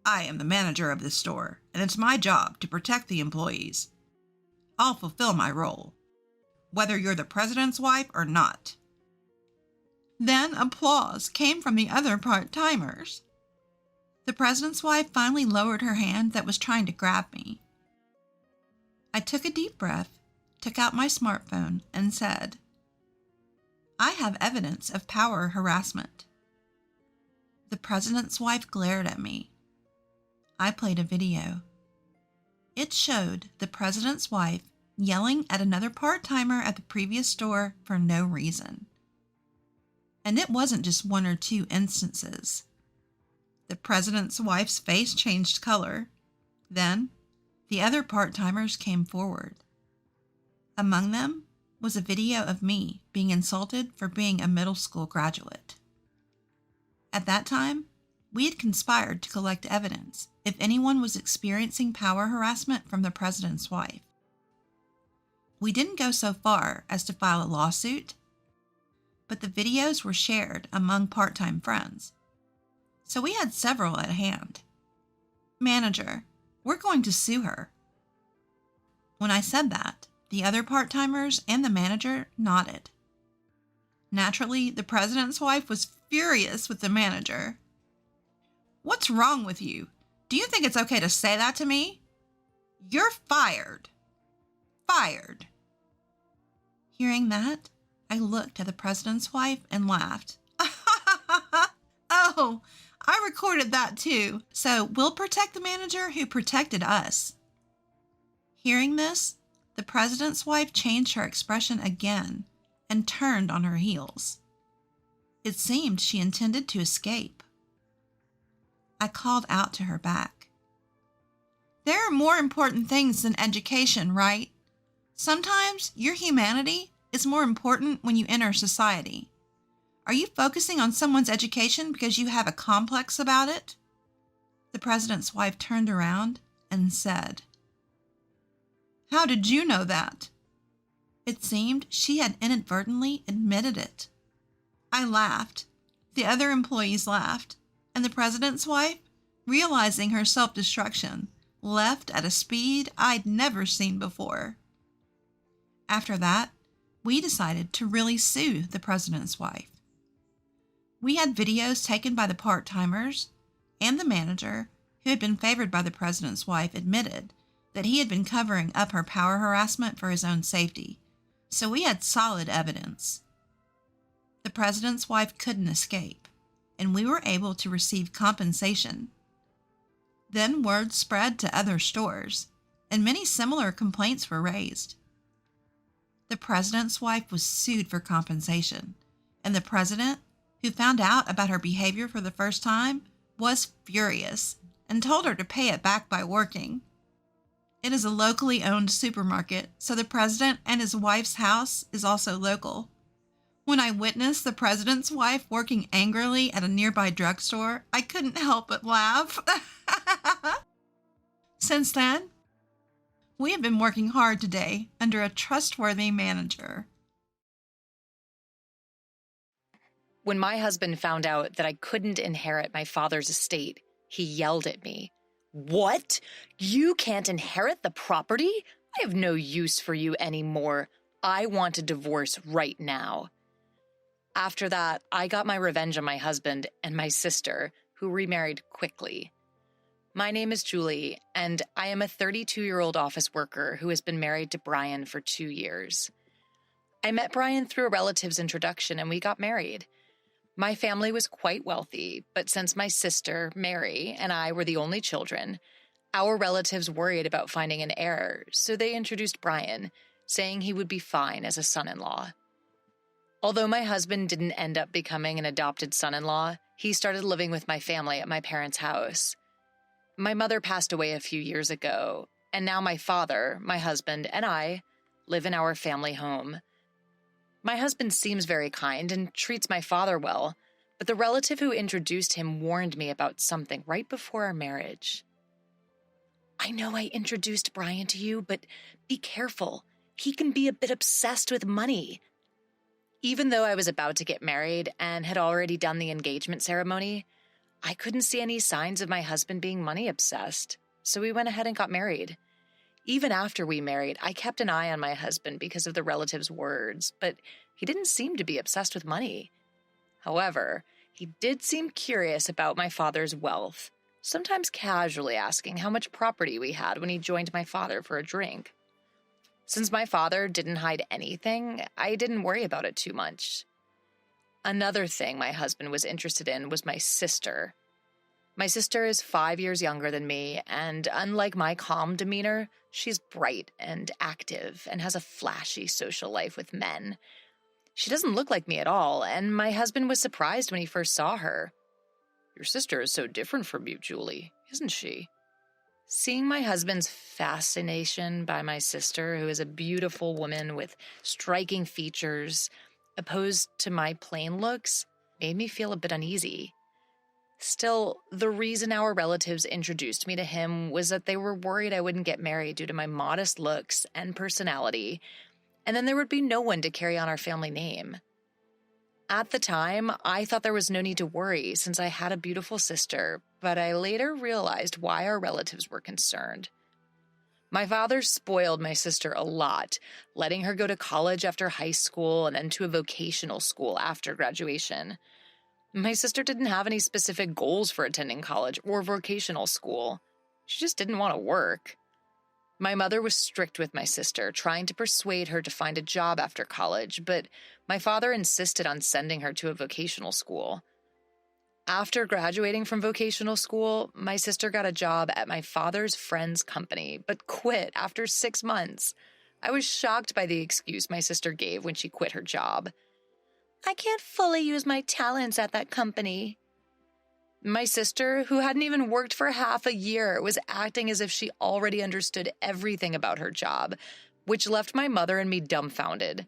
I am the manager of this store, and it's my job to protect the employees. I'll fulfill my role, whether you're the president's wife or not. Then applause came from the other part-timers. The president's wife finally lowered her hand that was trying to grab me. I took a deep breath, took out my smartphone, and said, I have evidence of power harassment. The president's wife glared at me. I played a video. It showed the president's wife yelling at another part-timer at the previous store for no reason. And it wasn't just one or two instances. The president's wife's face changed color. Then, the other part-timers came forward. Among them was a video of me being insulted for being a middle school graduate. At that time, we had conspired to collect evidence if anyone was experiencing power harassment from the president's wife. We didn't go so far as to file a lawsuit, but the videos were shared among part-time friends, so we had several at hand. Manager, we're going to sue her. When I said that, the other part-timers and the manager nodded. Naturally, the president's wife was furious with the manager. What's wrong with you? Do you think it's okay to say that to me? You're fired. Fired. Hearing that, I looked at the president's wife and laughed. Oh, I recorded that too, so we'll protect the manager who protected us. Hearing this, the president's wife changed her expression again and turned on her heels. It seemed she intended to escape. I called out to her back. There are more important things than education, right? Sometimes your humanity is more important when you enter society. Are you focusing on someone's education because you have a complex about it? The president's wife turned around and said, How did you know that? It seemed she had inadvertently admitted it. I laughed. The other employees laughed. And the president's wife, realizing her self-destruction, left at a speed I'd never seen before. After that, we decided to really sue the president's wife. We had videos taken by the part-timers, and the manager, who had been favored by the president's wife, admitted that he had been covering up her power harassment for his own safety, so we had solid evidence. The president's wife couldn't escape, and we were able to receive compensation. Then word spread to other stores, and many similar complaints were raised. The president's wife was sued for compensation, and the president, who found out about her behavior for the first time, was furious and told her to pay it back by working. It is a locally owned supermarket, so the president and his wife's house is also local. When I witnessed the president's wife working angrily at a nearby drugstore, I couldn't help but laugh. Since then, we have been working hard today under a trustworthy manager. When my husband found out that I couldn't inherit my father's estate, he yelled at me. What? You can't inherit the property? I have no use for you anymore. I want a divorce right now. After that, I got my revenge on my husband and my sister, who remarried quickly. My name is Julie, and I am a 32-year-old office worker who has been married to Brian for 2 years. I met Brian through a relative's introduction, and we got married. My family was quite wealthy, but since my sister, Mary, and I were the only children, our relatives worried about finding an heir, so they introduced Brian, saying he would be fine as a son-in-law. Although my husband didn't end up becoming an adopted son-in-law, he started living with my family at my parents' house. My mother passed away a few years ago, and now my father, my husband, and I live in our family home. My husband seems very kind and treats my father well, but the relative who introduced him warned me about something right before our marriage. I know I introduced Brian to you, but be careful. He can be a bit obsessed with money. Even though I was about to get married and had already done the engagement ceremony, I couldn't see any signs of my husband being money obsessed, so we went ahead and got married. Even after we married, I kept an eye on my husband because of the relatives' words, but he didn't seem to be obsessed with money. However, he did seem curious about my father's wealth, sometimes casually asking how much property we had when he joined my father for a drink. Since my father didn't hide anything, I didn't worry about it too much. Another thing my husband was interested in was my sister. My sister is 5 years younger than me, and unlike my calm demeanor, she's bright and active and has a flashy social life with men. She doesn't look like me at all, and my husband was surprised when he first saw her. "Your sister is so different from you, Julie, isn't she?" Seeing my husband's fascination by my sister, who is a beautiful woman with striking features, opposed to my plain looks, made me feel a bit uneasy. Still, the reason our relatives introduced me to him was that they were worried I wouldn't get married due to my modest looks and personality, and then there would be no one to carry on our family name. At the time, I thought there was no need to worry since I had a beautiful sister, but I later realized why our relatives were concerned. My father spoiled my sister a lot, letting her go to college after high school and then to a vocational school after graduation. My sister didn't have any specific goals for attending college or vocational school. She just didn't want to work. My mother was strict with my sister, trying to persuade her to find a job after college, but my father insisted on sending her to a vocational school. After graduating from vocational school, my sister got a job at my father's friend's company, but quit after 6 months. I was shocked by the excuse my sister gave when she quit her job. "I can't fully use my talents at that company." My sister, who hadn't even worked for half a year, was acting as if she already understood everything about her job, which left my mother and me dumbfounded.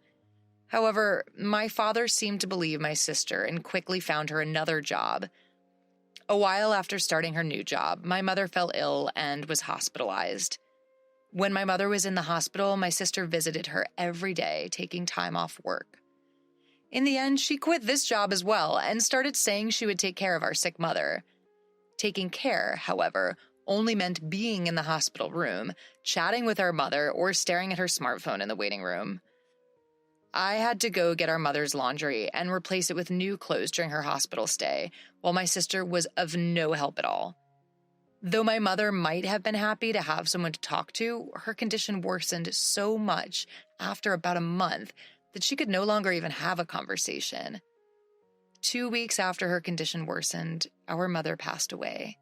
However, my father seemed to believe my sister and quickly found her another job. A while after starting her new job, my mother fell ill and was hospitalized. When my mother was in the hospital, my sister visited her every day, taking time off work. In the end, she quit this job as well and started saying she would take care of our sick mother. Taking care, however, only meant being in the hospital room, chatting with our mother, or staring at her smartphone in the waiting room. I had to go get our mother's laundry and replace it with new clothes during her hospital stay, while my sister was of no help at all. Though my mother might have been happy to have someone to talk to, her condition worsened so much after about a month that she could no longer even have a conversation. 2 weeks after her condition worsened, our mother passed away.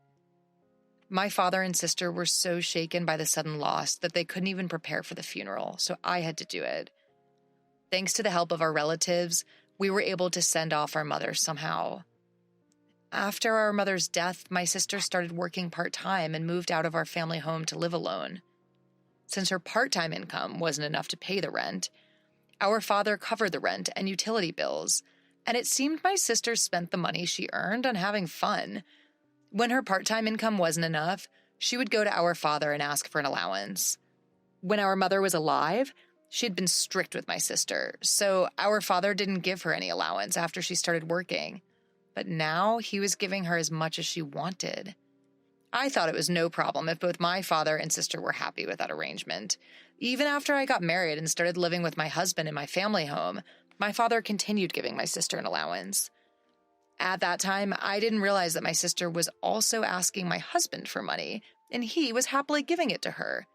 My father and sister were so shaken by the sudden loss that they couldn't even prepare for the funeral, so I had to do it. Thanks to the help of our relatives, we were able to send off our mother somehow. After our mother's death, my sister started working part-time and moved out of our family home to live alone. Since her part-time income wasn't enough to pay the rent, our father covered the rent and utility bills, and it seemed my sister spent the money she earned on having fun. When her part-time income wasn't enough, she would go to our father and ask for an allowance. When our mother was alive, she had been strict with my sister, so our father didn't give her any allowance after she started working. But now he was giving her as much as she wanted. I thought it was no problem if both my father and sister were happy with that arrangement. Even after I got married and started living with my husband in my family home, my father continued giving my sister an allowance. At that time, I didn't realize that my sister was also asking my husband for money, and he was happily giving it to her.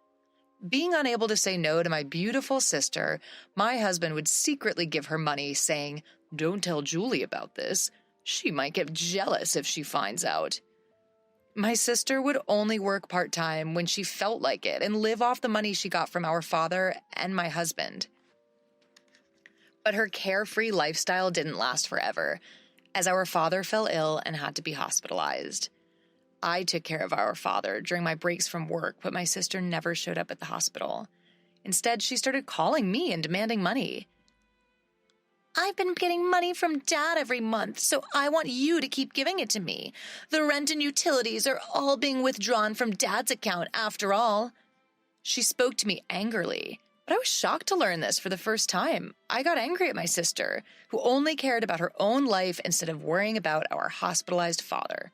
Being unable to say no to my beautiful sister, my husband would secretly give her money, saying, "Don't tell Julie about this. She might get jealous if she finds out." My sister would only work part-time when she felt like it and live off the money she got from our father and my husband. But her carefree lifestyle didn't last forever, as our father fell ill and had to be hospitalized. I took care of our father during my breaks from work, but my sister never showed up at the hospital. Instead, she started calling me and demanding money. I've been getting money from Dad every month, so I want you to keep giving it to me. The rent and utilities are all being withdrawn from Dad's account after all. She spoke to me angrily, but I was shocked to learn this for the first time. I got angry at my sister, who only cared about her own life instead of worrying about our hospitalized father.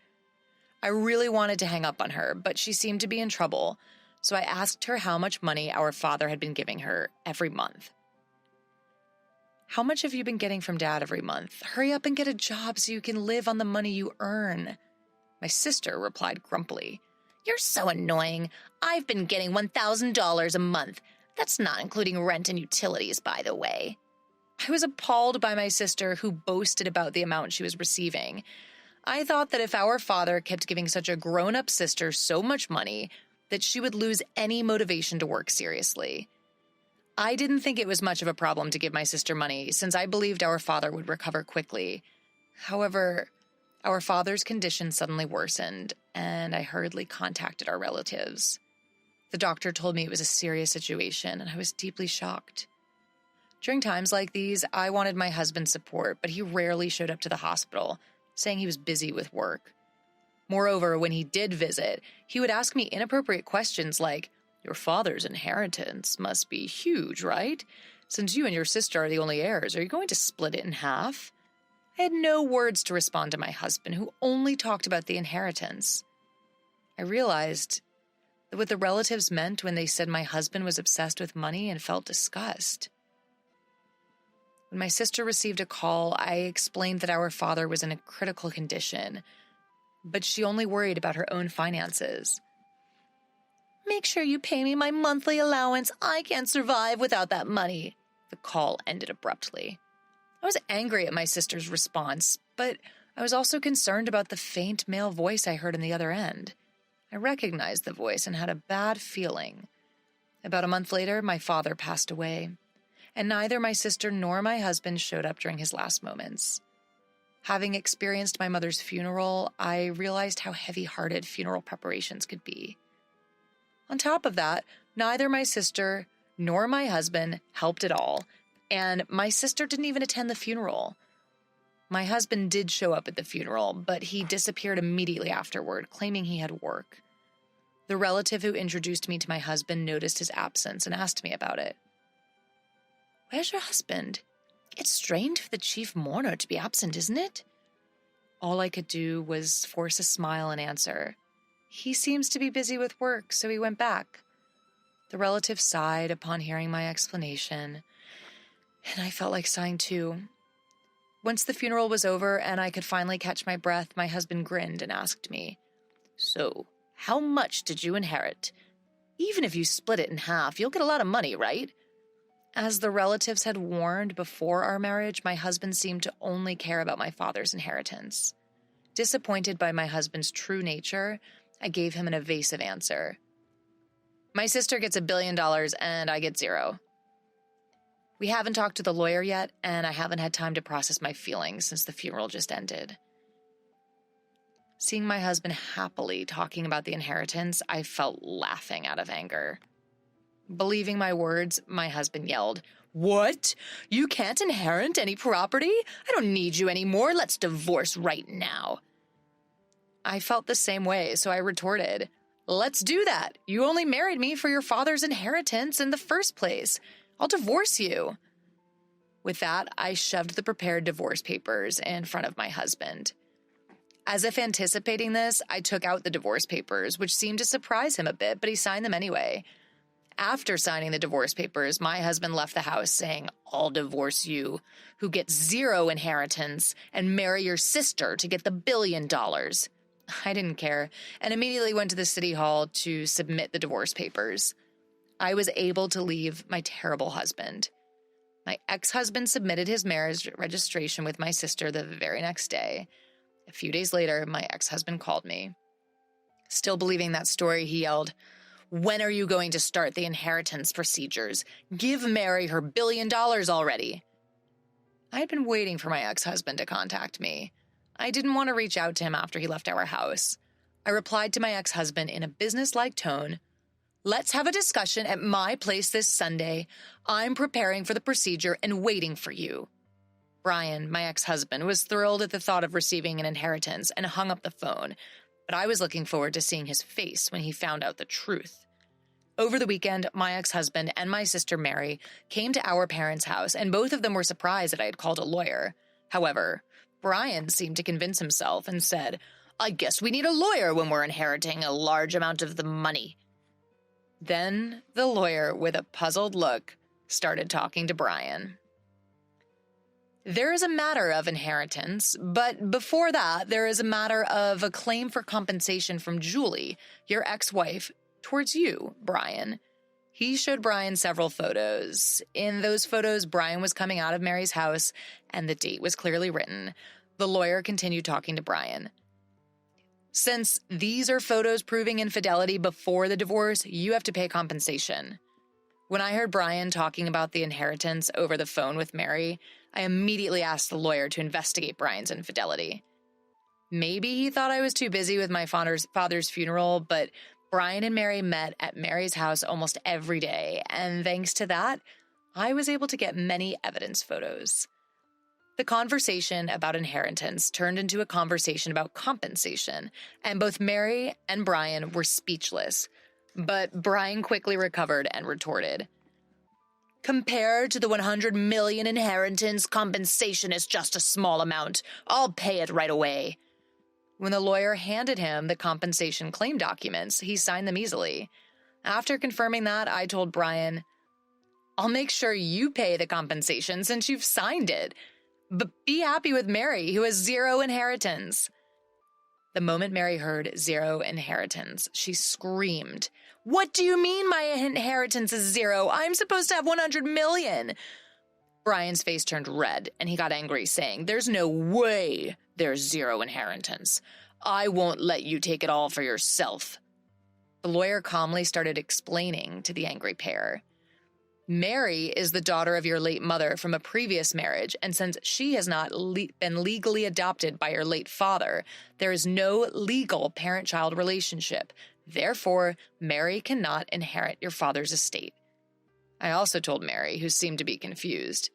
I really wanted to hang up on her, but she seemed to be in trouble, so I asked her how much money our father had been giving her every month. How much have you been getting from Dad every month? Hurry up and get a job so you can live on the money you earn. My sister replied grumpily. You're so annoying. I've been getting $1,000 a month. That's not including rent and utilities, by the way. I was appalled by my sister, who boasted about the amount she was receiving. I thought that if our father kept giving such a grown-up sister so much money, that she would lose any motivation to work seriously. I didn't think it was much of a problem to give my sister money, since I believed our father would recover quickly. However, our father's condition suddenly worsened, and I hurriedly contacted our relatives. The doctor told me it was a serious situation, and I was deeply shocked. During times like these, I wanted my husband's support, but he rarely showed up to the hospital, saying he was busy with work. Moreover, when he did visit, he would ask me inappropriate questions like, your father's inheritance must be huge, right? Since you and your sister are the only heirs, are you going to split it in half? I had no words to respond to my husband, who only talked about the inheritance. I realized that what the relatives meant when they said my husband was obsessed with money and felt disgust. When my sister received a call, I explained that our father was in a critical condition, but she only worried about her own finances. Make sure you pay me my monthly allowance. I can't survive without that money. The call ended abruptly. I was angry at my sister's response, but I was also concerned about the faint male voice I heard on the other end. I recognized the voice and had a bad feeling. About a month later, my father passed away, and neither my sister nor my husband showed up during his last moments. Having experienced my mother's funeral, I realized how heavy-hearted funeral preparations could be. On top of that, neither my sister nor my husband helped at all, and my sister didn't even attend the funeral. My husband did show up at the funeral, but he disappeared immediately afterward, claiming he had work. The relative who introduced me to my husband noticed his absence and asked me about it. Where's your husband? It's strange for the chief mourner to be absent, isn't it? All I could do was force a smile and answer. He seems to be busy with work, so he went back. The relative sighed upon hearing my explanation, and I felt like sighing too. Once the funeral was over and I could finally catch my breath, my husband grinned and asked me, So, how much did you inherit? Even if you split it in half, you'll get a lot of money, right? As the relatives had warned before our marriage, my husband seemed to only care about my father's inheritance. Disappointed by my husband's true nature, I gave him an evasive answer. My sister gets $1 billion and I get $0. We haven't talked to the lawyer yet, and I haven't had time to process my feelings since the funeral just ended. Seeing my husband happily talking about the inheritance, I felt laughing out of anger. Believing my words, my husband yelled, What? You can't inherit any property? I don't need you anymore. Let's divorce right now. I felt the same way, so I retorted, Let's do that. You only married me for your father's inheritance in the first place. I'll divorce you. With that, I shoved the prepared divorce papers in front of my husband. As if anticipating this, I took out the divorce papers, which seemed to surprise him a bit, but he signed them anyway. After signing the divorce papers, my husband left the house saying, I'll divorce you, who gets 0 inheritance, and marry your sister to get the $1 billion. I didn't care, and immediately went to the city hall to submit the divorce papers. I was able to leave my terrible husband. My ex-husband submitted his marriage registration with my sister the very next day. A few days later, my ex-husband called me. Still believing that story, he yelled, When are you going to start the inheritance procedures? Give Mary her $1 billion already. I had been waiting for my ex-husband to contact me. I didn't want to reach out to him after he left our house. I replied to my ex-husband in a business-like tone, Let's have a discussion at my place this Sunday. I'm preparing for the procedure and waiting for you. Brian, my ex-husband, was thrilled at the thought of receiving an inheritance and hung up the phone, but I was looking forward to seeing his face when he found out the truth. Over the weekend, my ex-husband and my sister Mary came to our parents' house, and both of them were surprised that I had called a lawyer. However, Brian seemed to convince himself and said, "I guess we need a lawyer when we're inheriting a large amount of the money." Then the lawyer, with a puzzled look, started talking to Brian. There is a matter of inheritance, but before that, there is a matter of a claim for compensation from Julie, your ex-wife, towards you, Brian. He showed Brian several photos. In those photos, Brian was coming out of Mary's house, and the date was clearly written. The lawyer continued talking to Brian. Since these are photos proving infidelity before the divorce, you have to pay compensation. When I heard Brian talking about the inheritance over the phone with Mary, I immediately asked the lawyer to investigate Brian's infidelity. Maybe he thought I was too busy with my father's funeral, but Brian and Mary met at Mary's house almost every day, and thanks to that, I was able to get many evidence photos. The conversation about inheritance turned into a conversation about compensation, and both Mary and Brian were speechless. But Brian quickly recovered and retorted, "Compared to the 100 million inheritance, compensation is just a small amount. I'll pay it right away." When the lawyer handed him the compensation claim documents, he signed them easily. After confirming that, I told Brian, "I'll make sure you pay the compensation since you've signed it. But be happy with Mary, who has zero inheritance." The moment Mary heard zero inheritance, she screamed, "What do you mean my inheritance is zero? I'm supposed to have 100 million. Brian's face turned red, and he got angry, saying, "There's no way there's zero inheritance. I won't let you take it all for yourself." The lawyer calmly started explaining to the angry pair. Mary is the daughter of your late mother from a previous marriage, and since she has not been legally adopted by your late father, there is no legal parent-child relationship. Therefore, Mary cannot inherit your father's estate. I also told Mary, who seemed to be confused.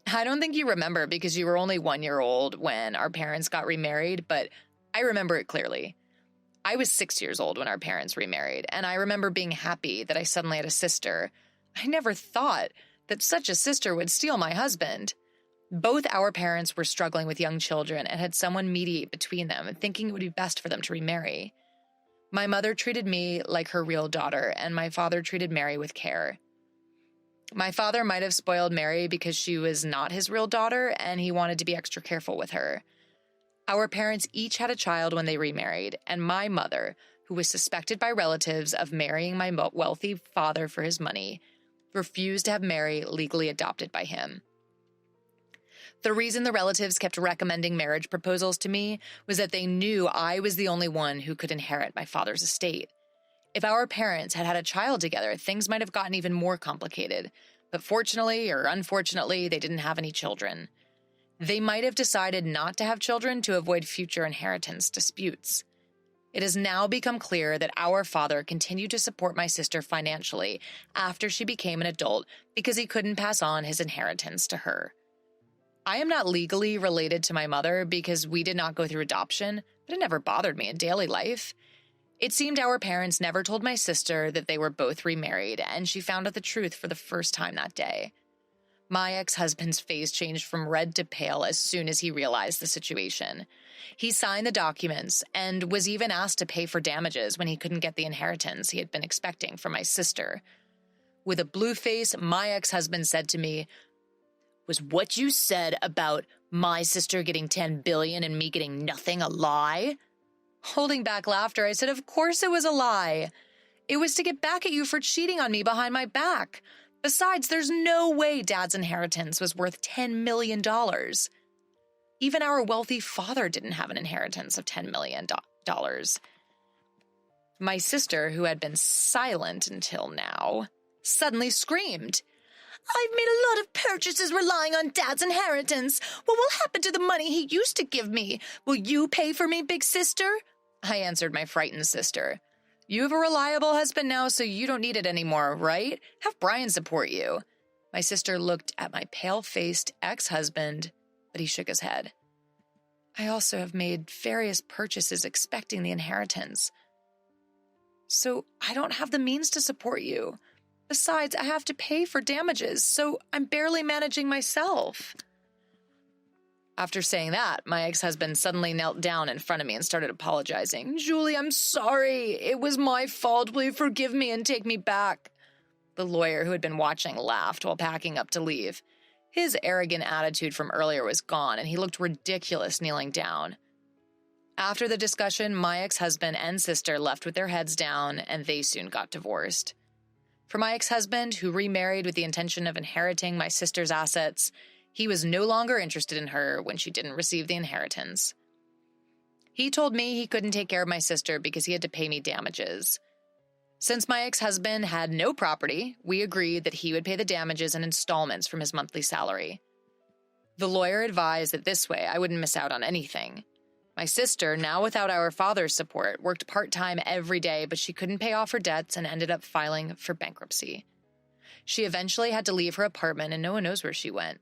I don't think you remember because you were only 1 year old when our parents got remarried, but I remember it clearly. I was 6 years old when our parents remarried, and I remember being happy that I suddenly had a sister. I never thought that such a sister would steal my husband. Both our parents were struggling with young children and had someone mediate between them, thinking it would be best for them to remarry. My mother treated me like her real daughter, and my father treated Mary with care. My father might have spoiled Mary because she was not his real daughter, and he wanted to be extra careful with her. Our parents each had a child when they remarried, and my mother, who was suspected by relatives of marrying my wealthy father for his money, refused to have Mary legally adopted by him. The reason the relatives kept recommending marriage proposals to me was that they knew I was the only one who could inherit my father's estate. If our parents had had a child together, things might have gotten even more complicated, but fortunately or unfortunately, they didn't have any children. They might have decided not to have children to avoid future inheritance disputes. It has now become clear that our father continued to support my sister financially after she became an adult because he couldn't pass on his inheritance to her. I am not legally related to my mother because we did not go through adoption, but it never bothered me in daily life. It seemed our parents never told my sister that they were both remarried, and she found out the truth for the first time that day. My ex-husband's face changed from red to pale as soon as he realized the situation. He signed the documents and was even asked to pay for damages when he couldn't get the inheritance he had been expecting from my sister. With a blue face, my ex-husband said to me, "Was what you said about my sister getting 10 billion and me getting nothing a lie?" Holding back laughter, I said, "Of course it was a lie. It was to get back at you for cheating on me behind my back. Besides, there's no way Dad's inheritance was worth $10 million. Even our wealthy father didn't have an inheritance of $10 million. My sister, who had been silent until now, suddenly screamed, "I've made a lot of purchases relying on Dad's inheritance. What will happen to the money he used to give me? Will you pay for me, big sister?" I answered my frightened sister. "You have a reliable husband now, so you don't need it anymore, right? Have Brian support you." My sister looked at my pale-faced ex-husband but he shook his head. I also have made various purchases expecting the inheritance. So I don't have the means to support you. Besides, I have to pay for damages, so I'm barely managing myself. After saying that, my ex-husband suddenly knelt down in front of me and started apologizing. Julie, I'm sorry. It was my fault. Will you forgive me and take me back? The lawyer who had been watching laughed while packing up to leave. His arrogant attitude from earlier was gone, and he looked ridiculous kneeling down. After the discussion, my ex-husband and sister left with their heads down, and they soon got divorced. For my ex-husband, who remarried with the intention of inheriting my sister's assets, he was no longer interested in her when she didn't receive the inheritance. He told me he couldn't take care of my sister because he had to pay me damages. Since my ex-husband had no property, we agreed that he would pay the damages in installments from his monthly salary. The lawyer advised that this way I wouldn't miss out on anything. My sister, now without our father's support, worked part-time every day, but she couldn't pay off her debts and ended up filing for bankruptcy. She eventually had to leave her apartment, and no one knows where she went.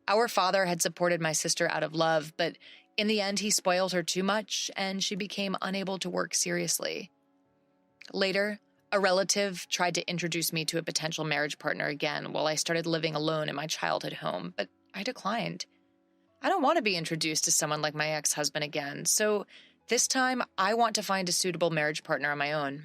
Our father had supported my sister out of love, but in the end he spoiled her too much, and she became unable to work seriously. Later, a relative tried to introduce me to a potential marriage partner again while I started living alone in my childhood home, but I declined. I don't want to be introduced to someone like my ex-husband again, so this time I want to find a suitable marriage partner on my own.